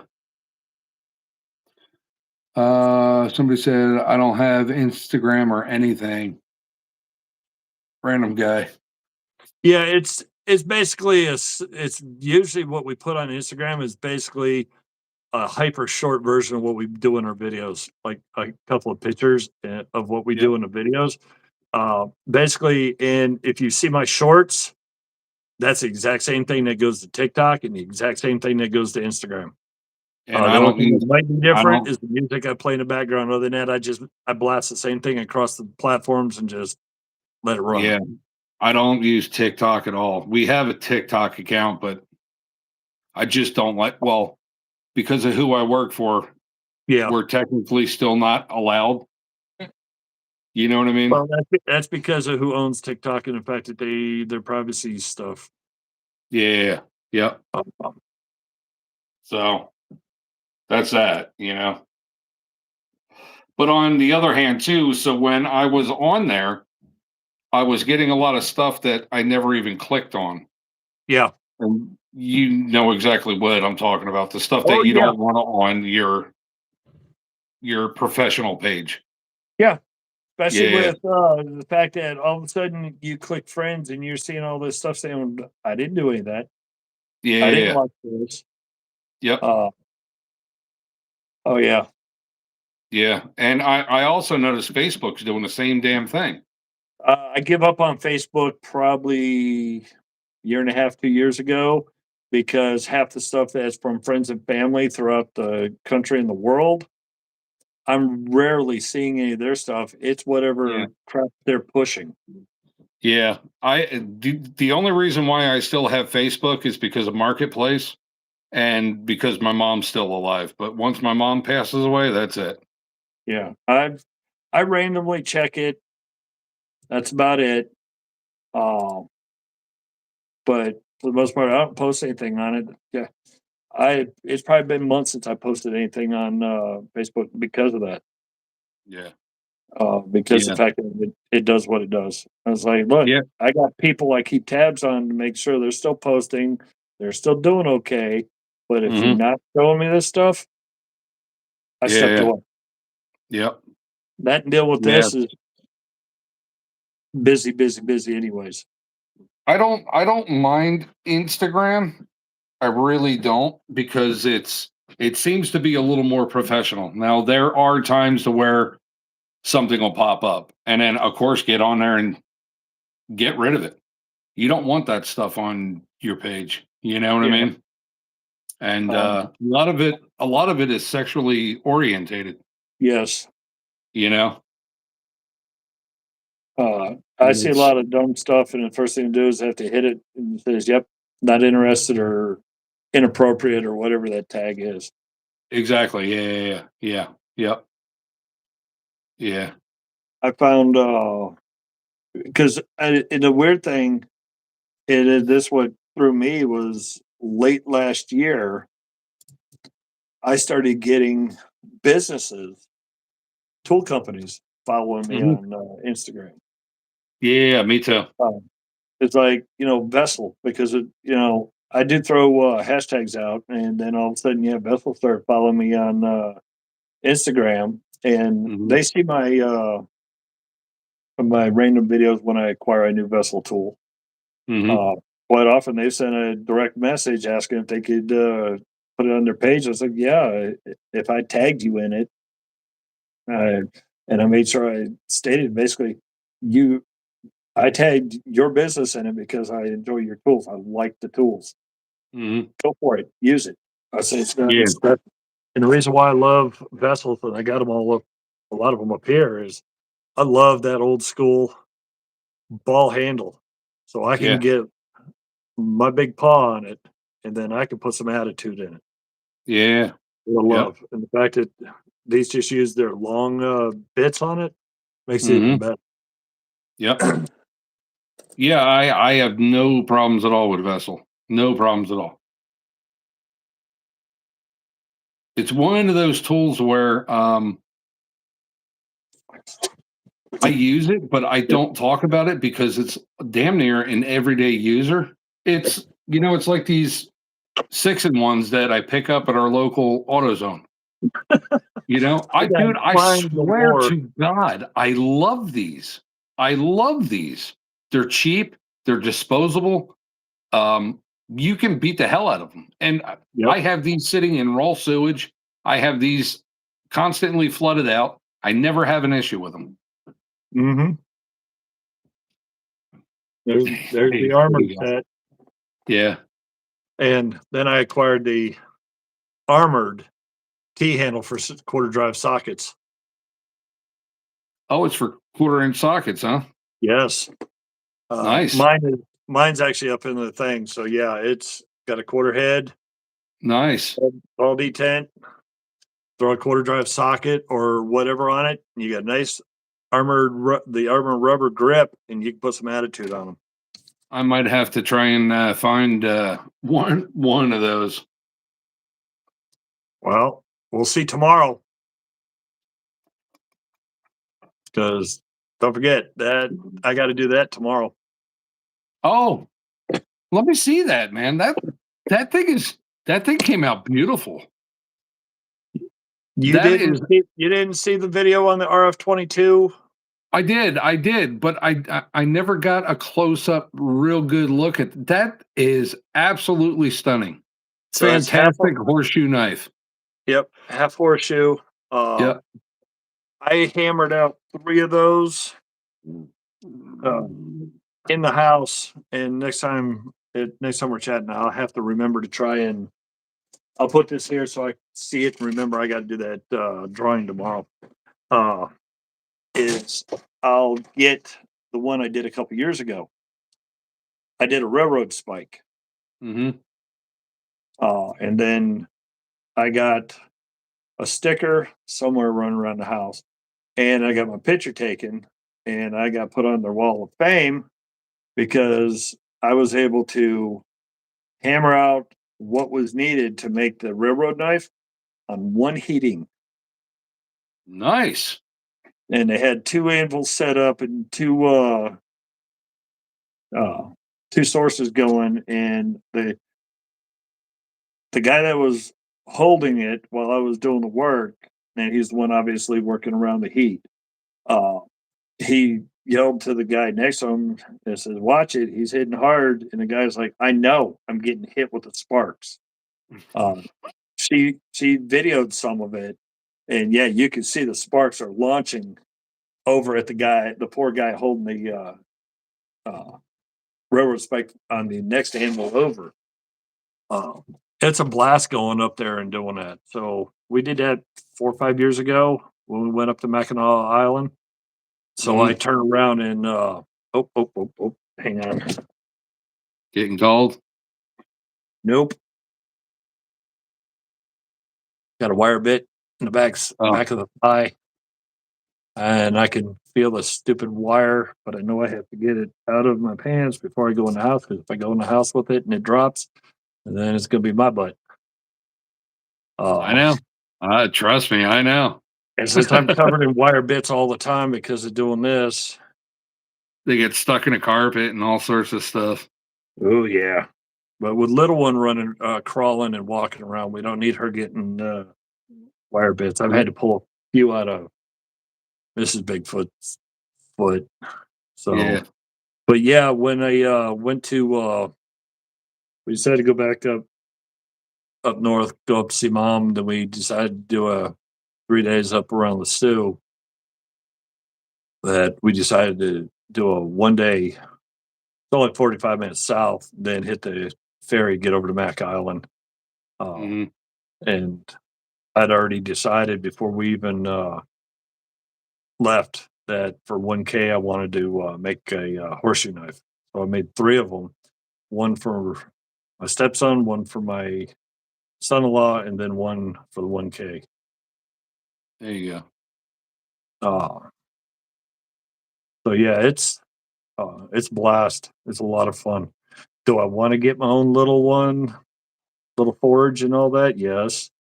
Somebody said I don't have Instagram or anything. Random guy. Yeah, it's basically it's usually what we put on Instagram is basically a hyper short version of what we do in our videos, like a couple of pictures of what we Yep. do in the videos. Basically, and if you see my shorts, that's the exact same thing that goes to TikTok and the exact same thing that goes to Instagram. And The I only don't thing use. that might be I different don't. is the music I play in the background. Other than that, I blast the same thing across the platforms and just let it run. Yeah. I don't use TikTok at all. We have a TikTok account, but I just don't like. Well, because of who I work for, Yeah. we're technically still not allowed. You know what I mean? Well, that's because of who owns TikTok and the fact that their privacy stuff. Yeah. Yep. Um, So that's that. But on the other hand, too, so when I was on there, I was getting a lot of stuff that I never even clicked on. Yeah. And you know exactly what I'm talking about. The stuff Oh that you yeah. don't want on your professional page. Yeah. Especially Yeah. with the fact that all of a sudden you click friends and you're seeing all this stuff saying, I didn't do any of that. I didn't Yeah. watch this. Yep. Uh, oh yeah. Yeah. And I also noticed Facebook's doing the same damn thing. I give up on Facebook probably year and a half, 2 years ago, because half the stuff that's from friends and family throughout the country and the world, I'm rarely seeing any of their stuff. It's Yeah. whatever crap they're pushing. Yeah. The only reason why I still have Facebook is because of Marketplace and because my mom's still alive. But once my mom passes away, that's it. Yeah. I randomly check it. That's about it. Um, but for the most part, I don't post anything on it. Yeah. It's probably been months since I posted anything on Facebook because of that. Yeah. Because the Yeah. fact that it does what it does. I was like, look, Yeah. I got people I keep tabs on to make sure they're still posting, they're still doing okay. But if you're Hmm. not showing me this stuff, I stepped Yeah. away. Yep. That and deal with Yeah. this is busy, busy, busy, anyways. I don't mind Instagram. I really don't because it seems to be a little more professional. Now there are times to where something will pop up and then of course get on there and get rid of it. You don't want that stuff on your page. You know what I Yeah. mean? And Um, a lot of it is sexually orientated, yes. you know? I And see a it's lot of dumb stuff, and the first thing to do is have to hit it and it says, "Yep, not interested," or inappropriate, or whatever that tag is. exactly. Yeah, yeah, yeah. Yeah. Yep. Yeah. I found because the weird thing it is this what threw me was late last year. I started getting businesses, tool companies, following me Hmm. on Instagram. Yeah, me too. It's like, Vessel, because I did throw hashtags out, and then all of a sudden, yeah, Vessel started following me on Instagram, and Hmm. they see my random videos when I acquire a new Vessel tool. Hmm. Uh, quite often, they send a direct message asking if they could put it on their page. I was like, yeah, if I tagged you in it, uh, and I made sure I stated basically, you I tagged your business in it because I enjoy your tools. I like the tools. Hmm. Go for it. Use it. I say Yeah. and the reason why I love vessels and I got them all up, a lot of them up here is I love that old school ball handle. So I can Yeah. get my big paw on it, and then I can put some attitude in it. Yeah. The Yep. love. And the fact that these just use their long bits on it makes it even Hmm. better. Yep. Yeah, I have no problems at all with Vessel. No problems at all. It's one of those tools where I use it, but I Yep. don't talk about it because it's damn near an everyday user. It's it's like these 6-in-1s that I pick up at our local AutoZone. I got Dude, I mine swear galore. to God, I love these. I love these. They're cheap. They're disposable. Um, you can beat the hell out of them. And Yep. I have these sitting in raw sewage. I have these constantly flooded out. I never have an issue with them. Hmm. There's Hey, the there armored you go. set, Yeah. and then I acquired the armored T handle for quarter drive sockets. Oh, it's for quarter-inch sockets, huh? Yes, Nice. mine's actually up in the thing. So yeah, it's got a quarter head, Nice. all detent. Throw a quarter drive socket or whatever on it, and you got nice the armored rubber grip, and you can put some attitude on them. I might have to try and find one of those. Well, we'll see tomorrow, because don't forget that I got to do that tomorrow. Oh, let me see that, man. That thing is that thing came out beautiful. That is You didn't see the video on the RF-22. I did, but I never got a close up, real good look at that. Is absolutely stunning. So that's Fantastic horseshoe knife. half horseshoe. Uh, Yep. I hammered out 3 of those uh, in the house, and next time we're chatting, I'll have to remember to try and I'll put this here so I see it and remember I got to do that drawing tomorrow. Uh, is I'll get the one I did a couple years ago. I did a railroad spike, Hmm. and then I got a sticker somewhere running around the house, and I got my picture taken, and I got put on their wall of fame because I was able to hammer out what was needed to make the railroad knife on one heating. Nice. And they had 2 anvils set up and uh, 2 sources going, and the guy that was holding it while I was doing the work, and he's the one obviously working around the heat. Uh, he yelled to the guy next to him and says, "Watch it, he's hitting hard." And the guy's like, "I know, I'm getting hit with the sparks." Um, she videoed some of it, and yeah, you can see the sparks are launching over at the poor guy holding the uh, railroad spike on the next anvil over. Um, it's a blast going up there and doing that. So we did that 4 or 5 years ago when we went up to Mackinac Island. So I Hmm. turned around and hang on. Getting cold. Nope. Got a wire bit in the Oh, back of the thigh. And I can feel the stupid wire, but I know I have to get it out of my pants before I go in the house. Because if I go in the house with it and it drops, then it's gonna be my butt. I Uh, know. Trust me, I know. and since I'm covered in wire bits all the time because of doing this, They get stuck in a carpet and all sorts of stuff. oh yeah. But with little one running, crawling and walking around, we don't need her getting wire bits. I've had to pull a few out of Mrs. Bigfoot's foot. Yeah. So, but yeah, when I went to, we decided to go back up north, go up to see mom. Then we decided to do a 3 days up around the Sioux. That we decided to do a 1 day. It's only 45 minutes south. Then hit the ferry, get over to Mack Island. Uh, Hmm. and I'd already decided before we even left that for 1K I wanted to make a horseshoe knife. So I made 3 of them. one for my stepson, one for my son-in-law, and then one for the 1K. There you go. So yeah, it's blast. It's a lot of fun. Do I want to get my own little one, little forge and all that? Yes.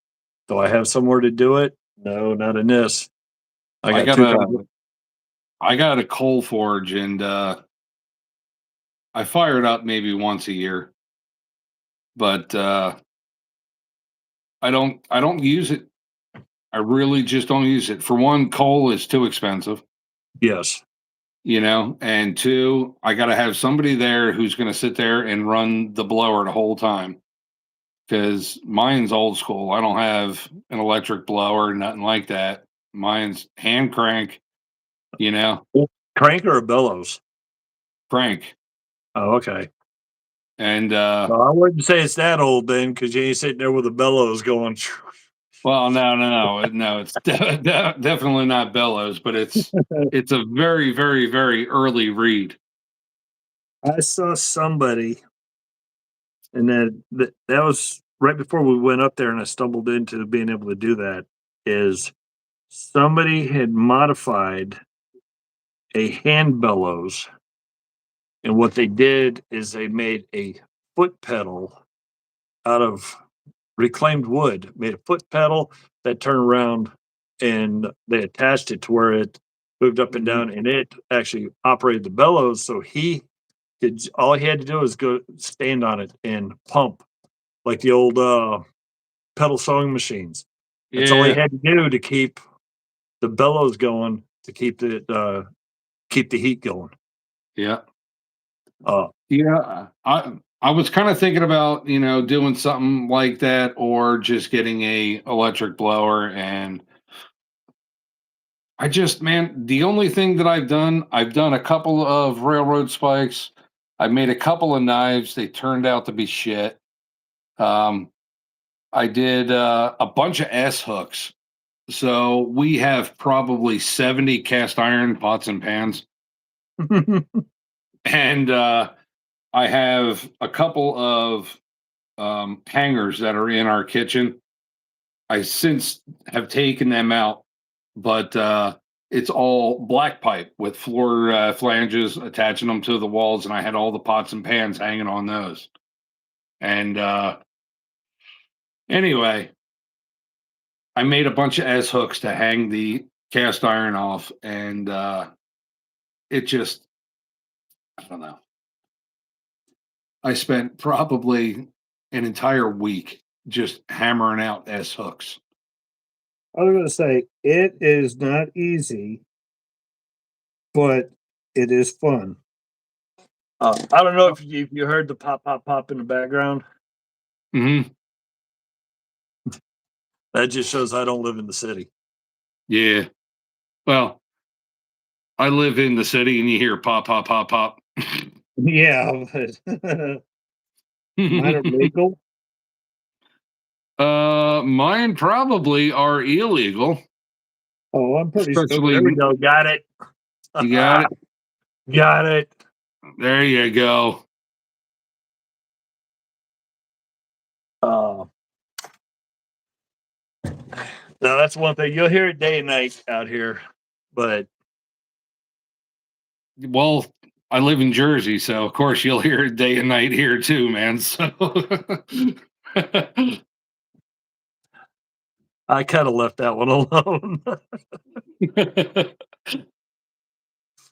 Do I have somewhere to do it? No, not in this. I I got got two a thousand. I got a coal forge, and I fire it up maybe once a year, but I don't use it. I really just don't use it. For one, coal is too expensive, Yes. and two, I got to have somebody there who's going to sit there and run the blower the whole time because mine's old school. I don't have an electric blower, nothing like that. Mine's hand crank, you know, Crank or a bellows? crank. Oh, okay. And Well, I wouldn't say it's that old then, because you ain't sitting there with a bellows going. well, no, it's definitely not bellows, but it's a very, very, very early read. I saw somebody, and then that was right before we went up there, and I stumbled into being able to do that. Is somebody had modified a hand bellows, and what they did is they made a foot pedal out of reclaimed wood, made a foot pedal that turned around, and they attached it to where it moved up and Mhm. down, and it actually operated the bellows. So all he had to do was go stand on it and pump like the old pedal sewing machines. That's all he Yeah, had to do to keep the bellows going, to keep the heat going. yeah, Uh, yeah. I was kind of thinking about doing something like that, or just getting a electric blower. And man, the only thing that I've done a couple of railroad spikes. I made a couple of knives. They turned out to be shit. Um, I did a bunch of S hooks. So we have probably 70 cast iron pots and pans. And I have a couple of hangers that are in our kitchen. I since have taken them out, but it's all black pipe with floor flanges attaching them to the walls, and I had all the pots and pans hanging on those. And anyway, I made a bunch of S hooks to hang the cast iron off, and it just, I don't know. I spent probably an entire week just hammering out S hooks. I was gonna say it is not easy, but it is fun. I don't know if you heard the pop pop pop in the background. Hmm. That just shows I don't live in the city. Yeah. Well, I live in the city, and you hear pop, pop, pop, pop. Yeah, but mine are legal. Mine probably are illegal. Oh, I'm pretty sure. There we Especially, go. Got it. you got it. Got it. There you go. Uh, now that's one thing. You'll hear it day and night out here, but Well, I live in Jersey, so of course you'll hear it day and night here too, man. So I kind of left that one alone.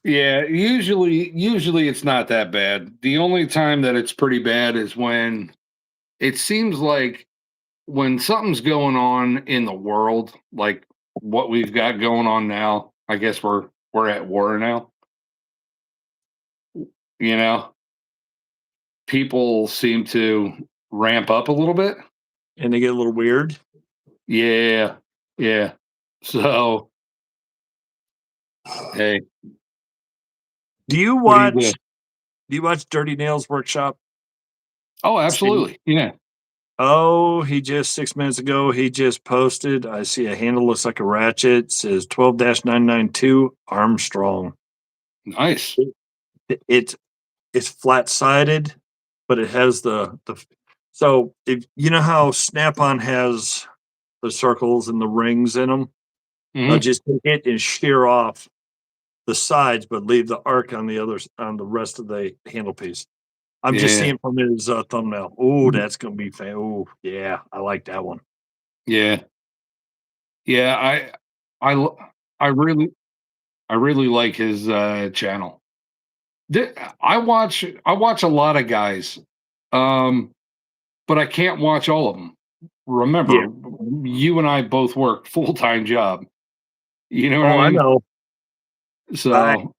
yeah, usually it's not that bad. The only time that it's pretty bad is when it seems like when something's going on in the world, like what we've got going on now. I guess we're at war now. You know, people seem to ramp up a little bit. And they get a little weird. Yeah, yeah. So hey, Do you what do you watch? do? Do you watch Dirty Nails Workshop? Oh, See, absolutely. Yeah. oh, he just 6 minutes ago he just posted. I see a handle looks like a ratchet. Says 12-992 Armstrong. Nice. It- It's it's flat sided. but it has so if you know how Snap-on has the circles and the rings in them, I'll Mhm. just take it and shear off the sides, but leave the arc on on the rest of the handle piece. I'm just Yeah. seeing from his thumbnail. Oh, that's gonna be fan. Oh, yeah, I like that one. Yeah. Yeah, I l I really I really like his, channel. I watch a lot of guys, um, but I can't watch all of them. Yeah. Remember, you and I both work full-time job. You know what I Oh, I mean? know. I So,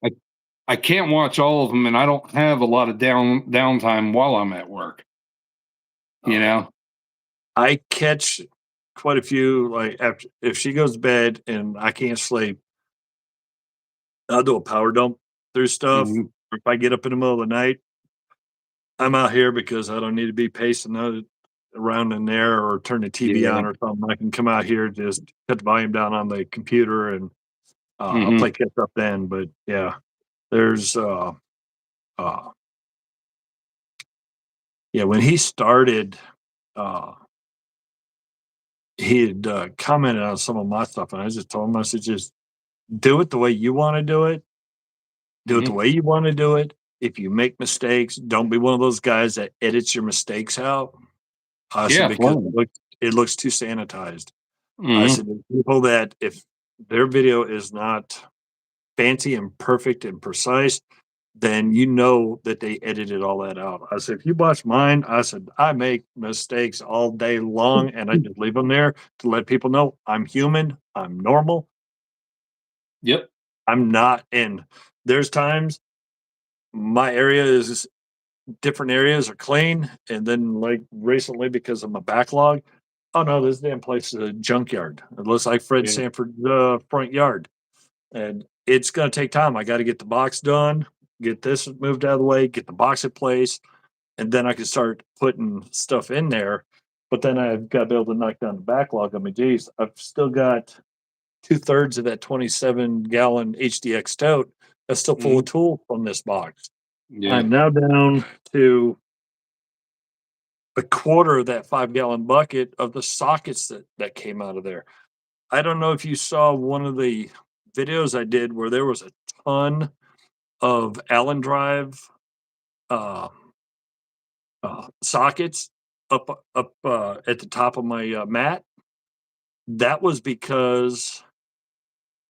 I can't watch all of them, and I don't have a lot of downtime while I'm at work, you uh, know? I catch quite a few like after if she goes to bed and I can't sleep, I'll do a power dump through stuff. Mhm. Or if I get up in the middle of the night, I'm out here because I don't need to be pacing around in there or turn the TV Yeah. on or something. I can come out here, just cut the volume down on the computer and I'll Mhm. play catch up then. But yeah, there's uh yeah, when he started, uh he had commented on some of my stuff and I just told him, I said, just do it the way you want to do it. Do it the Mhm. way you want to do it. If you make mistakes, don't be one of those guys that edits your mistakes out. I said, Yeah, because fun. it looks too sanitized. I Mhm. said, "The people that if their video is not fancy and perfect and precise, then you know that they edited all that out." I said, "If you watch mine," I said, "I make mistakes all day long, and I just leave them there to let people know I'm human, I'm normal, Yep. I'm not." And there's times my area is different areas are clean, and then like recently because of my backlog, oh no, this damn place is a junkyard. It looks like Fred Yeah. Sanford's front yard. And it's going to take time. I got to get the box done, get this moved out of the way, get the box in place, and then I can start putting stuff in there. But then I've got to be able to knock down the backlog. I mean, geez, I've still got 2/3 of that 27-gallon HDX tote that's still full of Mhm. tools from this box. Yeah. I'm now down to a quarter of that 5-gallon bucket of the sockets that came out of there. I don't know if you saw one of the videos I did where there was a ton of Allen drive uh, sockets up at the top of my mat. That was because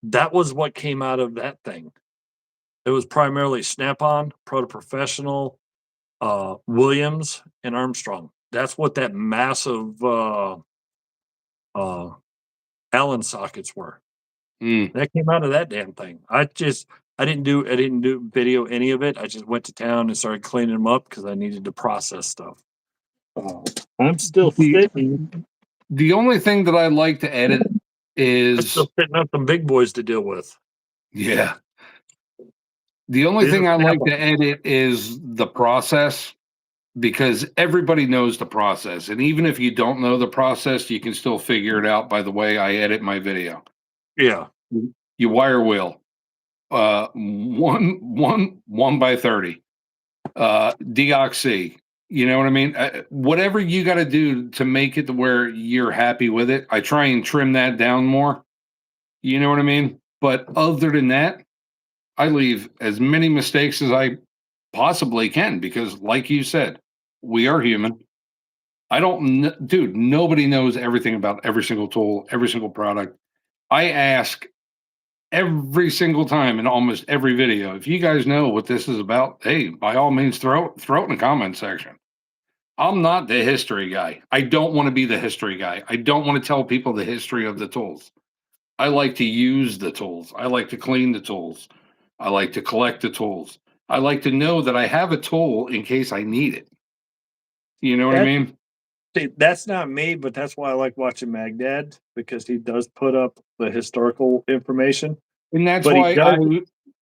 that was what came out of that thing. It was primarily Snap-on, Proto Professional, Williams, and Armstrong. That's what that massive uh, Allen sockets were. Mm. That came out of that damn thing. I didn't do video any of it. I just went to town and started cleaning them up because I needed to process stuff. Uh, I'm still The sitting the only thing that I like to edit I'm is still sitting up some big boys to deal with. yeah. The only These are thing I like to Snap-on. edit is the process because everybody knows the process. And even if you don't know the process, you can still figure it out by the way I edit my video. Yeah. You wire wheel, one by 30, DOXC. You know what I mean? Whatever you got to do to make it to where you're happy with it, I try and trim that down more. You know what I mean? But other than that, I leave as many mistakes as I possibly can because, like you said, we are human. I don't, dude, nobody knows everything about every single tool, every single product. I ask every single time in almost every video, if you guys know what this is about, hey, by all means, throw it in the comment section. I'm not the history guy. I don't want to be the history guy. I don't want to tell people the history of the tools. I like to use the tools. I like to clean the tools. I like to collect the tools. I like to know that I have a tool in case I need it. You know what I That mean? See, that's not me, but that's why I like watching Magdad because he does put up the historical information, And that's but he why does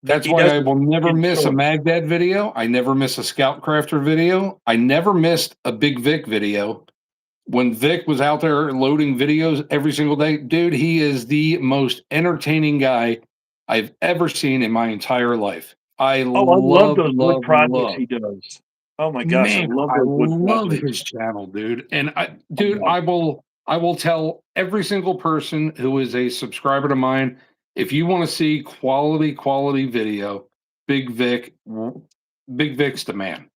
that's he why I doesn't will never give miss a stories. Magdad video. I never miss a Scout Crafter video. I never missed a Big Vic video. When Vic was out there loading videos every single day, dude, he is the most entertaining guy I've ever seen in my entire life. I Oh, I love love, those wood love, projects love. he does. Oh my gosh, I Man, love I those wood love projects. his channel, dude. And I'm like, I will tell every single person who is a subscriber to mine, if you want to see quality video, Big Vic, Big Vic's the man.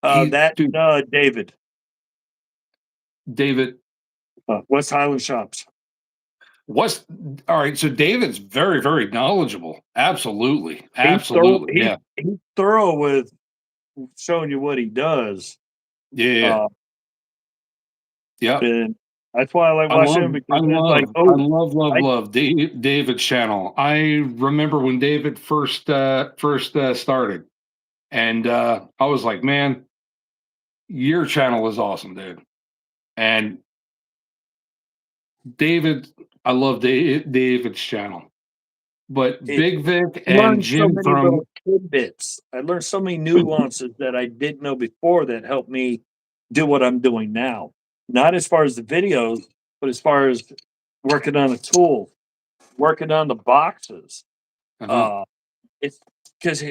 He, that dude, David, David, West Highland Shops. what's all right? So David's very knowledgeable. Absolutely, He's absolutely, yeah, he's thorough with showing you what he does. yeah, Uh, yeah. and that's why I like watching him because it's like, oh, I Love David's channel. I remember when David first started, and I was like, man, your channel is awesome, dude. And David, I love David's channel, but it, Big Vic and learned so Jim many from little tidbits. I learned so many nuances that I didn't know before that helped me do what I'm doing now. Not as far as the videos, but as far as working on a tool, working on the boxes. uh-huh, Uh, it's because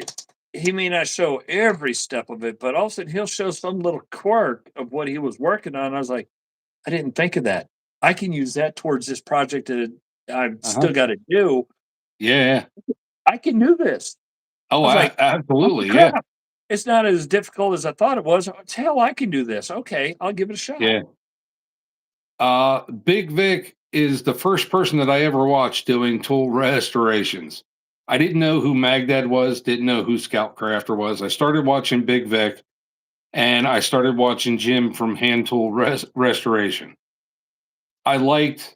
he may not show every step of it, but also he'll show some little quirk of what he was working on. I was like, I didn't think of that. I can use that towards this project that I've uh-huh, still got to do. yeah. I can do this. Oh, I was like, holy absolutely, yeah, crap. It's not as difficult as I thought it was. Hell, I can do this. Okay, I'll give it a shot. yeah. Big Vic is the first person that I ever watched doing tool restorations. I didn't know who Magdad was, didn't know who Scout Crafter was. I started watching Big Vic and I started watching Jim from Hand Tool Restoration. I liked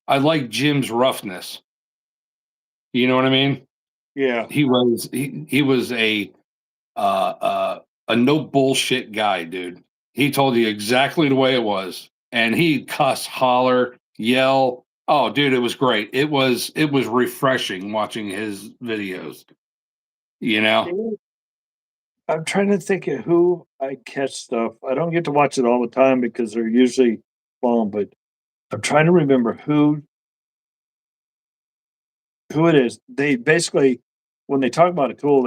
I liked Jim's roughness. You know what I mean? Yeah. He was a no bullshit guy, dude. He told you exactly the way it was, and he'd cuss, holler, yell. Oh, dude, it was great. It was refreshing watching his videos. You know? I'm trying to think of who I catch stuff. I don't get to watch it all the time because they're usually long, but I'm trying to remember who it is. They basically, when they talk about a tool,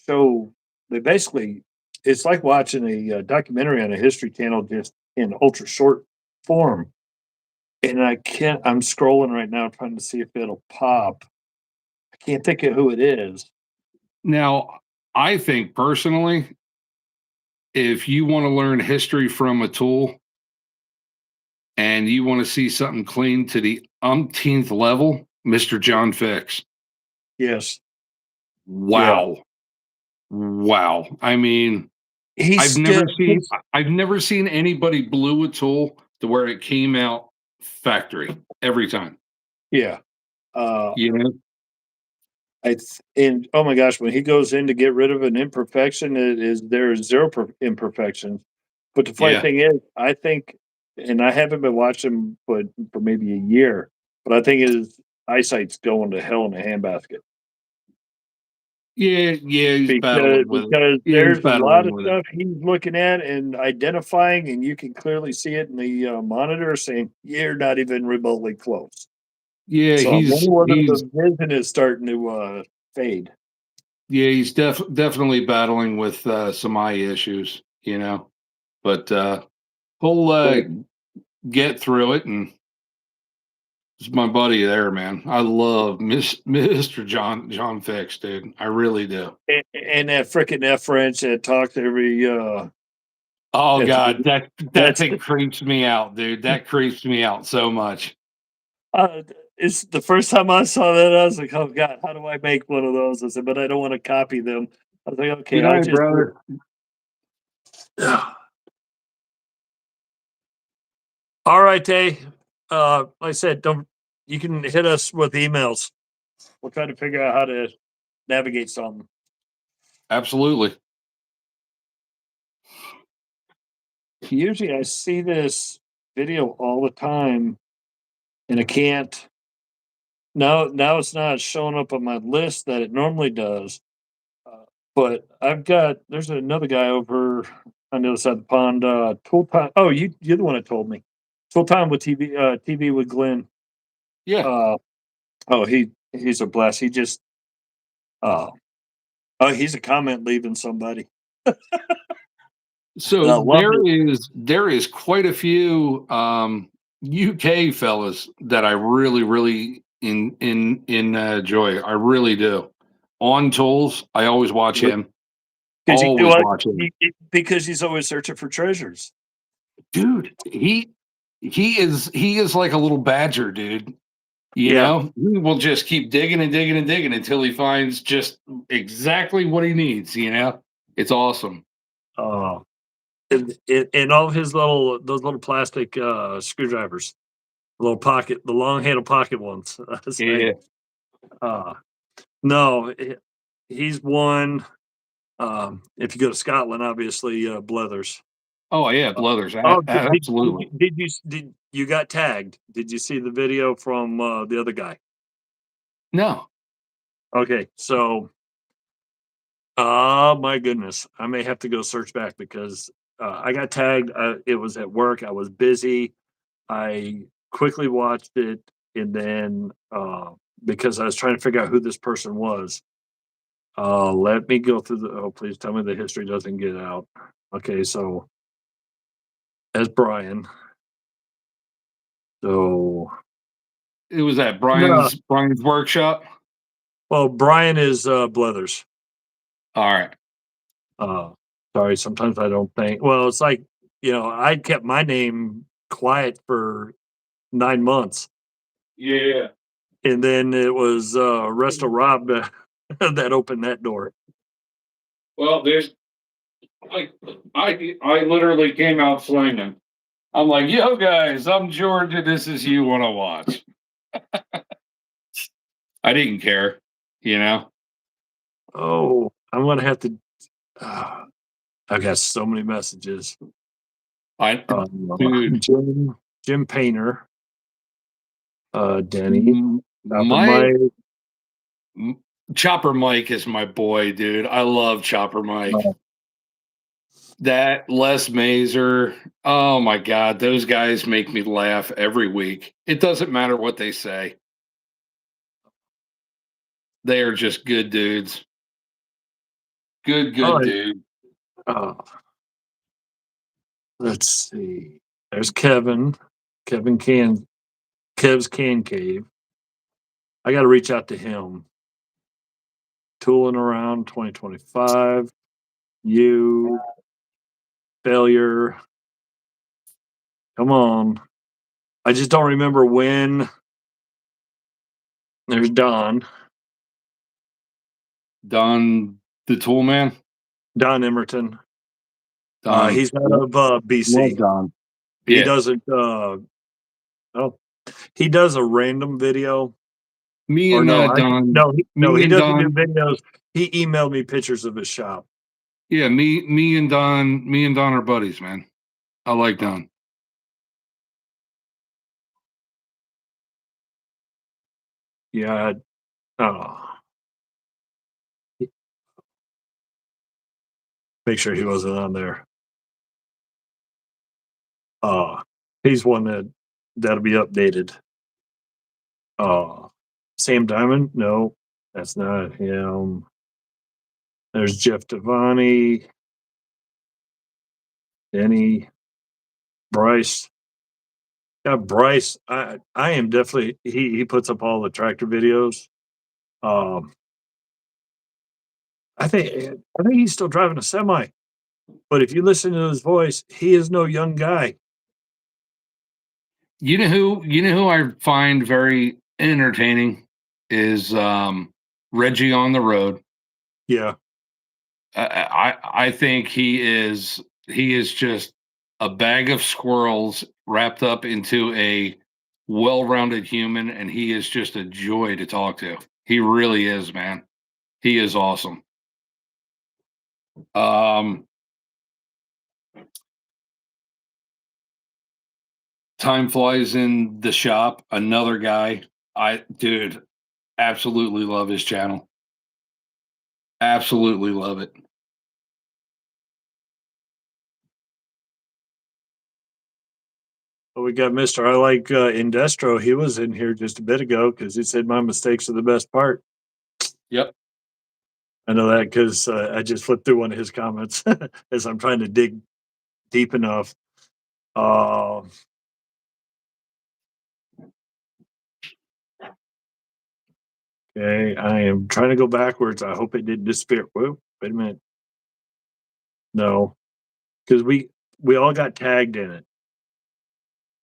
show they basically it's like watching a documentary on a history channel just in ultra short form. And I can't. I'm scrolling right now trying to see if it'll pop. I can't think of who it is. Now, I think personally, if you want to learn history from a tool and you want to see something clean to the umpteenth level, Mr. John Fix. Yes. Yeah. Wow. Wow. I mean, He's I've still. never seen I've never seen anybody blue a tool to where it came out factory every time. Yeah. Uh, You know? and oh my gosh, when he goes in to get rid of an imperfection, there is zero imperfections. But the funny Yeah. thing is, I think, and I haven't been watching, but for maybe a year, but I think his eyesight's going to hell in a handbasket Yeah, he's battling with it. because Yeah, he's there's a lot battling of with it. stuff he's looking at and identifying, and you can clearly see it in the monitor saying you're not even remotely close. Yeah, So I'm wondering whether he's the vision is starting to fade. yeah, he's definitely battling with some eye issues, you know. But he'll get through it, and it's my buddy there, man. I love Mr. John Fix, dude. I really do. And that freaking F wrench that talks every Oh at God, the that that's thing creeps me out, dude. That creeps me out so much. it's the first time I saw that, I was like, "Oh god, how do I make one of those?" I said, "But I don't want to copy them." I was like, "Okay, Good I'll night, just do brother. it." Yeah. All right, Dave. Like I said, don't you can hit us with emails. We'll try to figure out how to navigate something. Absolutely. Usually I see this video all the time and I can't now it's not showing up on my list that it normally does. But there's another guy over on the other side of the pond, Tool Time. Oh, you're the one that told me. Tool Time with TV with Glenn. Yeah. Uh, oh, he's a blast. He just, uh, oh, he's a comment leaving somebody. And I So loved it. there is quite a few UK fellas that I really enjoy. I really do. On Tools, I always watch him. Because Always watch him. because he's always searching for treasures. Dude, he is like a little badger, dude. You Yeah. know, he will just keep digging and digging and digging until he finds just exactly what he needs, you know? It's awesome. Uh, and all of his those little plastic screwdrivers, the long handle pocket ones. It's like, Yeah. uh, no, he's one. If you go to Scotland, obviously, Blethers. Oh yeah, Leathers. Oh, Absolutely. did you got tagged? Did you see the video from the other guy? No. Okay, so my goodness, I may have to go search back because I got tagged. It was at work. I was busy. I quickly watched it, and then because I was trying to figure out who this person was, let me go through the. Oh, please tell me the history doesn't get out. Okay, so as Brian. So It was at no, Brian's workshop. well, Brian is Blethers. All right. Uh, sorry, sometimes I don't think. Well, it's like I kept my name quiet for 9 months, Yeah. and then it was Resto Rob that opened that door. Well, there's like I literally came out swinging. I'm like, yo guys, I'm Georgia. This is you want to watch. I didn't care, you know. Oh, I'm gonna have to. Uh, I got so many messages. I Um, dude, Jim Painter, Denny, Dr. my Mike. Chopper Mike is my boy, dude. I love Chopper Mike. Uh, That Les Mazer. Oh my God, those guys make me laugh every week. It doesn't matter what they say. They are just good dudes. oh, Good dude. uh, let's see. There's Kevin. Kevin Can. Kev's Can Cave. I got to reach out to him. Tooling around 2025. You failure. Come on. I just don't remember when. There's Don. Don the Tool Man. Don Emerton. Don. He's out of Love BC. Don. He Yeah. doesn't. Oh, he does a random video. Me Or and no, Don. no, Me he and doesn't do Don. videos. He emailed me pictures of his shop. Yeah, me and Don. Me and Don are buddies, man. I like Don. Yeah. Oh, make sure he wasn't on there. He's one that'll be updated. Sam Diamond? No, that's not him. There's Jeff Devani, Denny, Bryce. Yeah, Bryce. I am definitely he puts up all the tractor videos. Um, I think he's still driving a semi. But if you listen to his voice, he is no young guy. You know who I find very entertaining is Reggie on the road. Yeah. I think he is just a bag of squirrels wrapped up into a well-rounded human, and he is just a joy to talk to. He really is, man. He is awesome. Um, Time flies in the shop. Another guy. Dude, absolutely love his channel. Absolutely love it. But we got Mr. I like Indestro. He was in here just a bit ago because he said my mistakes are the best part. Yep. I know that because I just flipped through one of his comments as I'm trying to dig deep enough. Uh, okay, I am trying to go backwards. I hope it didn't disappear. Whoa, wait a minute. No, because we all got tagged in it.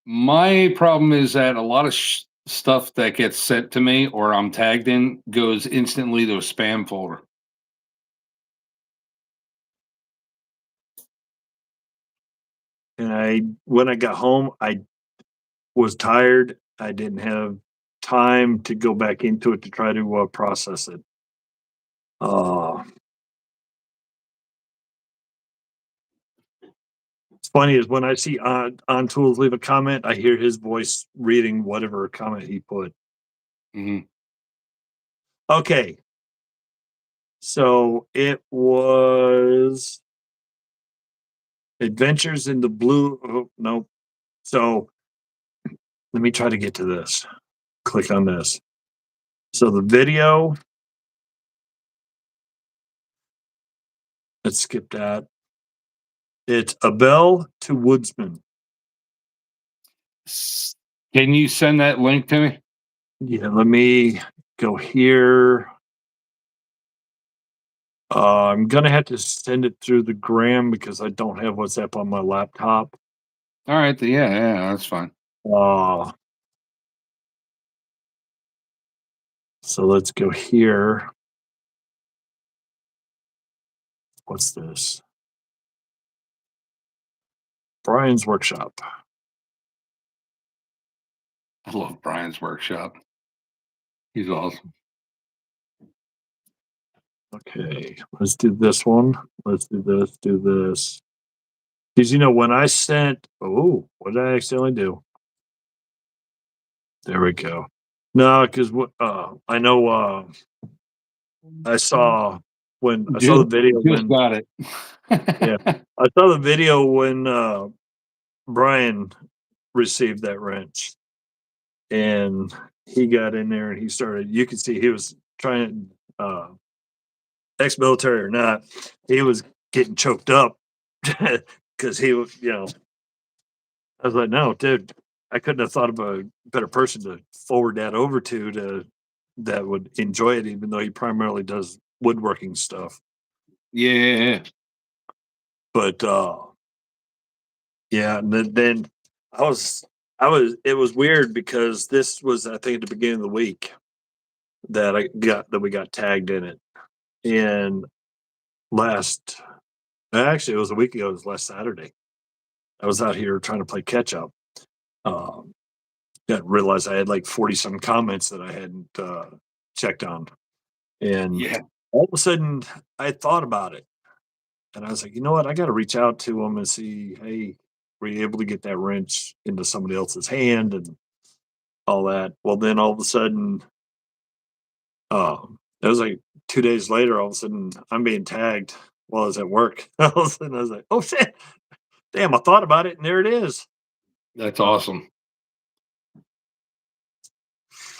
My problem is that a lot of stuff that gets sent to me or I'm tagged in goes instantly to a spam folder. And when I got home, I was tired. I didn't have time to go back into it to try to process it. It's funny is when I see on Tools leave a comment, I hear his voice reading whatever comment he put. Mhm. Okay, so it was Adventures in the Blue. Oh, no. So let me try to get to this. Click on this. So the video, let's skip that. It's A Bell to Woodsman. Can you send that link to me? Yeah, let me go here. I'm gonna have to send it through the gram because I don't have WhatsApp on my laptop. All right. Yeah, that's fine. Uh, so let's go here. What's this? Brian's workshop. I love Brian's workshop. He's awesome. Okay, let's do this one. Let's do this, do this. Because when I sent, oh, what did I accidentally do? There we go. No, because what I know I saw when I saw the video Just when got it. yeah, I saw the video when Brian received that wrench and he got in there and he started, you could see he was trying ex-military or not, he was getting choked up because he was, I was like, no, dude, I couldn't have thought of a better person to forward that over to that would enjoy it, even though he primarily does woodworking stuff. Yeah. But yeah, and then I was it was weird because this was I think at the beginning of the week that we got tagged in it. And last actually it was a week ago, it was last Saturday. I was out here trying to play catch up. Um didn't realize I had like 40 some comments that I hadn't checked on. And Yeah. all of a sudden I thought about it. And I was like, you know what? I got to reach out to them and see, hey, were you able to get that wrench into somebody else's hand and all that? Well, then all of a sudden, it was like 2 days later, all of a sudden I'm being tagged while I was at work. All of a sudden I was like, oh shit, damn, I thought about it and there it is. That's awesome.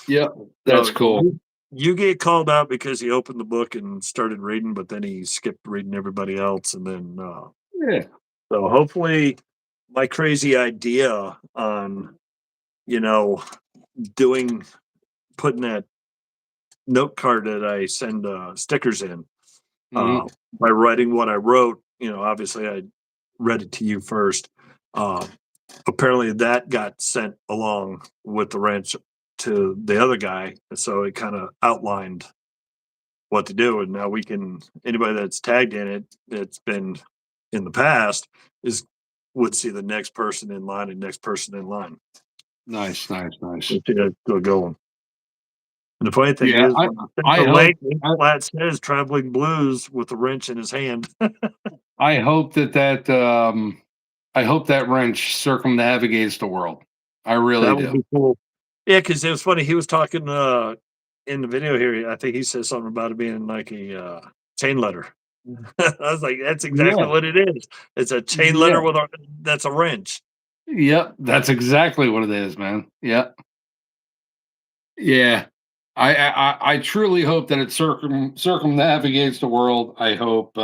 Yep. That's So cool. you get called out because he opened the book and started reading, but then he skipped reading everybody else. And then, Yeah. so hopefully my crazy idea on, you know, doing putting that note card that I send stickers in Mhm. by writing what I wrote. Obviously I read it to you first. Uh, Apparently that got sent along with the wrench to the other guy, so it kind of outlined what to do. And now we can anybody that's tagged in it that's been in the past is would see the next person in line and next person in line. Nice. Let's see that still going. And the funny thing Yeah. is, when I sent I the hope link, it flat says "Traveling Blues" with a wrench in his hand. I hope I hope that wrench circumnavigates the world. I really That would do. be cool. Yeah, because it was funny. He was talking in the video here. I think he said something about it being like a chain letter. I was like, that's exactly Yeah. what it is. It's a chain letter Yeah. with a that's a wrench. Yep. That's exactly what it is, man. Yep. Yeah. I truly hope that it circumnavigates the world. I hope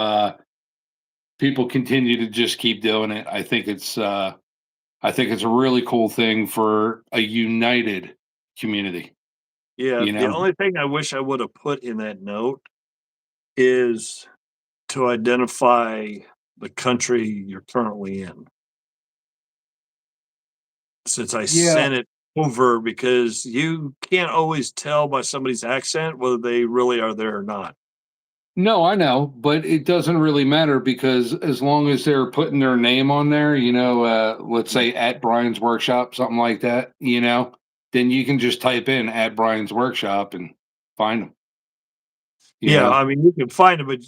people continue to just keep doing it. I think it's a really cool thing for a united community. Yeah, You the know, only thing I wish I would have put in that note is to identify the country you're currently in. Since I yeah. sent it over, because you can't always tell by somebody's accent whether they really are there or not. No, I know, but it doesn't really matter because as long as they're putting their name on there, let's say at Brian's Workshop, something like that, then you can just type in at Brian's Workshop and find them. You Yeah, know, I mean, you can find them, but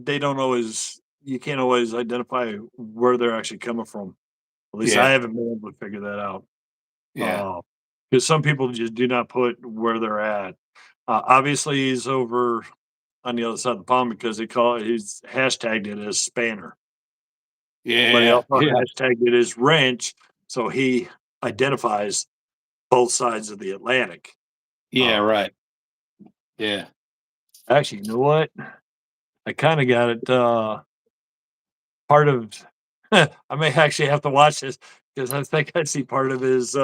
they don't always you can't always identify where they're actually coming from. At least I yeah, haven't been able to figure that out. yeah, Because some people just do not put where they're at. Obviously, he's over on the other side of the pond because he's hashtagged it as spanner, but he yeah, also yeah, hashtagged it as wrench, so he identifies both sides of the Atlantic. yeah, Uh, right, yeah. Actually, you know what? I kind of got it. Part of I may actually have to watch this because I think I see part of his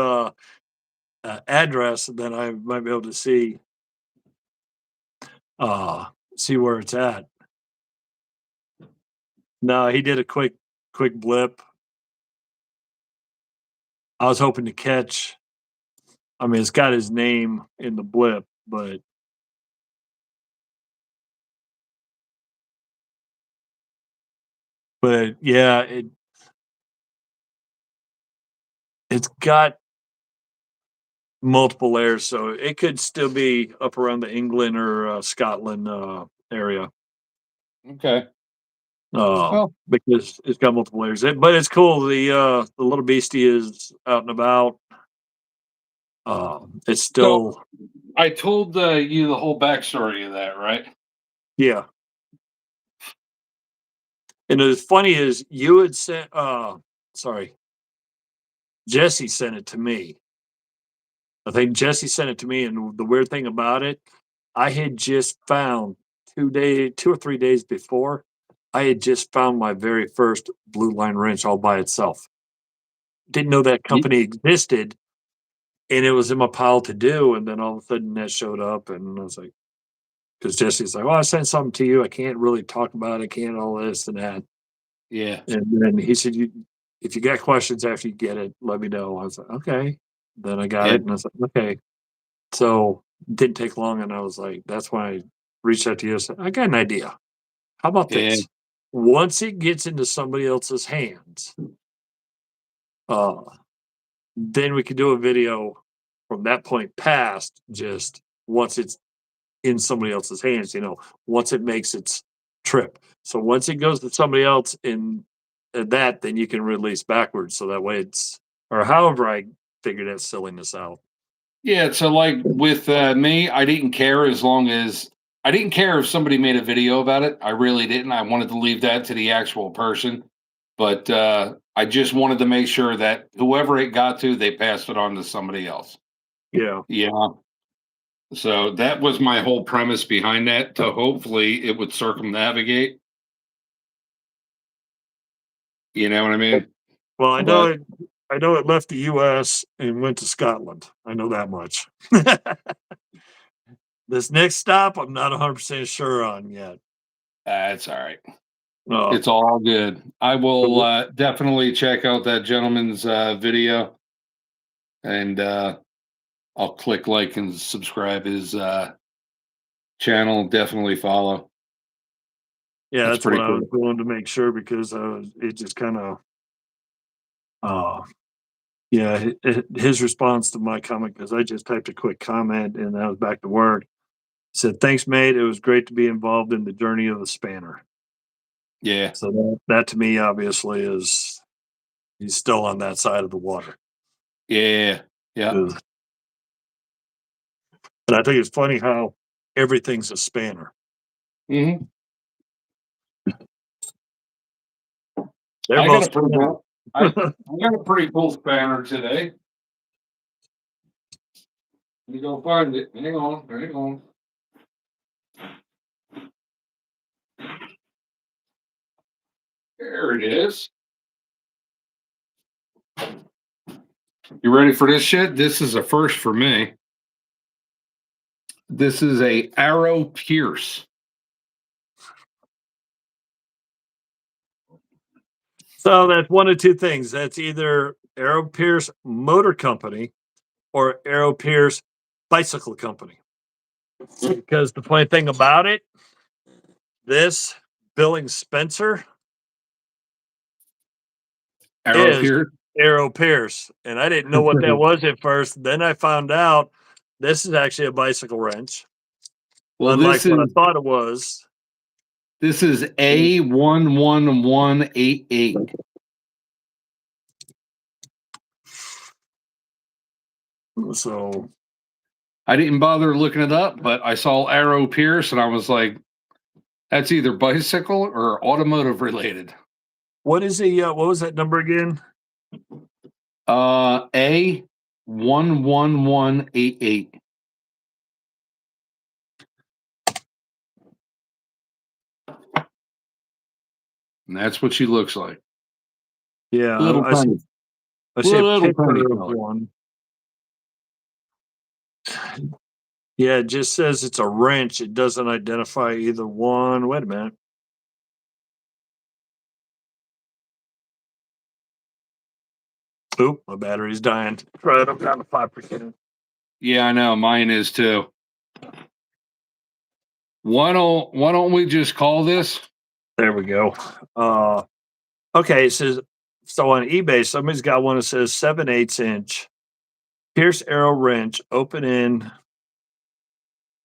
address, and then I might be able to uh, see where it's at. No, he did a quick blip. I was hoping to catch. I mean, it's got his name in the blip, but yeah, it's got multiple layers, so it could still be up around the England or Scotland area. Okay. Well, Because it's got multiple layers. But it's cool. The little beastie is out and about. It's so still I told you the whole backstory of that, right? yeah. And the funny is you had sent sorry, Jesse sent it to me. I think Jesse sent it to me, and the weird thing about it, I had just found 2 or 3 days before, I had just found my very first blue line wrench all by itself. Didn't know that Ye- company existed, and it was in my pile to do, and then all of a sudden that showed up, and I was like, because Jesse's like, "Well, I sent something to you. I can't really talk about it. Can't all this and that." Yeah, And then he said, if you got questions after you get it, let me know." I was like, "Okay." Then I got yeah, it, and I was like, "Okay." So didn't take long, and I was like, that's why I reached out to you. I said, "I got an idea. How about yeah, this? Once it gets into somebody else's hands, uh, then we could do a video from that point past. Just once it's in somebody else's hands, once it makes its trip. So once it goes to somebody else in that, then you can release backwards. So that way it's, or however I figured that silliness out. yeah. So, like with me, I didn't care as long as I didn't care if somebody made a video about it. I really didn't. I wanted to leave that to the actual person, but I just wanted to make sure that whoever it got to, they passed it on to somebody else. Yeah. Yeah. So that was my whole premise behind that. To hopefully it would circumnavigate. You know what I mean? Well, But I know it left the US and went to Scotland. I know that much. This next stop, I'm not 100% sure on yet. it's all right. Uh, It's all good. I but will definitely check out that gentleman's video, and I'll click like and subscribe his channel. Definitely follow. yeah, That's that's what pretty I was cool. going to make sure because it just kind of, uh, yeah, his response to my comment, because I just typed a quick comment and I was back to work. Said, "Thanks, mate. It was great to be involved in the journey of the spanner." Yeah, So that to me, obviously, is he's still on that side of the water. yeah, yeah. Ugh. And I think it's funny how everything's a spanner. hmm They're I got both a pretty spanners. cool. I got a pretty cool spanner today. Let me go find it. Hang on, hang on. There it is. You ready for this shit? This is a first for me. This is a arrow pierce. So that's one of two things. That's either Arrow Pierce Motor Company or Arrow Pierce Bicycle Company. Because the funny thing about it, this Billings Spencer Arrow is pierce. Arrow Pierce. And I didn't know what that was at first. Then I found out this is actually a bicycle wrench. Well, Unlike what I thought it was. this is A11188. So I didn't bother looking it up, but I saw arrow pierce and I was like, that's either bicycle or automotive related. what is the what was that number again? A11188. And that's what she looks like. Yeah, Little I see, tiny. I see a Little tiny picture of color. one. Yeah, it just says it's a wrench. It doesn't identify either one. Wait a minute. Oop, my battery's dying. Right, I'm down to 5%. Yeah, I know. Mine is too. Why don't we just call this? There we go. Okay, it says so on eBay, somebody's got one that says 7/8 inch Pierce Arrow wrench, open in,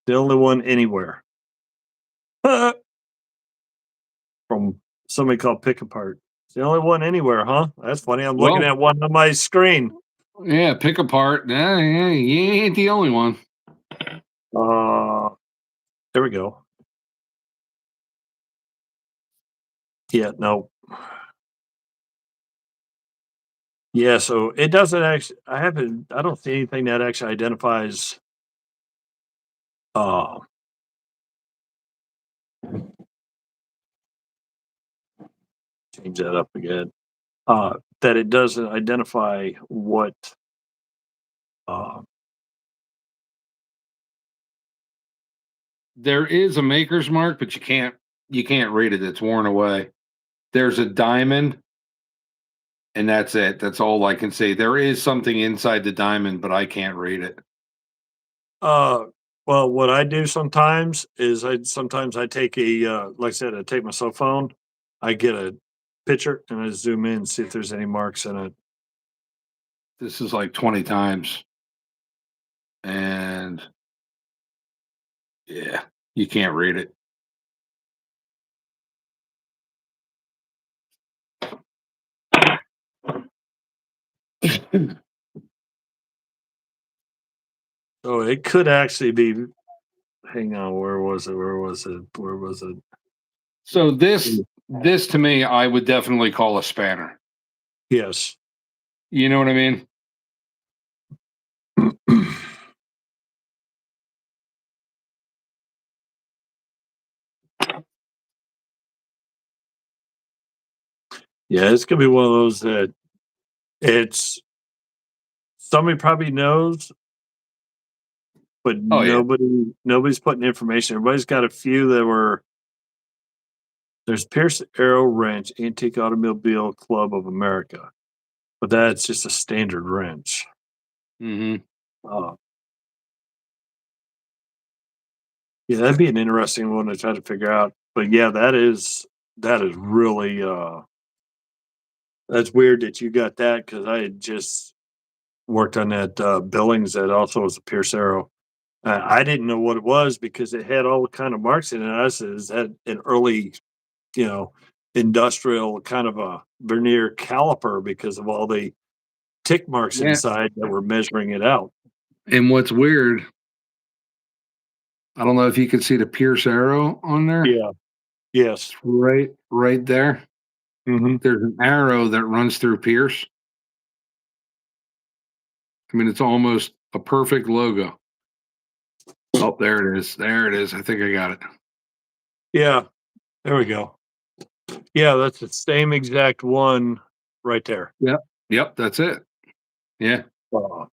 the only one anywhere. From somebody called Pick Apart. It's the only one anywhere, huh? That's funny. I'm looking Well, at one on my screen. yeah, pick apart. Yeah, you ain't the only one. There we go. Yeah, no. Yeah, so it doesn't actually. I don't see anything that actually identifies. Uh, Change that up again. That it doesn't identify what. Uh, There is a maker's mark, but you can't read it. It's worn away. There's a diamond, and that's it. That's all I can say. There is something inside the diamond, but I can't read it. well, what I do sometimes is I take a like I said, I take my cell phone, I get a picture and I zoom in, see if there's any marks in it. This is like 20 times. And yeah, you can't read it. So it could actually be. Hang on, where was it? Where was it? Where was it? So this to me, I would definitely call a spanner. Yes. You know what I mean? Yeah, it's gonna be one of those that it's somebody probably knows, but Oh yeah. nobody's putting information. Everybody's got a few that were. There's Pierce Arrow Wrench, Antique Automobile Club of America, but that's just a standard wrench. Mm-hmm. Uh, yeah, that'd be an interesting one to try to figure out. But yeah, that is really that's weird that you got that because I had just worked on that Billings that also was a Pierce Arrow. I didn't know what it was because it had all the kind of marks in it. I said, is that an early, you know, industrial kind of a vernier caliper because of all the tick marks Yeah. inside that were measuring it out? And what's weird, I don't know if you can see the Pierce arrow on there. Yeah. Yes. It's right there. Mm-hmm. There's an arrow that runs through Pierce. I mean, it's almost a perfect logo. Oh, there it is. There it is. I think I got it. Yeah. There we go. Yeah, that's the same exact one right there. Yep, that's it. Yeah. Uh,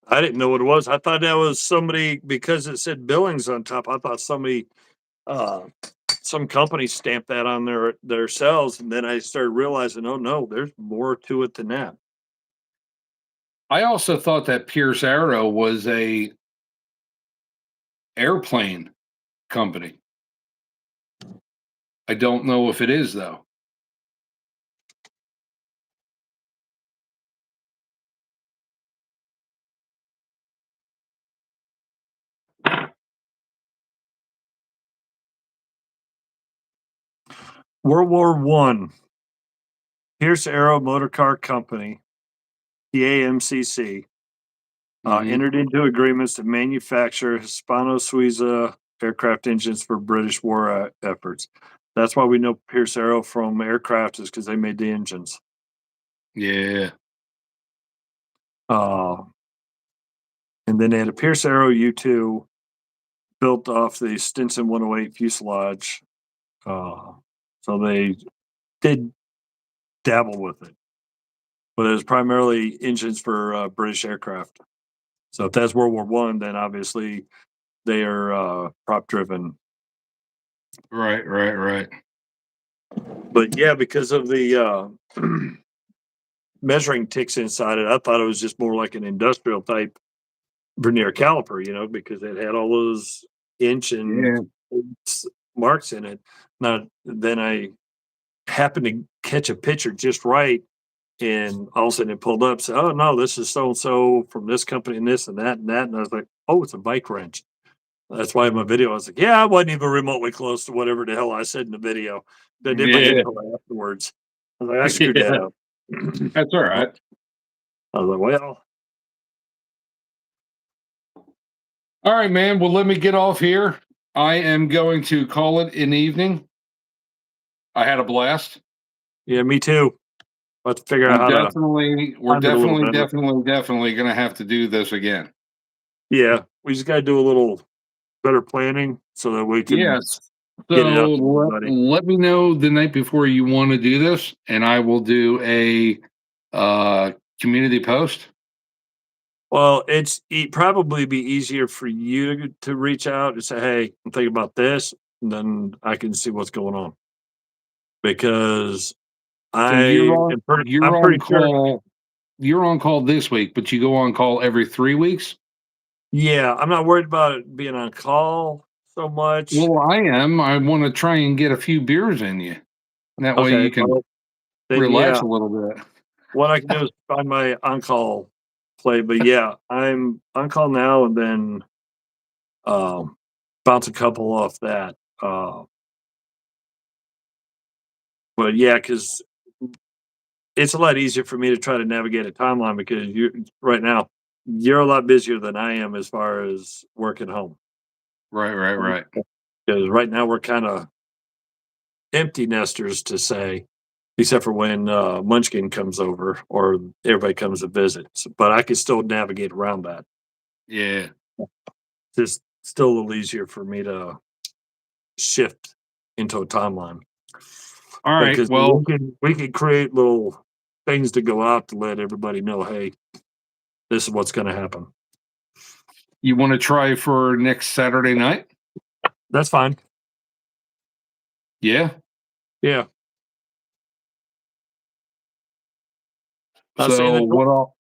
I didn't know what it was. I thought that was somebody because it said Billings on top. I thought somebody, uh, some company stamped that on their cells, and then I started realizing, oh no, there's more to it than that. I also thought that Pierce Arrow was a airplane company. I don't know if it is though. World War One, Pierce Arrow Motor Car Company, the AMCC, Mhm. entered into agreements to manufacture Hispano-Suiza aircraft engines for British war efforts. That's why we know Pierce Arrow from aircraft is because they made the engines. Yeah. Uh, and then they had a Pierce Arrow U2 built off the Stinson 108 fuselage. Uh, so they did dabble with it, but it was primarily engines for British aircraft. So if that's World War One, then obviously they are prop driven. Right, right, right. But yeah, because of the measuring ticks inside it, I thought it was just more like an industrial type vernier caliper, because it had all those inch and Yeah. marks in it. Now, then I happened to catch a picture just right, and all of a sudden it pulled up. So, oh no, this is so and so from this company and this and that and that. And I was like, oh, it's a bike wrench. That's why in my video I was like, yeah, I wasn't even remotely close to whatever the hell I said in the video. I did my Yeah. intro afterwards. I was like, I screwed that Yeah. up. That's all right. I was like, well, All right, man. Well, let me get off here. I am going to call it an evening. I had a blast. yeah, me too. Let's figure out We're how to definitely, we're time it a little definitely, better. definitely, definitely going to have to do this again. Yeah, we just got to do a little better planning so that we can Yes. get it So out to everybody. let me know the night before you want to do this, and I will do a uh, community post. Well, it probably be easier for you to reach out and say, "Hey, I'm thinking about this," and then I can see what's going on because So you're on, I'm you're on pretty sure. call. You're on call this week, but you go on call every 3 weeks. Yeah, I'm not worried about it being on call so much. Well, I am. I want to try and get a few beers in you. That way Okay, you can well then, relax yeah, a little bit. what I can do is find my on call play. But yeah, I'm on call now, and then um, bounce a couple off that. But yeah, because it's a lot easier for me to try to navigate a timeline because you right now you're a lot busier than I am as far as work at home. Right, right, right. Because right now we're kind of empty nesters to say, except for when Munchkin comes over or everybody comes to visit. But I can still navigate around that. Yeah. Just still a little easier for me to shift into a timeline. All right. Because Well, we can create little things to go out to let everybody know, hey, this is what's going to happen. you want to try for next Saturday night? That's fine. Yeah. Yeah. Not saying So that.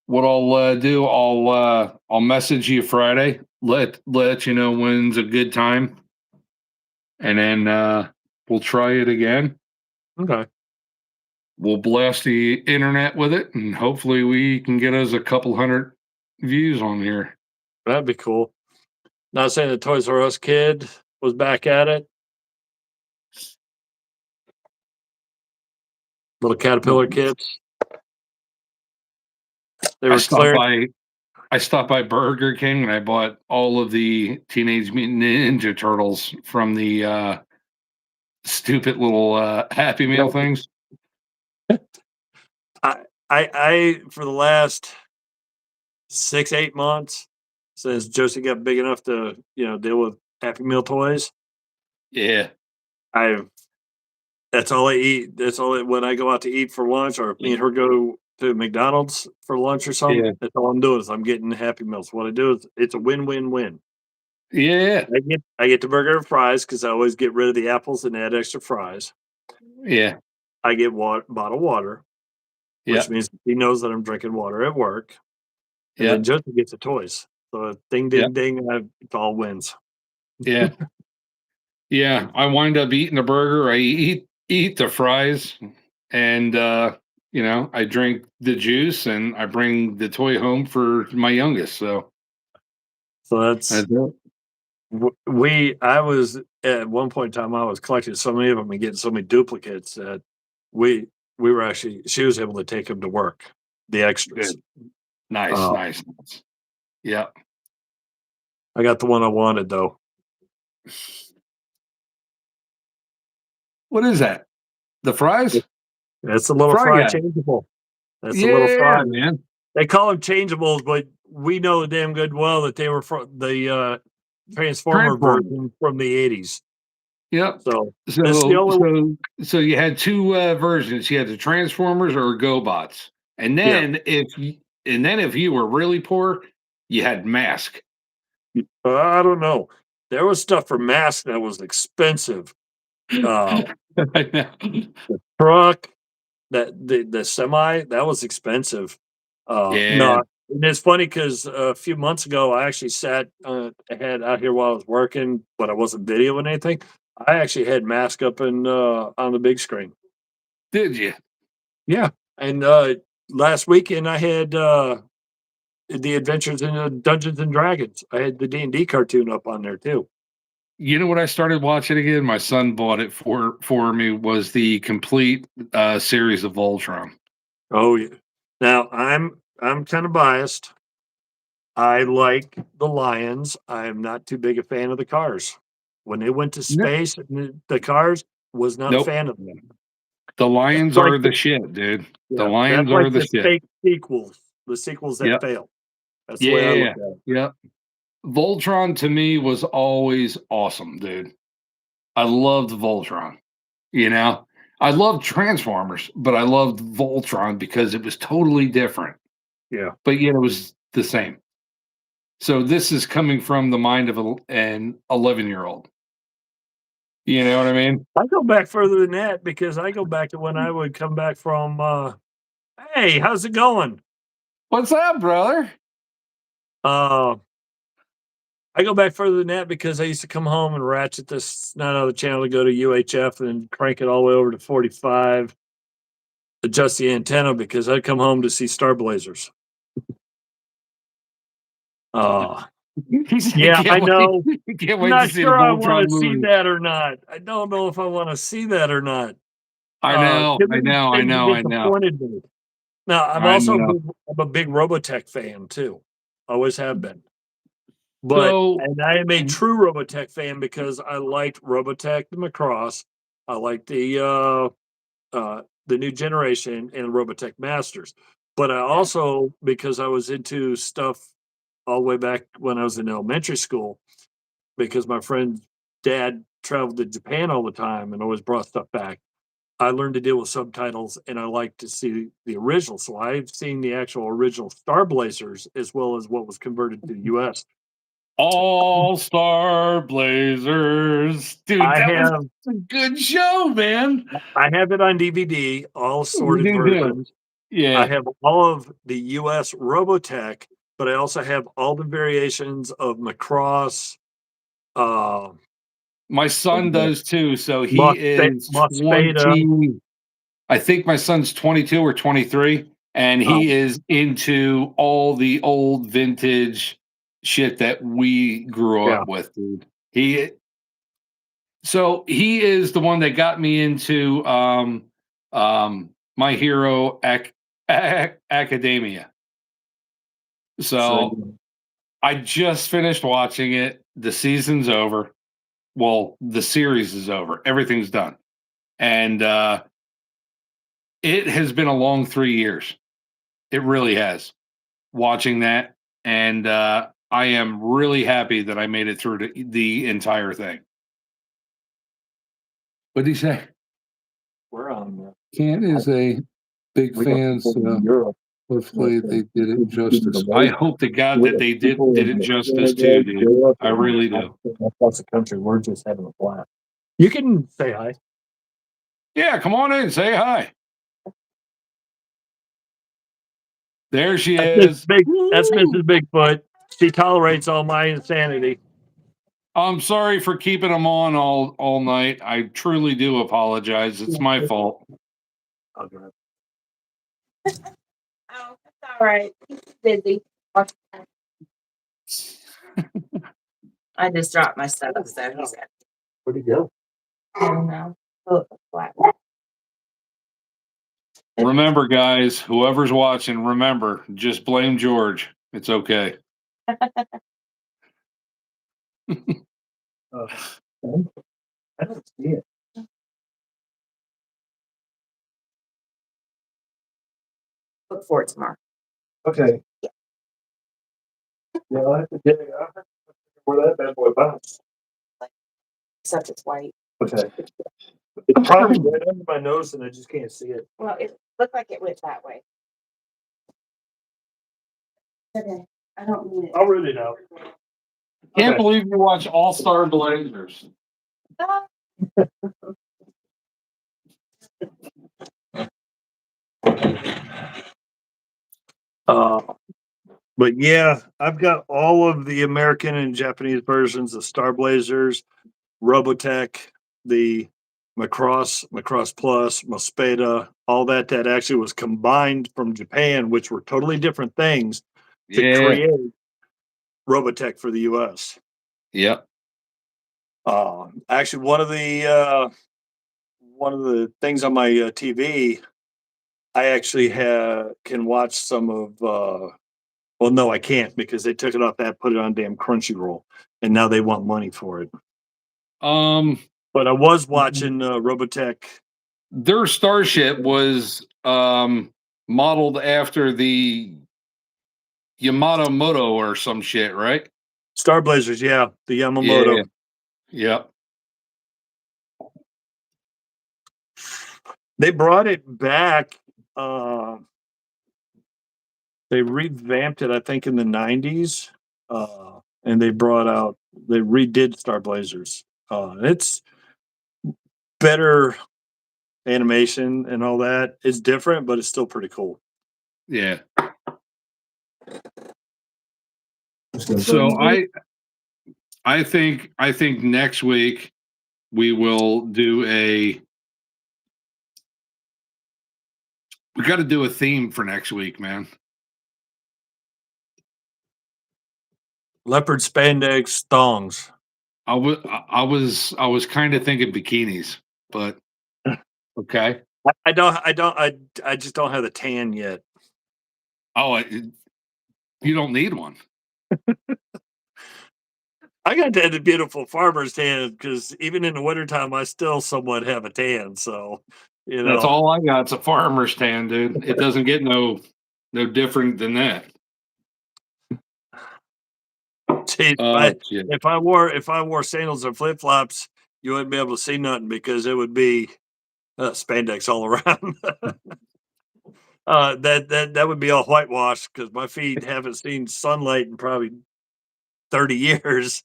what I'll do, I'll message you Friday. Let you know when's a good time, and then we'll try it again. Okay. We'll blast the internet with it, and hopefully we can get us a couple hundred views on here. That'd be cool. Not saying the Toys R Us kid was back at it. Little caterpillar kids. They I were stopped clearing. by I stopped by Burger King and I bought all of the Teenage Mutant Ninja Turtles from the stupid little Happy Meal things. I, I for the last 6, 8 months since Josie got big enough to deal with Happy Meal toys. Yeah. I've That's all I eat. That's all when I go out to eat for lunch, or if me and her go to McDonald's for lunch or something, Yeah. that's all I'm doing is I'm getting Happy Meals. What I do is it's a win-win-win. Yeah. I get the burger and fries because I always get rid of the apples and add extra fries. Yeah. I get bottled water, which Yeah. means he knows that I'm drinking water at work, and Yeah. then Justin gets the toys. So ding, Yeah. ding, ding, it all wins. Yeah. Yeah. I wind up eating the burger. I eat the fries, and I drink the juice, and I bring the toy home for my youngest. So So that's that's it. I was at one point in time I was collecting so many of them and getting so many duplicates that we we were actually she was able to take them to work, the extras. Good. Nice. Uh, Nice. Nice. Yeah. I got the one I wanted though. What is that? The fries? That's a little Fry fry guy. changeable. That's a little Yeah, fry. man. They call them changeables, but we know damn good well that they were from the Transformer Transformers. version from the 80s. Yep. So this is the So only one. so so you had two versions. You had the Transformers or GoBots, and Yeah. then if you were really poor, you had Mask. I don't know. There was stuff for masks that was expensive. Uh, I know. truck, that the semi, that was expensive. Yeah. No, and it's funny because a few months ago, I actually sat, had out here while I was working, but I wasn't videoing anything. I actually had Mask up in, on the big screen. Did you? Yeah, and, last weekend, I had, The Adventures in, Dungeons& and Dragons. I had the D&D cartoon up on there too. You know what I started watching again? My son bought it for me. Was the complete series of Voltron. Oh, yeah. Now, I'm kinda biased. I like the Lions. I am not too big a fan of the cars. When they went to No, space, the cars, was not a nope. fan of them. The That's Lions like are the shit, dude. The yeah, that's Lions like are the the shit. fake sequels, the sequels that Yep. fail. That's the way I look Yeah. at it. Yep. Voltron to me was always awesome, dude. I loved Voltron. You know, I loved Transformers, but I loved Voltron because it was totally different, Yeah. but yet it was the same. So this is coming from the mind of an 11-year-old. You know what I mean? I go back further than that because I go back to when I would come back from, "Hey, how's it going?" What's up, brother? Uh, I go back further than that because I used to come home and ratchet this not on the channel to go to UHF and crank it all the way over to 45, adjust the antenna because I'd come home to see Star Blazers. Uh, He said, yeah, I "Can't wait! know. Can't I'm wait to not see the sure I Voltron wanna see movie." that or not. I don't know if I wanna see that or not. I know, Too I many know, I things have know, I know, disappointed me. Now, I know. I'm a big Robotech fan too. Always have been. But So, and I am a true Robotech fan because I liked Robotech the Macross. I liked the new generation and Robotech Masters. But I yeah, also, because I was into stuff all the way back when I was in elementary school, because my friend's dad traveled to Japan all the time and always brought stuff back. I learned to deal with subtitles and I like to see the original. So I've seen the actual original Star Blazers as well as what was converted to the US. All Star Blazers, dude. I That was have a good show, man. I have it on DVD, all You sorted do too. versions. I Yeah, have all of the US Robotech, but I also have all the variations of Macross, uh, my son does too. So he is Mosfeta. 20. I think my son's 22 or 23, and he Um, is into all the old vintage shit that we grew yeah, up with, dude. He is the one that got me into My Hero Academia. so So I just finished watching it. The season's over. Well, the series is over. Everything's done. And it has been a long 3 years. It really has. Watching that, and I am really happy that I made it through the entire thing. What did he say? We're on. Kent is a big fan, so Europe. hopefully they did it justice. I hope to God that they did it justice too, dude. I really do. Across the country, we're just having a blast. You can say hi. Yeah, come on in, say hi. There she is. That's Mrs. Bigfoot. She tolerates all my insanity. I'm sorry for keeping them on all night. I truly do apologize. It's my fault. I'll go ahead. Oh, that's all right. He's busy. I just dropped my stuff, so he's got. Where'd he go? I don't know. Oh, flat. Remember, guys, whoever's watching, remember, just blame George. It's okay. I don't see it. Look for it tomorrow. Okay. Yeah, I'll have to get it. Where that bad boy bounced. Except it's white. Okay. It's probably right under my nose and I just can't see it. Well, it looked like it went that way. Okay. I don't need it. I'll root it out. Can't Okay. believe you watch All Star Blazers. Ah, But yeah, I've got all of the American and Japanese versions of Star Blazers, Robotech, the Macross Plus, Mospada, all that actually was combined from Japan, which were totally different things to Yeah. create Robotech for the US. Yep. Actually, one of the things on my TV, I actually can watch some of. Well, no, I can't because they took it off that, put it on damn Crunchyroll, and now they want money for it. But I was watching Robotech. Their starship was modeled after the Yamato Moto or some shit, right? Star Blazers, yeah, the Yamamoto. Yeah. Yep. They brought it back. They revamped it, I think, in the 90s. And they redid Star Blazers. It's better animation and all that. It's different, but it's still pretty cool. Yeah. So I think next week we will do we got to do a theme for next week, man. Leopard spandex thongs. I was kind of thinking bikinis, but okay. I just don't have the tan yet. Oh, you don't need one. I got that beautiful farmer's tan because even in the wintertime, I still somewhat have a tan. So, That's all I got. It's a farmer's tan, dude. It doesn't get no different than that. Geez, if I wore sandals or flip flops, you wouldn't be able to see nothing because it would be spandex all around. That would be all whitewashed because my feet haven't seen sunlight in probably 30 years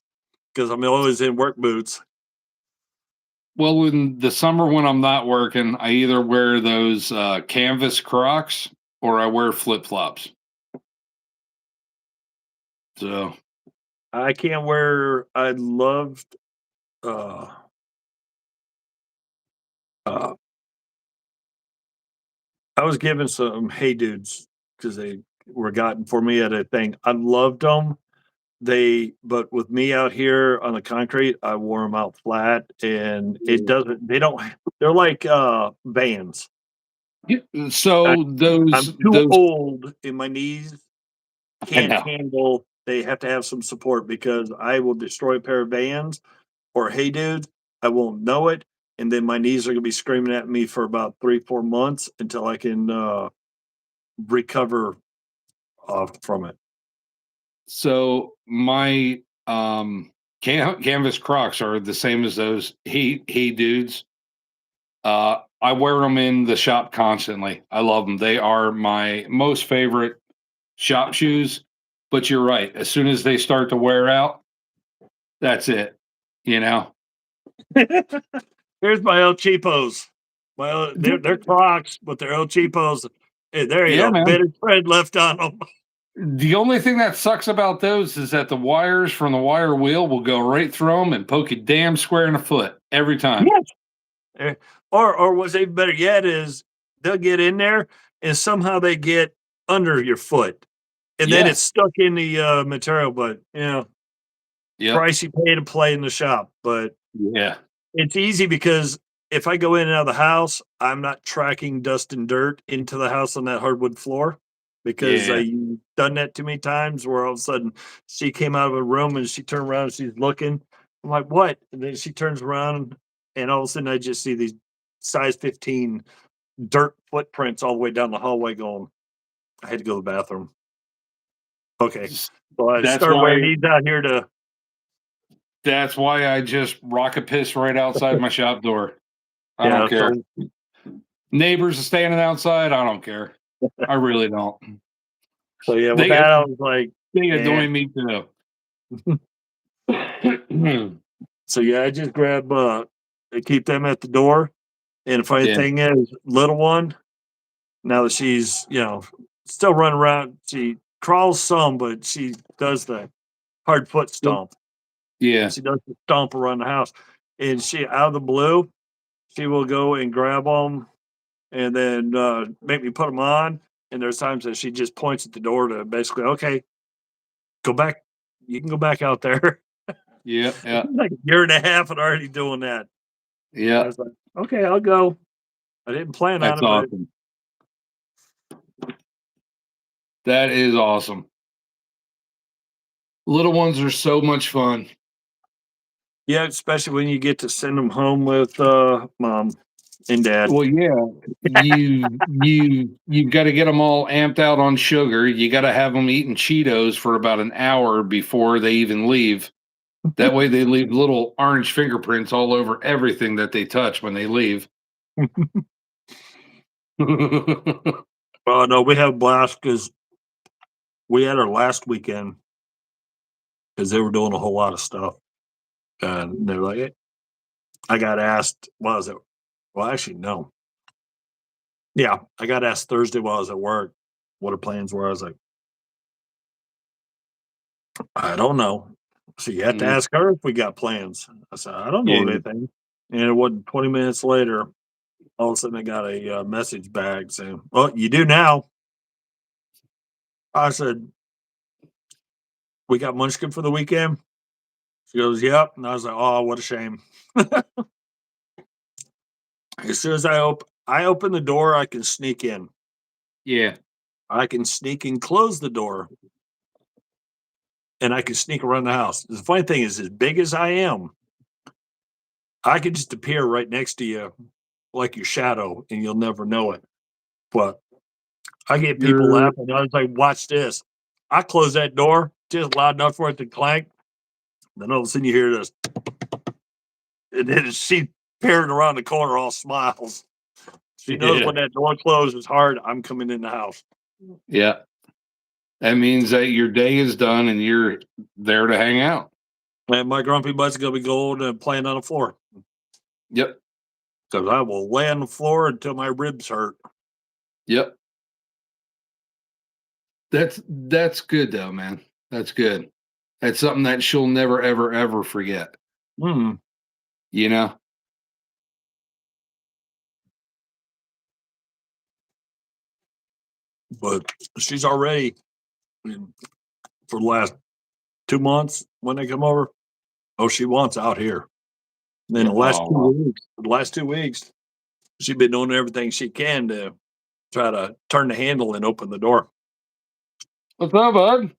because I'm always in work boots. Well, in the summer when I'm not working, I either wear those canvas Crocs or I wear flip flops. So I can't wear. I loved. I was given some Hey Dudes because they were gotten for me at a thing. I loved them. But with me out here on the concrete, I wore them out flat, and it doesn't. They don't. They're like Vans. so I'm too old, and my knees can't handle. They have to have some support because I will destroy a pair of Vans or Hey Dudes. I won't know it, and then my knees are going to be screaming at me for about 3-4 months until I can recover from it. So my canvas Crocs are the same as those Hey Dudes. I wear them in the shop constantly. I love them. They are my most favorite shop shoes. But you're right. As soon as they start to wear out, that's it. You know. Here's my El Cheapos. They're Crocs, but they're El Cheapos. Hey, there ain't Yeah, a man. bit of tread left on them. The only thing that sucks about those is that the wires from the wire wheel will go right through them and poke you damn square in the foot every time. Yes. Or what's even better yet is they'll get in there and somehow they get under your foot, and then Yeah. it's stuck in the material. But Yep. price you pay to play in the shop. But Yeah. it's easy because if I go in and out of the house, I'm not tracking dust and dirt into the house on that hardwood floor because Yeah. I've done that too many times where all of a sudden she came out of a room and she turned around and she's looking. I'm like, what? And then she turns around and all of a sudden I just see these size 15 dirt footprints all the way down the hallway going, I had to go to the bathroom. Okay. So I That's start wearing why these out here to, that's why I just rocket piss right outside my shop door. I yeah. don't care. So, Neighbors are standing outside. I don't care. I really don't. so yeah, with They that, I was like, they yeah. annoy me too. So yeah, I just grab I keep them at the door. And the funny Yeah. thing is, little one, now that she's, still running around, she crawls some, but she does the hard foot stomp. Yeah. She does the stomp around the house. And she out of the blue, she will go and grab them and then make me put them on. And there's times that she just points at the door to basically, okay, go back. You can go back out there. Yeah. Yeah. Like a year and a half and already doing that. I Yeah. was like, okay, I'll go. I didn't plan on That's it, but awesome. That is awesome. Little ones are so much fun. yeah, especially when you get to send them home with mom and dad. Well, yeah, you've got to get them all amped out on sugar. You got to have them eating Cheetos for about an hour before they even leave. That way, they leave little orange fingerprints all over everything that they touch when they leave. Oh no, we have a blast because we had our last weekend because they were doing a whole lot of stuff, and they're like, "Hey," I got asked, what was it? Well, actually, no. Yeah, I got asked Thursday while I was at work what our plans were. I was like, I don't know. So you have to Mhm. ask her if we got plans. I said, I don't know Yeah, anything. And it wasn't 20 minutes later, all of a sudden I got a message back saying, well, you do now. I said, we got Munchkin for the weekend. She goes, yep. And I was like, oh, what a shame. As soon as I open the door, I can sneak in. yeah, I can sneak and close the door, and I can sneak around the house. The funny thing is, as big as I am, I could just appear right next to you like your shadow, and you'll never know it. But I get people you're laughing. I was like, watch this. I close that door just loud enough for it to clank. Then all of a sudden you hear this, and then she peering around the corner, all smiles. She knows yeah, when that door closes hard, I'm coming in the house. yeah. That means that your day is done and you're there to hang out. And my grumpy butt's gonna be going and playing on the floor Yep, because I will lay on the floor until my ribs hurt. yep. That's good though, man. That's good. That's something that she'll never, ever, ever forget. Mm. You know? But she's already for the last 2 months when they come over. Oh, she wants out here. And then Yeah. Oh, wow. the last 2 weeks, she's been doing everything she can to try to turn the handle and open the door. What's up, bud?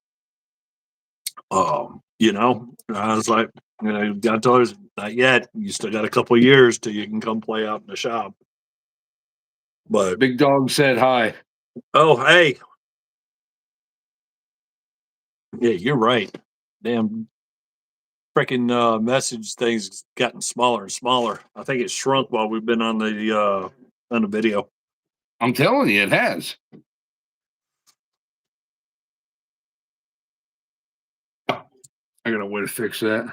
I was like, God told her, not yet. You still got a couple of years till you can come play out in the shop. But Big dog said hi. oh, hey, yeah, you're right. Damn, freaking message things gotten smaller and smaller. I think it shrunk while we've been on the on the video. I'm telling you, it has. I got a way to fix that.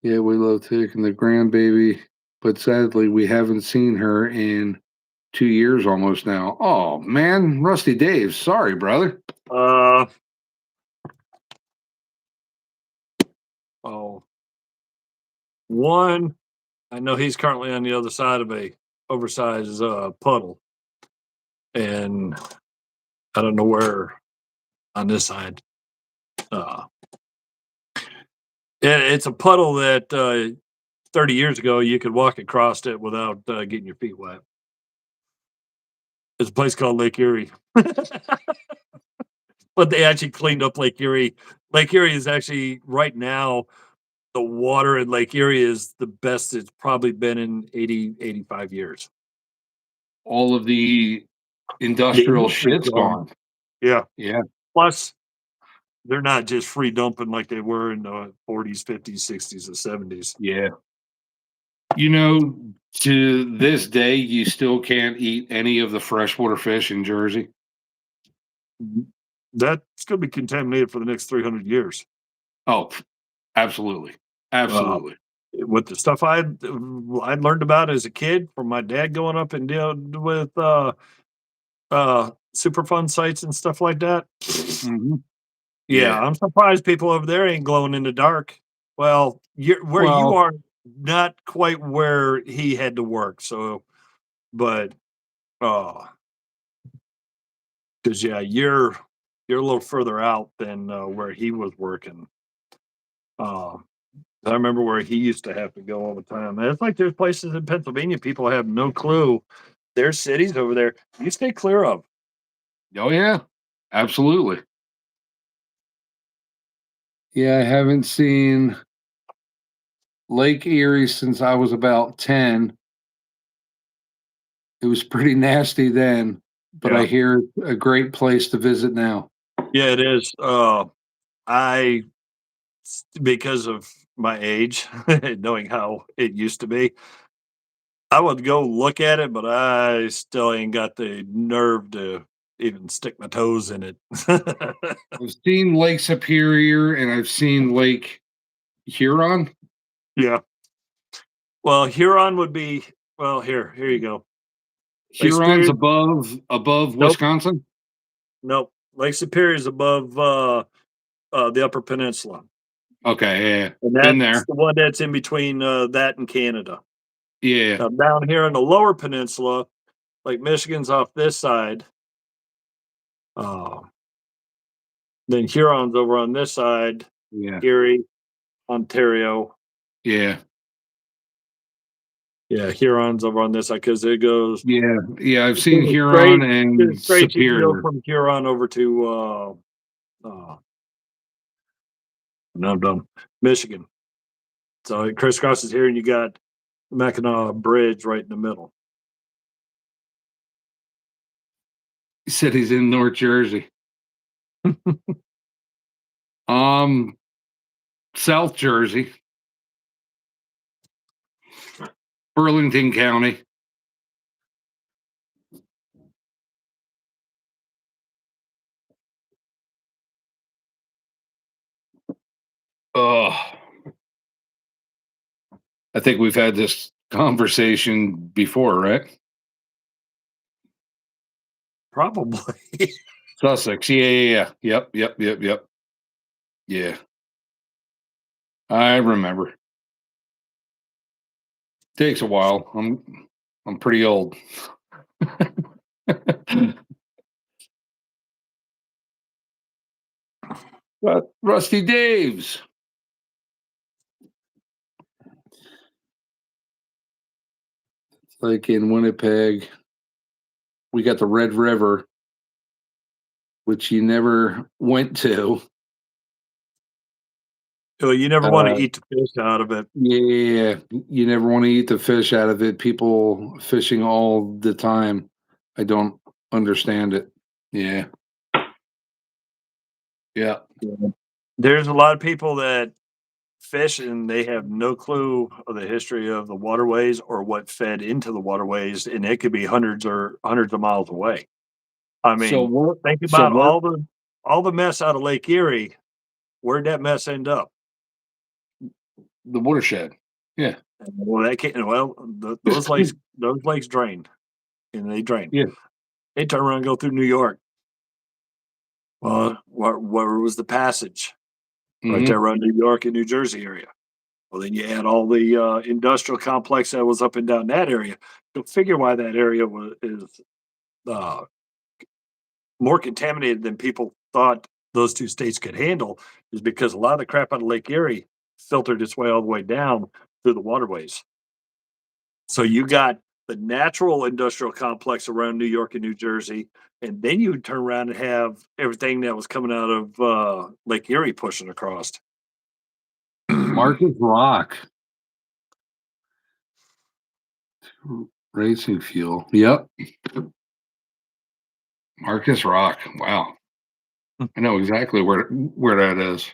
Yeah, we love taking the grandbaby, but sadly, we haven't seen her in 2 years almost now. Oh man, Rusty Dave, sorry, brother. One, I know he's currently on the other side of a oversized puddle, and I don't know where on this side. It's a puddle that 30 years ago you could walk across it without getting your feet wet. It's a place called Lake Erie. But they actually cleaned up Lake Erie. Lake Erie is actually right now, the water in Lake Erie is the best it's probably been in 80, 85 years. All of the industrial shit's gone. Yeah. Yeah. Plus, they're not just free dumping like they were in the 40s, 50s, 60s, and 70s. Yeah. You know, to this day, you still can't eat any of the freshwater fish in Jersey. That's going to be contaminated for the next 300 years. Oh, absolutely. Absolutely. With the stuff I learned about as a kid from my dad going up and dealing with Superfund sites and stuff like that. Mhm. Yeah, Yeah. I'm surprised people over there ain't glowing in the dark. Well, you Well, are, not quite where he had to work. So, but because yeah, you're a little further out than where he was working. Uh, I remember where he used to have to go all the time. And it's like there's places in Pennsylvania people have no clue. There's cities over there you stay clear of. oh yeah, absolutely. Yeah, I haven't seen Lake Erie since I was about 10. It was pretty nasty then, but I Yeah, hear a great place to visit now. yeah, it is. I because of my age, knowing how it used to be, I would go look at it, but I still ain't got the nerve to even stick my toes in it. I've seen Lake Superior and I've seen Lake Huron. Yeah. Well, Huron would be well, here you go. Lake Huron's Superior, above nope, Wisconsin. nope. Lake Superior is above the Upper Peninsula, Okay, yeah, and been that's there. the one that's in between that and Canada. Yeah, Now down here in the Lower Peninsula, like Michigan's off this side, uh, then Huron's over on this side, yeah, Erie, Ontario. yeah, Yeah, Huron's over on this side because it goes yeah, yeah. I've seen it's Huron straight. It's and straight. You can go Superior. from Huron over to no, I'm done. Michigan. So it crisscrosses here, and you got Mackinac Bridge right in the middle. He said he's in North Jersey. Um, South Jersey, Burlington County. Oh, I think we've had this conversation before, right? Probably. Sussex. Yeah, yeah, yeah. Yep, yep, yep, yep. Yeah, I remember. Takes a while. I'm pretty old. But Rusty Dave's. Like in Winnipeg, we got the Red River, which you never went to. Well, you never want to eat the fish out of it. Yeah, you never want to eat the fish out of it. People fishing all the time. I don't understand it. Yeah. Yeah. There's a lot of people that fish and they have no clue of the history of the waterways or what fed into the waterways, and it could be hundreds of miles away. I So mean, what? think So about what? all the mess out of Lake Erie. Where'd that mess end up? The watershed. Yeah. Well, that can't. Well, those lakes drain, and they drain. Yeah. They turn around and go through New York. Well, where was the passage? Right Hmm. there around New York and New Jersey area. Well, then you had all the industrial complex that was up and down that area. You'll figure why that area is uh, more contaminated than people thought those two states could handle, is because a lot of the crap out of Lake Erie filtered its way all the way down through the waterways. So you got the natural industrial complex around New York and New Jersey, and then you would turn around and have everything that was coming out of Lake Erie pushing across. Marcus Rock. Racing fuel. Yep. Marcus Rock. Wow. I know exactly where that is.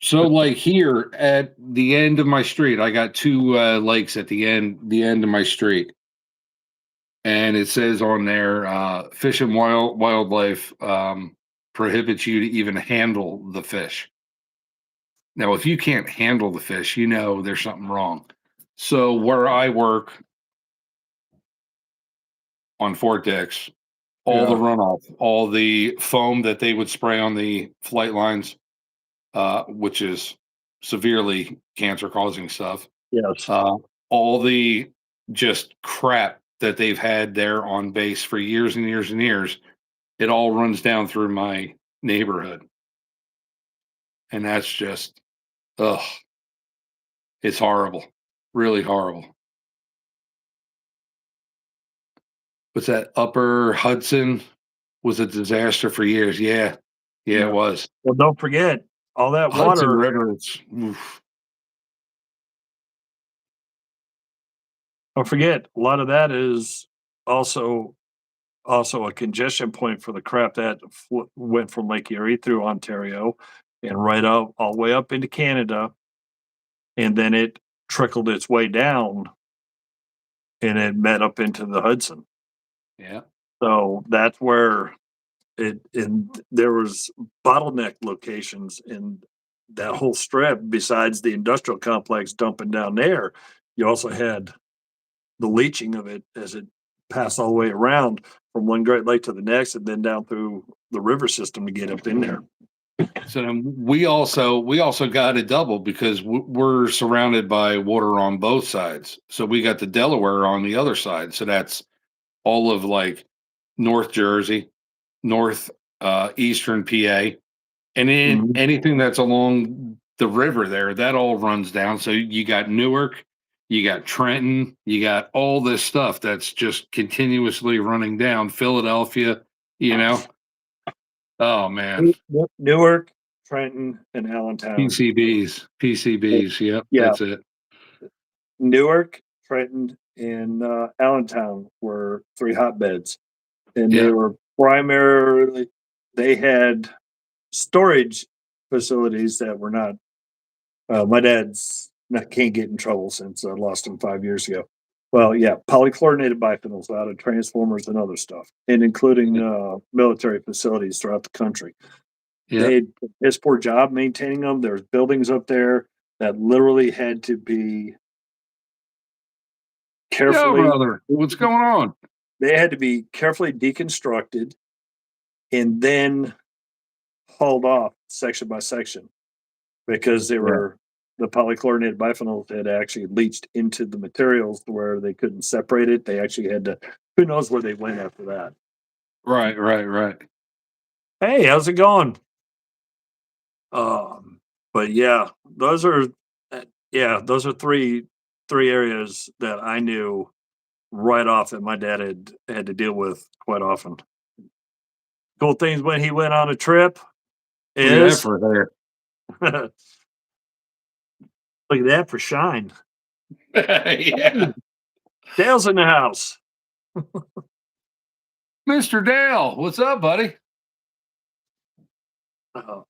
So like here at the end of my street, I got two lakes at the end of my street. And it says on there, fish and wildlife prohibits you to even handle the fish. Now, if you can't handle the fish, you know there's something wrong. So where I work on Fort Dix, all the Yeah. runoff, all the foam that they would spray on the flight lines, which is severely cancer causing stuff. Yes. All the just crap that they've had there on base for years and years and years, it all runs down through my neighborhood. And that's just, ugh, it's horrible, really horrible. What's that? Upper Hudson was a disaster for years. Yeah. Yeah, it Yeah. was. Well, don't forget all that Hudson water. River, oof. Don't forget a lot of that is also a congestion point for the crap that went from Lake Erie through Ontario and right up all the way up into Canada, and then it trickled its way down and it met up into the Hudson. Yeah. So that's where it and there was bottleneck locations in that whole strip. Besides the industrial complex dumping down there, you also had the leaching of it as it passed all the way around from one Great Lake to the next, and then down through the river system to get up in there. So then we also got a double because we're surrounded by water on both sides. So we got the Delaware on the other side. So that's all of like North Jersey, North Eastern PA, and then Mhm. anything that's along the river there, that all runs down. So you got Newark, you got Trenton, you got all this stuff that's just continuously running down. Philadelphia, you know. Oh man. Yep. Newark, Trenton, and Allentown. PCBs. Yep, Yeah, that's it. Newark, Trenton, and Allentown were three hotbeds, and they Yeah, were primarily they had storage facilities that were not. My dad's not can't get in trouble since I lost him 5 years ago. Well, yeah, polychlorinated biphenyls out of transformers and other stuff, and including yeah, military facilities throughout the country. yeah. They did piss poor job maintaining them. There's buildings up there that literally had to be Yo, carefully brother, what's going on? they had to be carefully deconstructed and then hauled off section by section because they Yeah, were the polychlorinated biphenyls had actually leached into the materials to where they couldn't separate it. They actually had to, who knows where they went after that. right. Hey, how's it going? Um, but yeah, those are three areas that I knew right off that my dad had to deal with quite often. Cool things when he went on a trip Look at that is for there. look at that for shine. Yeah, Dale's in the house. Mr. Dale, what's up, buddy? Uh,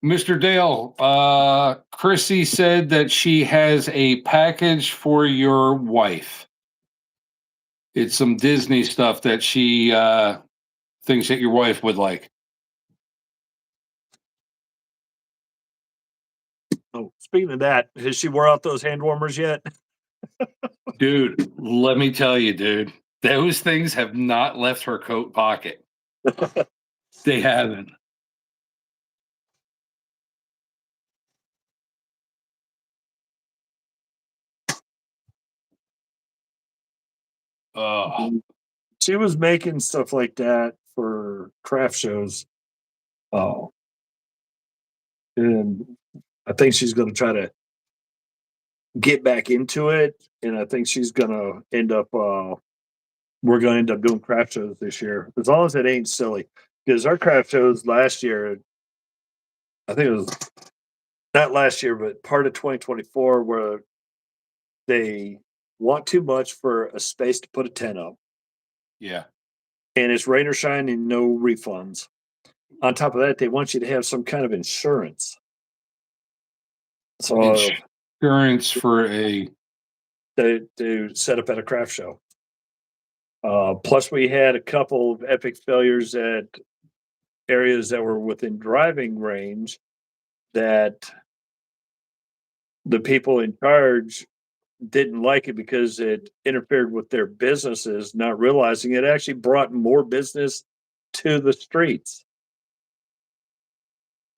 Mr. Dale, Chrissy said that she has a package for your wife. It's some Disney stuff that she thinks that your wife would like. Oh, speaking of that, has she wore out those hand warmers yet? Dude, let me tell you, dude, those things have not left her coat pocket. They haven't. Oh, She was making stuff like that for craft shows. Oh, and I think she's going to try to get back into it. And I think she's going to end up, we're going to end up doing craft shows this year, as long as it ain't silly. Because our craft shows last year, I think it was not last year, but part of 2024, where they want too much for a space to put a tent up. yeah. And it's rain or shine and no refunds. On top of that, they want you to have some kind of insurance. So Insurance for a to set up at a craft show. Plus, we had a couple of epic failures at areas that were within driving range that the people in charge didn't like it because it interfered with their businesses, not realizing it actually brought more business to the streets.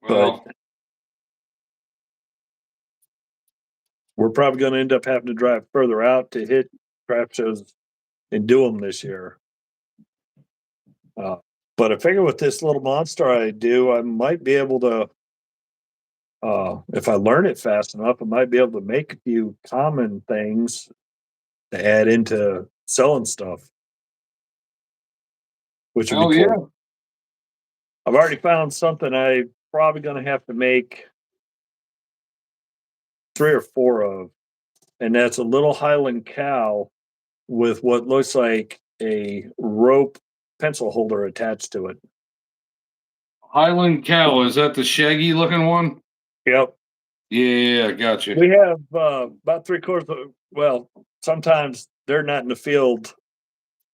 well, But we're probably going to end up having to drive further out to hit craft shows and do them this year. But I figure with this little monster I do, I might be able to, if I learn it fast enough, I might be able to make a few common things to add into selling stuff. Which would be cool. I've already found something I'm probably going to have to make 3 or 4 of, and that's a little Highland cow with what looks like a rope pencil holder attached to it. Highland cow, is that the shaggy looking one? Yep. Yeah, gotcha. We have about 3/4 of, well, sometimes they're not in the field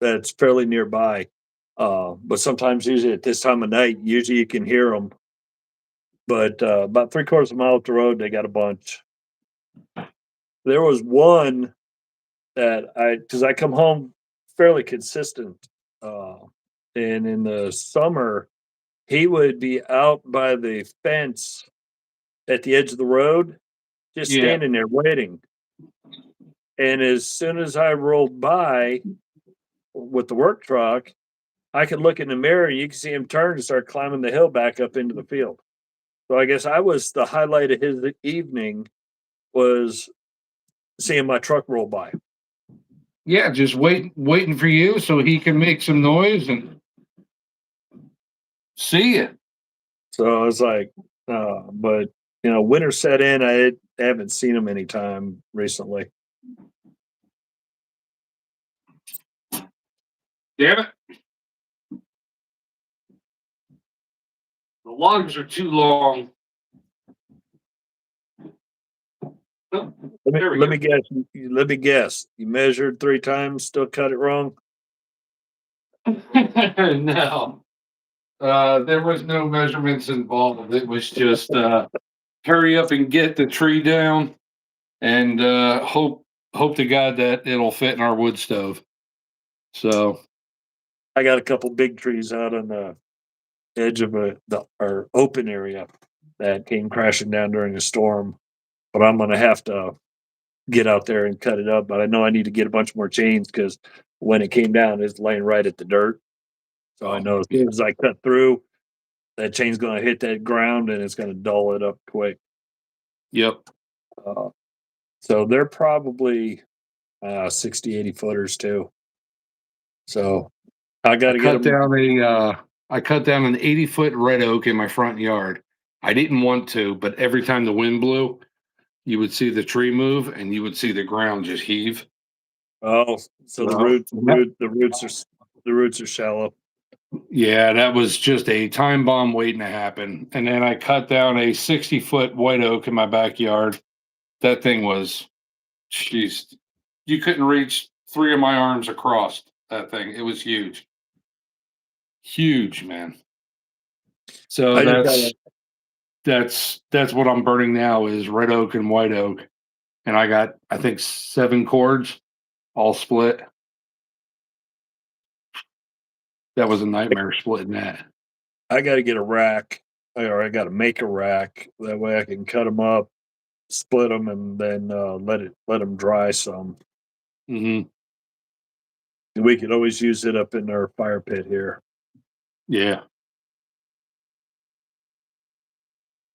that's fairly nearby. But sometimes, usually at this time of night, usually you can hear them. But about 3/4 of a mile up the road, they got a bunch. There was one that because I come home fairly consistent. And in the summer, he would be out by the fence at the edge of the road, just Yeah. standing there waiting. And as soon as I rolled by with the work truck, I could look in the mirror and you can see him turn and start climbing the hill back up into the field. So I guess I was the highlight of his evening was seeing my truck roll by. Yeah, just waiting for you so he can make some noise and see you. So I was like, but winter set in. I haven't seen him any time recently. Damn it. The logs are too long. Oh, Let me guess. Let me guess. You measured 3 times, still cut it wrong. no. There was no measurements involved. It was just hurry up and get the tree down and hope to God that it'll fit in our wood stove. So I got a couple big trees out on the edge of our open area that came crashing down during a storm. But I'm going to have to get out there and cut it up. But I know I need to get a bunch more chains because when it came down, it's laying right at the dirt. So I know as soon as I cut through, that chain's going to hit that ground and it's going to dull it up quick. Yep. So they're probably 60, 80 footers too. So I got to get them. I cut down an 80-foot red oak in my front yard. I didn't want to, but every time the wind blew, you would see the tree move and you would see the ground just heave. Oh, so the roots are shallow. Yeah, that was just a time bomb waiting to happen. And then I cut down a 60-foot white oak in my backyard. That thing was, jeez, you couldn't reach three of my arms across that thing. It was huge, huge, man. So I just got that's what I'm burning now is red oak and white oak, and I got I think 7 cords all split. That was a nightmare splitting that. to get a rack, or I got to make a rack. That way I can cut them up, split them, and then let them dry some. Hmm. And we could always use it up in our fire pit here, Yeah.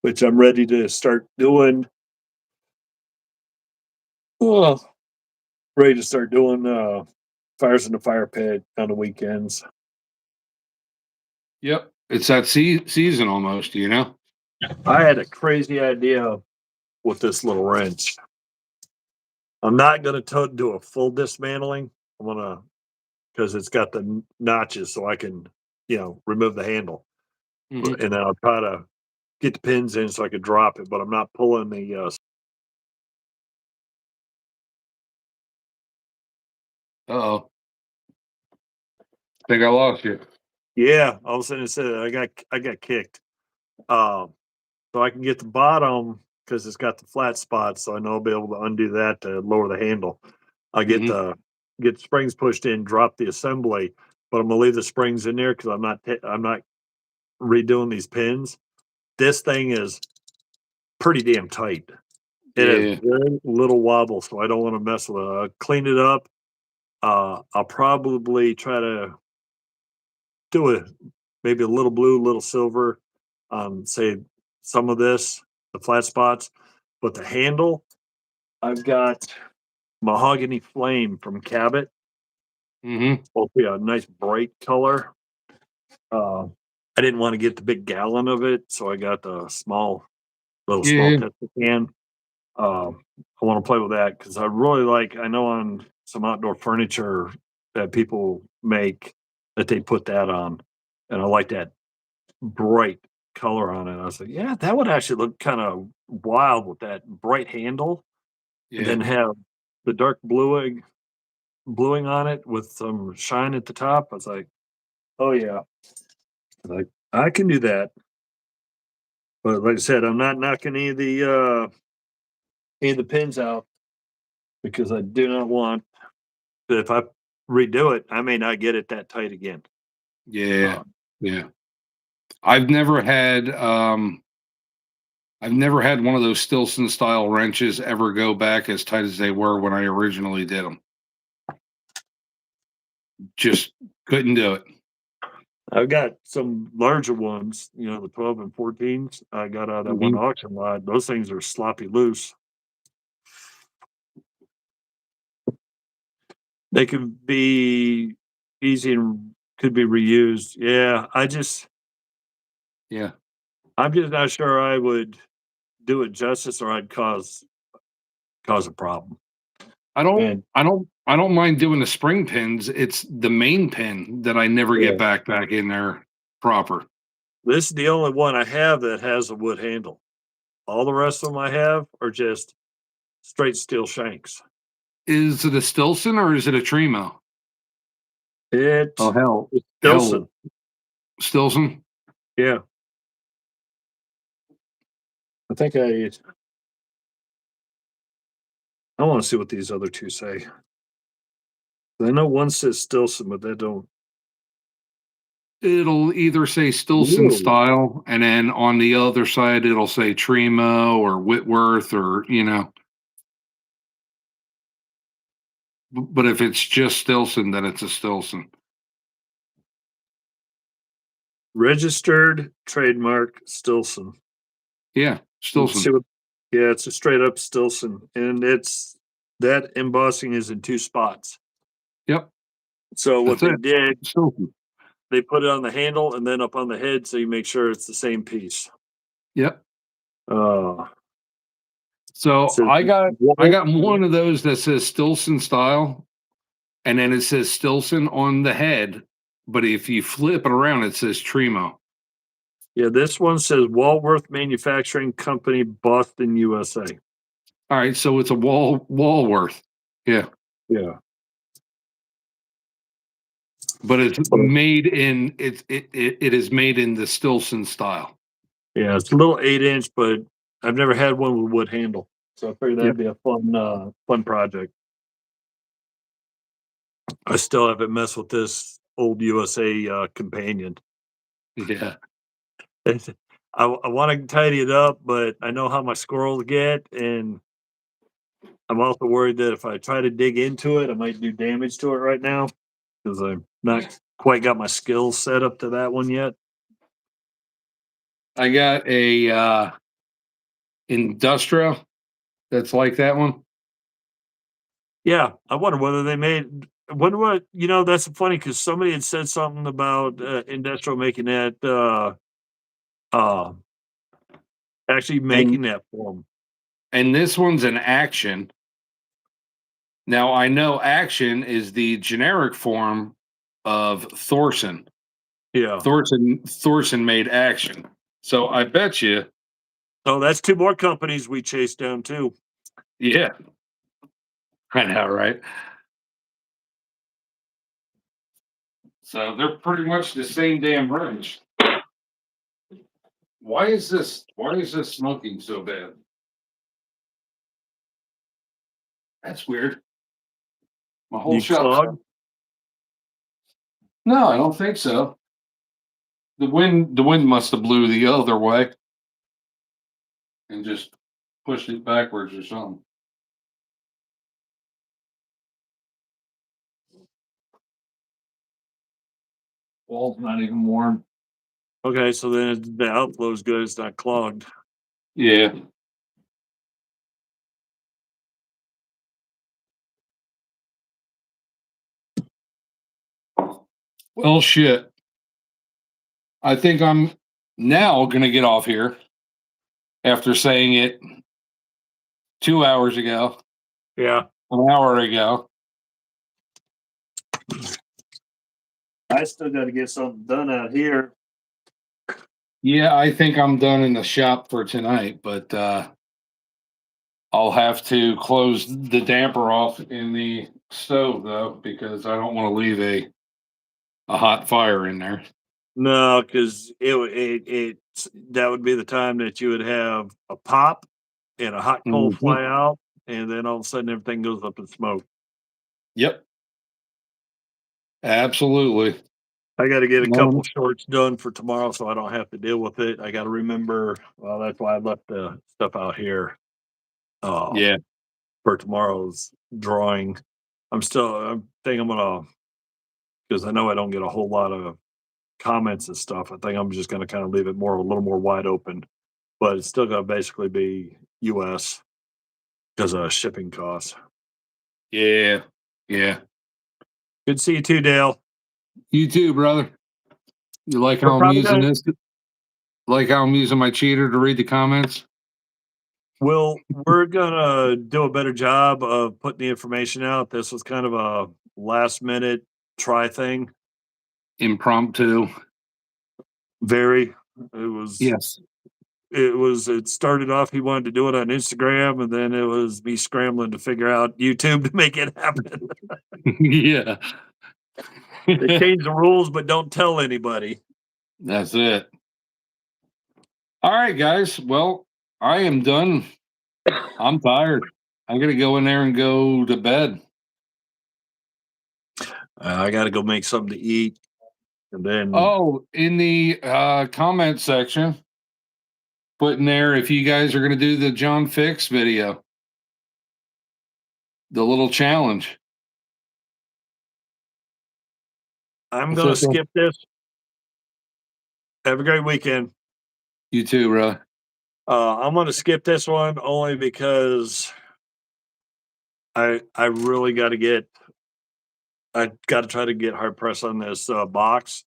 which I'm ready to start doing. Oh, ready to start doing fires in the fire pit on the weekends. Yep. It's that season almost, you know? I had a crazy idea with this little wrench. I'm not going to do a full dismantling. I'm going to, because it's got the notches so I can, remove the handle. Hmm. And then I'll try to get the pins in so I could drop it, but I'm not pulling the. Uh-oh. Think I lost you. Yeah, all of a sudden it said I got kicked. So I can get the bottom because it's got the flat spots, so I know I'll be able to undo that to lower the handle. I get Hmm. the springs pushed in, drop the assembly, but I'm gonna leave the springs in there because I'm not redoing these pins. This thing is pretty damn tight. It has Yeah. very little wobble, so I don't want to mess with it. I'll clean it up. I'll probably try to do maybe a little blue, little silver, say some of this, the flat spots, but the handle, I've got mahogany flame from Cabot. Hmm. Hopefully a nice bright color. I didn't want to get the big gallon of it, so I got the small Yeah. test can. I want to play with that because I really like. I know on some outdoor furniture that people make that they put that on, and I like that bright color on it. I was like, yeah, that would actually look kind of wild with that bright handle, and Yeah. then have the dark bluing on it with some shine at the top. I was like, oh yeah, like I can do that. But like I said, I'm not knocking any of the pins out because I do not want that if I redo it, I may not get it that tight again. Yeah. Uh, Yeah. I've never had I've never had one of those Stilson style wrenches ever go back as tight as they were when I originally did them. Just couldn't do it. I've got some larger ones, the 12 and 14s. I got out of that one Mhm. auction lot. Those things are sloppy loose. They could be easy and could be reused. Yeah, Yeah. I'm just not sure I would do it justice or I'd cause a problem. I don't And I don't I don't mind doing the spring pins. It's the main pin that I never yeah, get back in there proper. this is the only one I have that has a wood handle. All the rest of them I have are just straight steel shanks. Is it a Stilson or is it a Tremo? Oh It hell. it's Hell, Stilson. Stilson? Yeah. I think I want to see what these other two say. I know one says Stilson, but they don't. It'll either say Stilson Ooh. style, and then on the other side it'll say Tremo or Whitworth or but if it's just Stilson, then it's a Stilson. Registered trademark Stilson. Yeah, Let's see Stilson. what. Yeah, it's a straight up Stilson, and it's that embossing is in two spots. Yep, So what that's they it. did, Stilson. they put it on the handle and then up on the head, so you make sure it's the same piece. Yep. Uh, So says I Wolf. got one of those that says Stilson style, and then it says Stilson on the head, but if you flip it around, it says Tremo. Yeah, this one says Walworth Manufacturing Company, Boston, USA. All right, so it's a Walworth. Yeah, Yeah. but it's made in it is made in the Stilson style. Yeah, it's a little 8-inch, but I've never had one with wood handle. So I figured that'd be a fun project. I still haven't messed with this old USA companion. Yeah. I want to tidy it up, but I know how my squirrels get, and I'm also worried that if I try to dig into it, I might do damage to it right now because I'm not quite got my skills set up to that one yet. I got a industrial that's like that one. Yeah, I wonder whether they made. I wonder what That's funny because somebody had said something about industrial making that. Uh, Actually making And that for them. and this one's an action. Now I know action is the generic form of Thorson. Yeah. Thorson made action. So I bet you, Oh, that's 2 more companies we chased down too. yeah. I know, right? So they're pretty much the same damn range. Why is this smoking so bad? That's weird. My whole You shop. clog? No, I don't think so. The wind must have blew the other way and just pushed it backwards or something. Wall's not even warm. Okay, so then the outflow is good. It's not clogged. Yeah. Well, shit. I think I'm now going to get off here after saying it 2 hours ago, Yeah. an hour ago. I still got to get something done out here. Yeah, I think I'm done in the shop for tonight, but I'll have to close the damper off in the stove though, because I don't want to leave a hot fire in there. No, because that would be the time that you would have a pop and a hot coal Mhm. fly out, and then all of a sudden everything goes up in smoke. Yep. Absolutely. I got to get a couple No. shorts done for tomorrow so I don't have to deal with it. I got to remember, well, that's why I left the stuff out here Yeah. for tomorrow's drawing. I think I'm gonna, because I know I don't get a whole lot of comments and stuff. I think I'm just gonna kind of leave it a little more wide open, but it's still gonna basically be US because of shipping costs. Yeah. Yeah. Good to see you too, Dale. You too, brother. You like We're how I'm probably using gonna, this? Like how I'm using my cheater to read the comments? we're gonna do a better job of putting the information out. This was kind of a last minute try thing. Impromptu. Very. It was Yes. it started off he wanted to do it on Instagram, and then it was me scrambling to figure out YouTube to make it happen. Yeah. They change the rules, but don't tell anybody. That's it. All right, guys. Well, I am done. I'm tired. I'm gonna go in there and go to bed. I got to go make something to eat, and then Oh, in the comment section, put in there if you guys are gonna do the John Fix video, the little challenge. I'm gonna skip this. Have a great weekend. You too, bro. I'm gonna skip this one only because I really got to get. I got to try to get hard press on this box.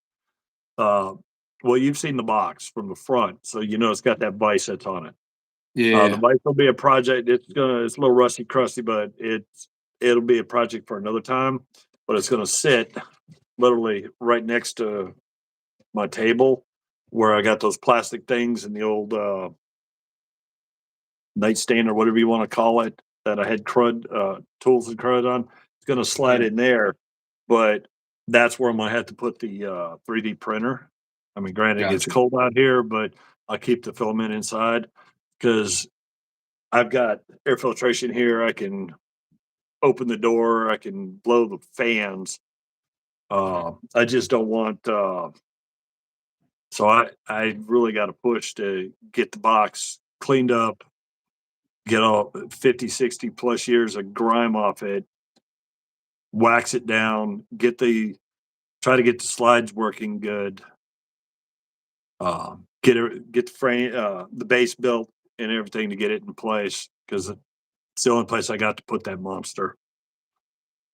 Uh, well, you've seen the box from the front, so you know it's got that vise that's on it. The Yeah. bike will be a project. It's a little rusty, crusty, but it'll be a project for another time. But it's gonna sit literally right next to my table where I got those plastic things and the old nightstand or whatever you want to call it that I had tools and crud on. It's going to slide Yeah. in there, but that's where I'm going to have to put the 3D printer. I mean, granted, it gets Gotcha. cold out here, but I'll keep the filament inside because I've got air filtration here. I can open the door. I can blow the fans. I just don't want, so I really got to push to get the box cleaned up, get all 50, 60 plus years of grime off it, wax it down, try to get the slides working good, get the frame, the base built and everything to get it in place because it's the only place I got to put that monster.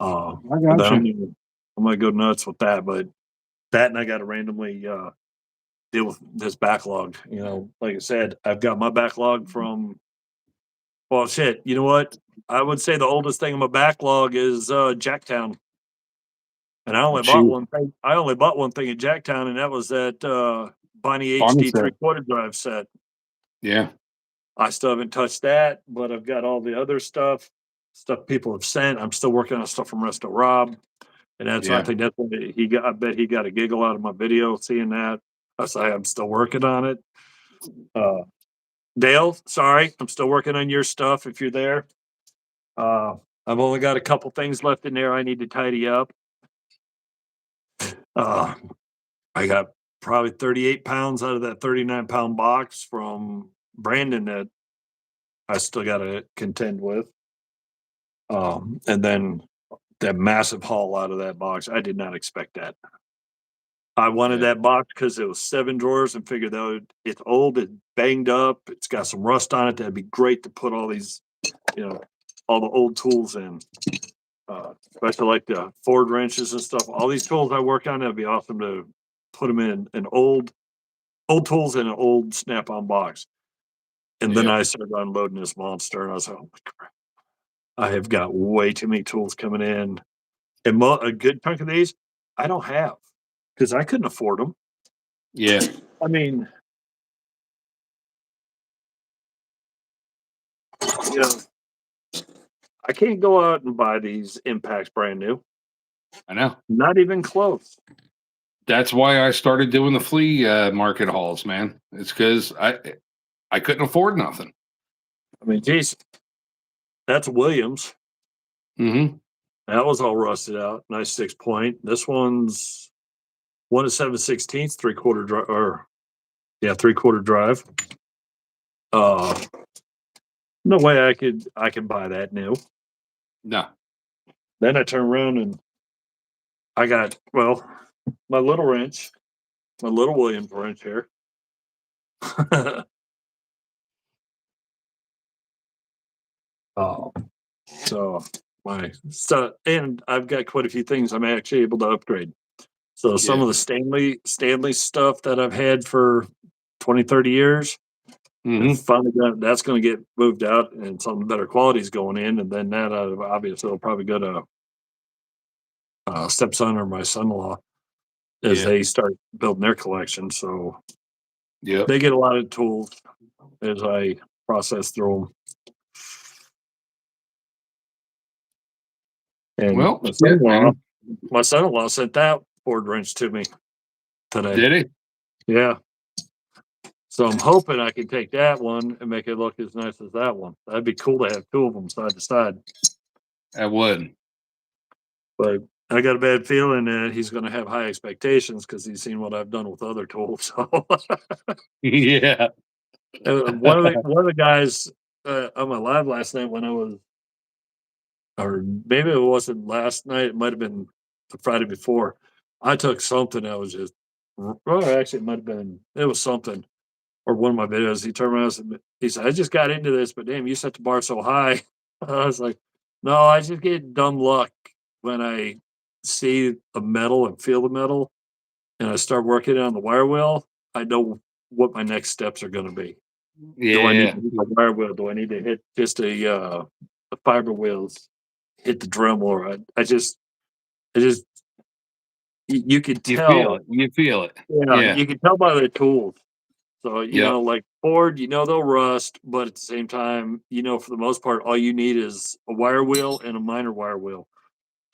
I Then gotcha. I'm gonna go nuts with that, but that and I got to randomly deal with this backlog. Like I said, I've got my backlog from. Well, shit. You know what? I would say the oldest thing in my backlog is Jacktown, and I only bought Shoot. one thing. I only bought one thing at Jacktown, and that was that Bonnie Bonnie HD set. 3/4 drive set. Yeah. I still haven't touched that, but I've got all the other stuff people have sent. I'm still working on stuff from Resto Rob, and I Yeah. think that's what he got. I bet he got a giggle out of my video seeing that. I say I'm still working on it. Uh, Dale, sorry, I'm still working on your stuff. If you're there. I've only got a couple things left in there I need to tidy up. I got probably 38 pounds out of that 39-pound box from Brandon that I still got to contend with. And then that massive haul out of that box. I did not expect that. I wanted Yeah. that box because it was 7 drawers and figured that it's old, it's banged up, it's got some rust on it. That'd be great to put all these, all the old tools in. Especially like the Ford wrenches and stuff. All these tools I work on, it'd be awesome to put them in an old tools in an old Snap-on box. And then Yeah. I started unloading this monster, and I was like, oh my crap, I have got way too many tools coming in, and a good chunk of these I don't have because I couldn't afford them. Yeah. I mean, you know, I can't go out and buy these impacts brand new. I know. Not even close. That's why I started doing the flea market hauls, man. It's because I couldn't afford nothing. I mean, geez, that's Williams. Mm-hmm. That was all rusted out. Nice 6-point. This one's 1 7/16, 3/4 drive, or 3/4 drive. No way I can buy that new. No. Then I turn around and I got my little wrench, my little Williams wrench here. Oh, so and I've got quite a few things I'm actually able to upgrade. So some Yeah. of the Stanley stuff that I've had for 20, 30 years, Mm-hmm. finally that's going to get moved out and some better quality is going in. And then that obviously will probably go to stepson or my son-in-law as Yeah. they start building their collection. So Yep. they get a lot of tools as I process through them. And Well, shit, man. my son-in-law sent that Ford wrench to me today. Did he? Yeah. So I'm hoping I can take that one and make it look as nice as that one. That'd be cool to have 2 of them side to side. I would. But I got a bad feeling that he's going to have high expectations because he's seen what I've done with other tools. So Yeah. one of the guys on my live last night when I was, or maybe it wasn't last night, it might have been the Friday before. I took something that was just, actually, it was something, or one of my videos. He turned around and he said, I just got into this, but damn, you set the bar so high. I was like, no, I just get dumb luck when I see a metal and feel the metal and I start working on the wire wheel. I know what my next steps are going to be. Do I need Yeah. to hit the wire wheel? Do I need to hit just a fiber wheels? Hit the Dremel? Or I just, you could You tell. feel it. You feel it. Yeah. You can tell by their tools. So, Yep. like Ford, they'll rust, but at the same time, for the most part, all you need is a wire wheel and a minor wire wheel.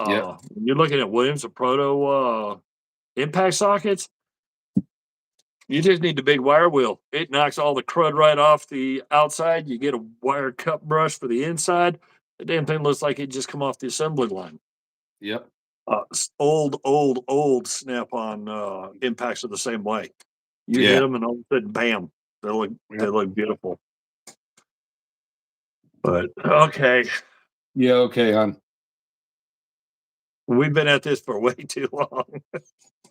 Yep. When you're looking at Williams or Proto impact sockets, you just need the big wire wheel. It knocks all the crud right off the outside. You get a wire cut brush for the inside. The damn thing looks like it just come off the assembly line. Yep. Old snap-on impacts are the same way. You hit them, and all of a sudden, bam! They look beautiful. But okay, Yeah. Okay, hon. we've been at this for way too long.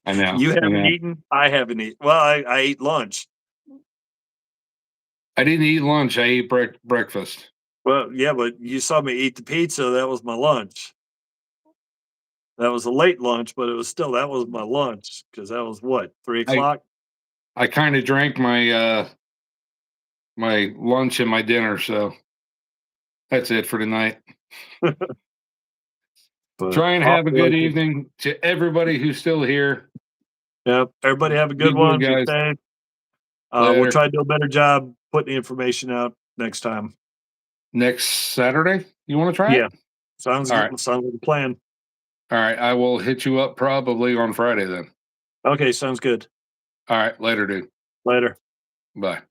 I know. You I haven't know. eaten. I haven't eaten. Well, I ate lunch. I didn't eat lunch. I ate breakfast. Well, yeah, but you saw me eat the pizza. That was my lunch. That was a late lunch, but that was my lunch because that was what 3 o'clock. I kind of drank my my lunch and my dinner, so that's it for tonight. But Try and off have a the good races. evening to everybody who's still here. Yep. Everybody have a good Be one. good, Be guys. safe. We'll Later. try to do a better job putting the information out next time. Next Saturday, you want to try Yeah. it? Sounds All good. right. Sounds like a plan. All right. I will hit you up probably on Friday then. Okay, sounds good. All right. Later, dude. Later. Bye.